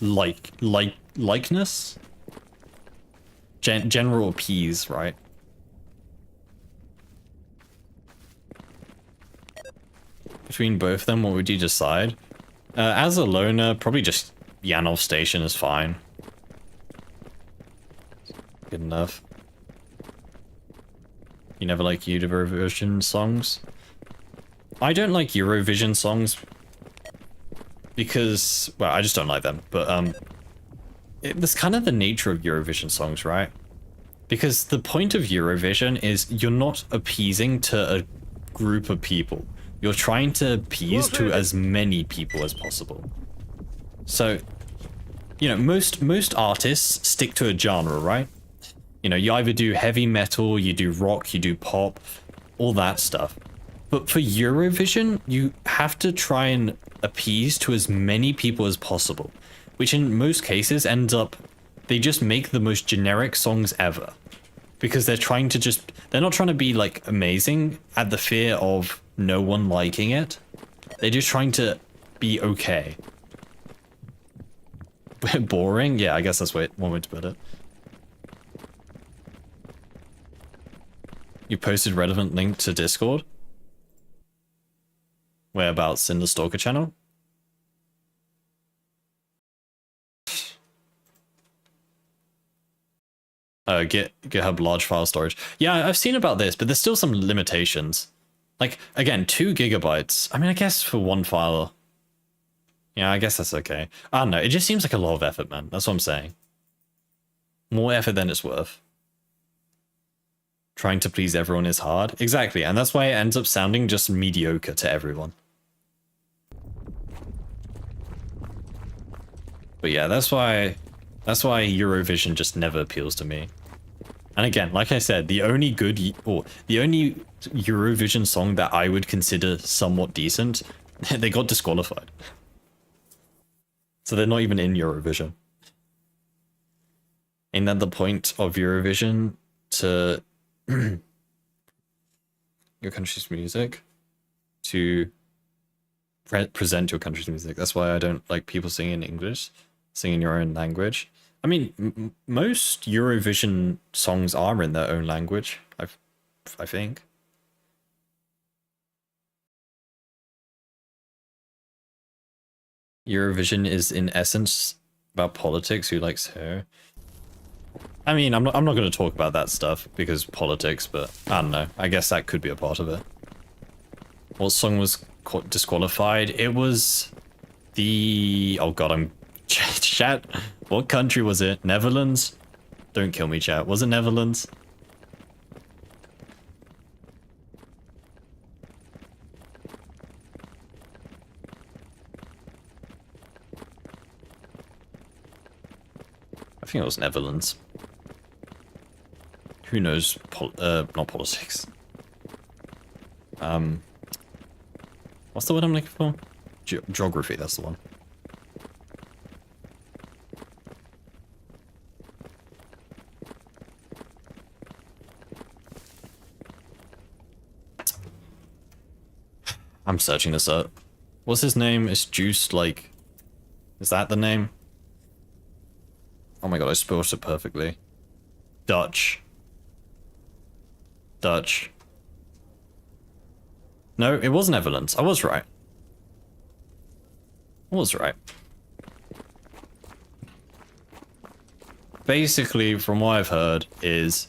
likeness? General appease, right? Between both of them, what would you decide? As a loner, probably just Yanov Station is fine. Good enough. You never like Eurovision songs? I don't like Eurovision songs because, well, I just don't like them, but it's kind of the nature of Eurovision songs, right? Because the point of Eurovision is you're not appeasing to a group of people. You're trying to appease to as many people as possible. So, you know, most artists stick to a genre, right? You know, you either do heavy metal, you do rock, you do pop, all that stuff. But for Eurovision, you have to try and appease to as many people as possible, which in most cases ends up, they just make the most generic songs ever. Because they're not trying to be like amazing at the fear of no one liking it. They're just trying to be okay. Boring? Yeah, I guess that's one way to put it. You posted relevant link to Discord? Whereabouts in the Stalker channel? GitHub large file storage. Yeah, I've seen about this, but there's still some limitations. Like, again, 2 gigabytes. I mean, I guess for one file. Yeah, I guess that's okay. I don't know. It just seems like a lot of effort, man. That's what I'm saying. More effort than it's worth. Trying to please everyone is hard. Exactly, and that's why it ends up sounding just mediocre to everyone. But yeah, that's why Eurovision just never appeals to me. And again, like I said, the only Eurovision song that I would consider somewhat decent, they got disqualified. So they're not even in Eurovision. Ain't that the point of Eurovision? To your country's music? To present your country's music. That's why I don't like people singing in English, singing your own language. I mean, most Eurovision songs are in their own language, I think. Eurovision is in essence about politics. Who likes her? I mean, I'm not going to talk about that stuff because politics, but I don't know. I guess that could be a part of it. What song was disqualified? It was the... Oh god, I'm... Chat. What country was it? Netherlands? Don't kill me, chat. Was it Netherlands? I think it was Netherlands. Who knows? Not politics. What's the word I'm looking for? Geography, that's the one. I'm searching this up. What's his name? Is Juiced, like... Is that the name? Oh my god, I spelled it perfectly. Dutch. Dutch. No, it was Netherlands. I was right. I was right. Basically, from what I've heard, is...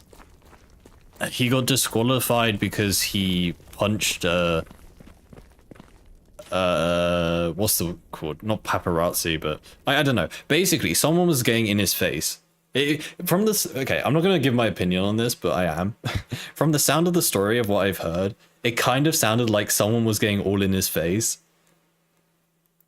he got disqualified because he punched what's the called? Not paparazzi, but I don't know. Basically, someone was getting in his face. From this, okay, I'm not gonna give my opinion on this, but I am. From the sound of the story of what I've heard, it kind of sounded like someone was getting all in his face.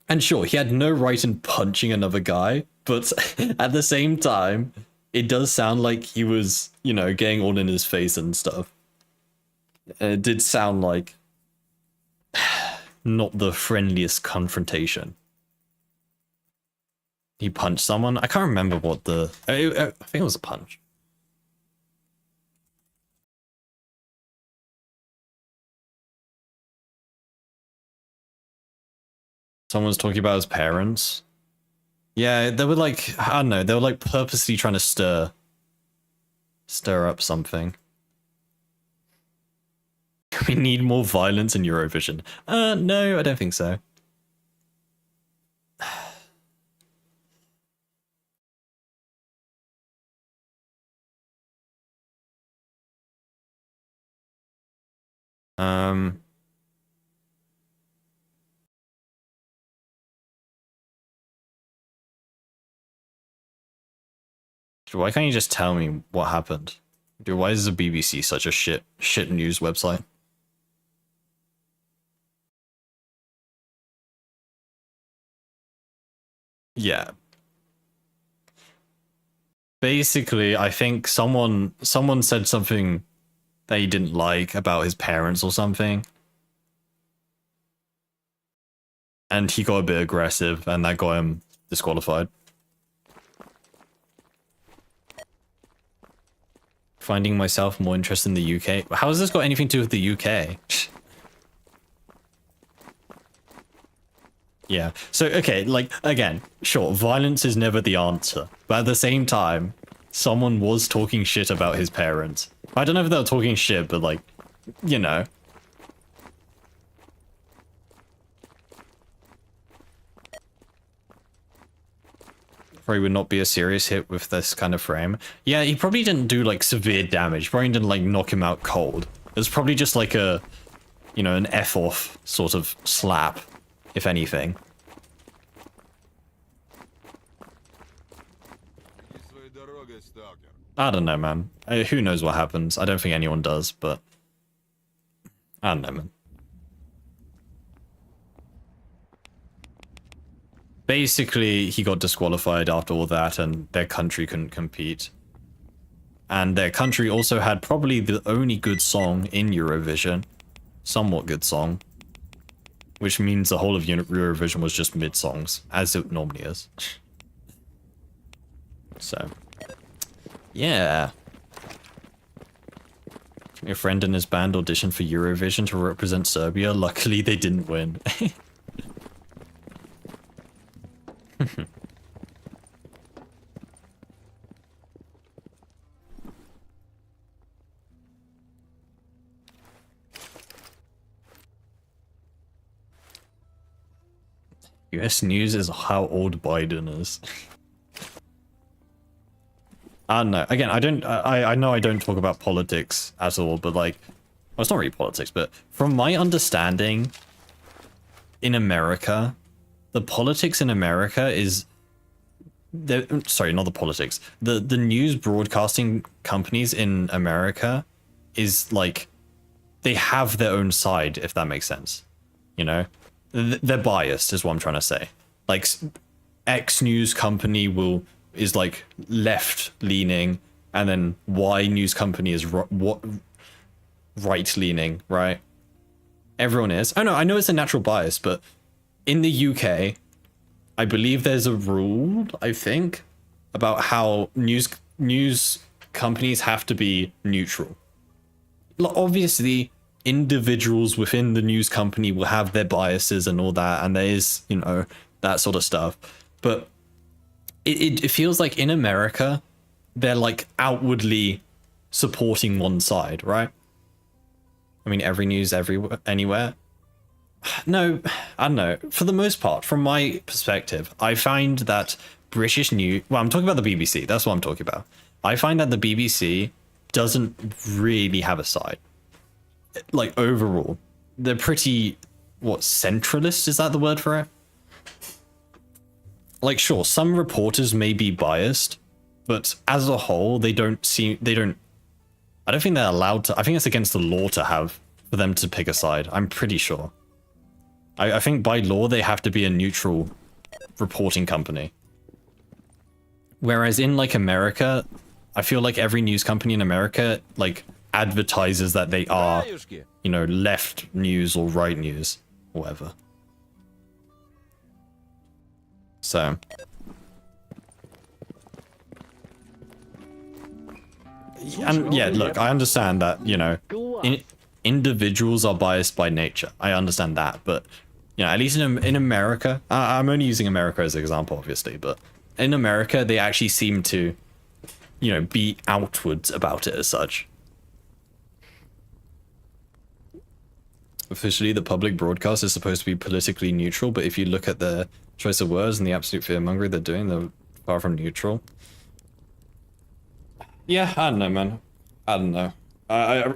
And sure, he had no right in punching another guy, but at the same time, it does sound like he was, you know, getting all in his face and stuff. It did sound like not the friendliest confrontation. He punched someone. I can't remember what the... I think it was a punch. Someone was talking about his parents. Yeah, they were like, I don't know, they were like purposely trying to stir up something. We need more violence in Eurovision. No, I don't think so. Why can't you just tell me what happened? Dude, why is the BBC such a shit news website? Yeah. Basically, I think someone said something that he didn't like about his parents or something. And he got a bit aggressive, and that got him disqualified. Finding myself more interested in the UK. How has this got anything to do with the UK? Yeah. So, okay, like, again, sure, violence is never the answer. But at the same time, someone was talking shit about his parents. I don't know if they were talking shit, but, like, you know. probably would not be a serious hit with this kind of frame. Yeah, he probably didn't do like severe damage. Probably didn't like knock him out cold. It was probably just like a, you know, an F-off sort of slap, if anything. I don't know, man. Who knows what happens? I don't think anyone does, but I don't know, man. Basically, he got disqualified after all that, and their country couldn't compete. And their country also had probably the only good song in Eurovision. Somewhat good song. Which means the whole of Eurovision was just mid-songs, as it normally is. So, yeah. Your friend and his band auditioned for Eurovision to represent Serbia. Luckily, they didn't win. US news is how old Biden is. I don't know. Again, I know I don't talk about politics at all, but like, well, it's not really politics, but from my understanding, in America, the politics in America is, sorry, not the politics. The news broadcasting companies in America is like, they have their own side, if that makes sense. You know? They're biased, is what I'm trying to say. Like, X news company is like left leaning, and then Y news company is right leaning, right? Everyone is. Oh no, I know it's a natural bias, but in the UK, I believe there's a rule, I think, about how news companies have to be neutral. Obviously, individuals within the news company will have their biases and all that, and there is, you know, that sort of stuff. But it feels like in America, they're like outwardly supporting one side, right? I mean, every news everywhere, anywhere. No, I don't know. For the most part, from my perspective, I find that British news... Well, I'm talking about the BBC. That's what I'm talking about. I find that the BBC doesn't really have a side. Like, overall. They're pretty... What, centralist? Is that the word for it? Like, sure, some reporters may be biased, but as a whole, I don't think they're allowed to... I think it's against the law for them to pick a side. I'm pretty sure. I think by law, they have to be a neutral reporting company. Whereas in, like, America, I feel like every news company in America, like, advertises that they are, you know, left news or right news, or whatever. So. And yeah, look, I understand that, you know, individuals are biased by nature. I understand that, but, you know, at least in America, I'm only using America as an example, obviously, but in America, they actually seem to, you know, be outwards about it as such. Officially, the public broadcast is supposed to be politically neutral, but if you look at the choice of words and the absolute fearmongering they're doing, they're far from neutral. Yeah, I don't know, man. I don't know.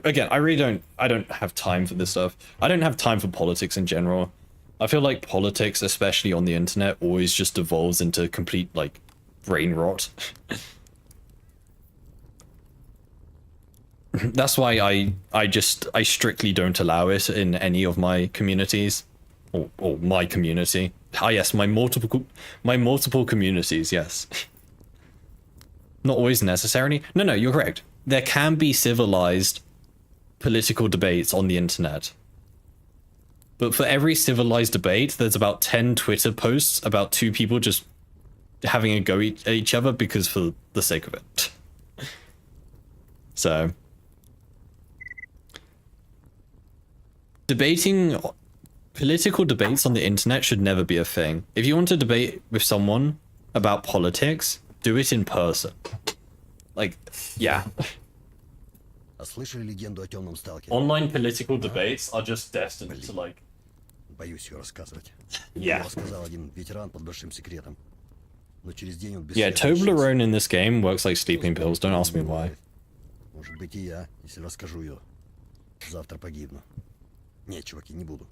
Again, I don't have time for this stuff. I don't have time for politics in general. I feel like politics, especially on the internet, always just devolves into complete, like, brain rot. That's why I strictly don't allow it in any of my communities, or my community. Ah, yes, my multiple communities. Yes. Not always necessarily. No, you're correct. There can be civilized political debates on the internet, but for every civilized debate, there's about 10 Twitter posts about two people just having a go at each other because for the sake of it. So. Political debates on the internet should never be a thing. If you want to debate with someone about politics, do it in person. Like, yeah. Слышали легенду о темном сталкере? Online political debates are just destined to, like... Боюсь ее рассказывать. Yeah. Мне рассказал один ветеран под большим секретом. но через день он Yeah, бесследно исчез. Toblerone in this game works like sleeping pills. Don't ask me why. Может быть и я, если расскажу ее. Завтра погибну. Нет, чуваки, не буду.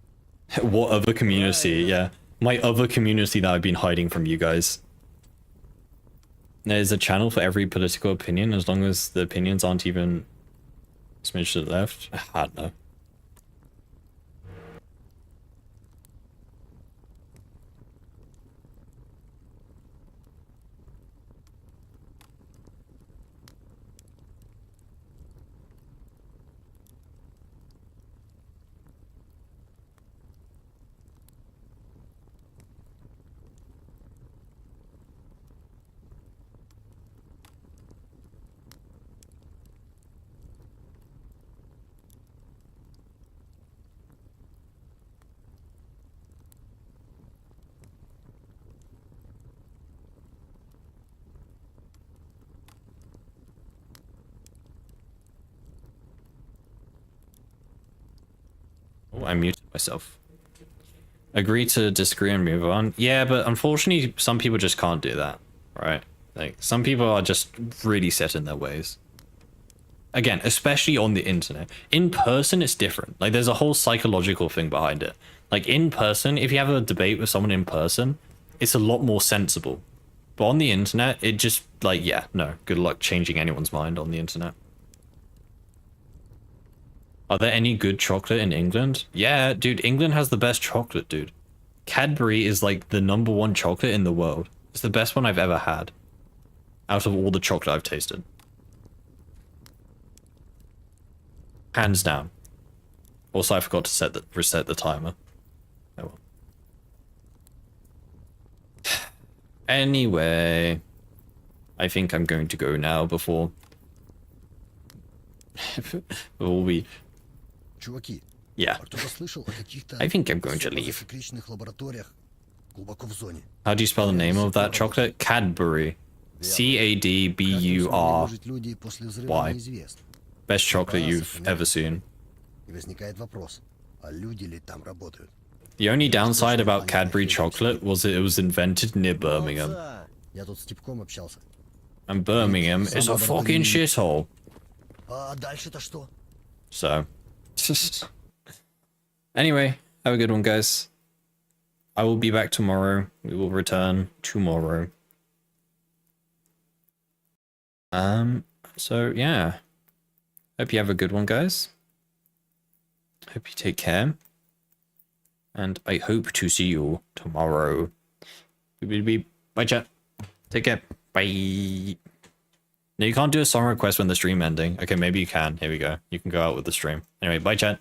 What other community? Yeah, my other community that I've been hiding from you guys. There's a channel for every political opinion, as long as the opinions aren't even smidged to the left. I don't know. Oh, I muted myself. Agree to disagree and move on. Yeah, but unfortunately, some people just can't do that, right? Like, some people are just really set in their ways. Again, especially on the internet. In person, it's different. Like, there's a whole psychological thing behind it. Like, in person, if you have a debate with someone in person, it's a lot more sensible. But on the internet, it just, like, yeah, no. Good luck changing anyone's mind on the internet. Are there any good chocolate in England? Yeah, dude, England has the best chocolate, dude. Cadbury is like the #1 chocolate in the world. It's the best one I've ever had. Out of all the chocolate I've tasted. Hands down. Also, I forgot to reset the timer. Oh well. Anyway, I think I'm going to go now before we... Чуваки, Yeah. а кто-то слышал о каких-то I think I'm going to leave. секретных лабораториях глубоко в зоне? How do you spell the name of that chocolate? Cadbury. C-A-D-B-U-R. Может, люди после взрыва Why? неизвестны. Best chocolate you've ever seen. И возникает вопрос, а люди ли там работают? The only downside about Cadbury chocolate was that it was invented near Birmingham. Молодца! Я тут с типком общался. And Birmingham is a fucking shithole. А дальше-то что? So. Anyway, have a good one, guys. I will be back tomorrow. We will return tomorrow. So yeah. Hope you have a good one, guys. Hope you take care. And I hope to see you tomorrow. Bye, chat. Take care. Bye. No, you can't do a song request when the stream ending. Okay, maybe you can. Here we go. You can go out with the stream. Anyway, bye, chat.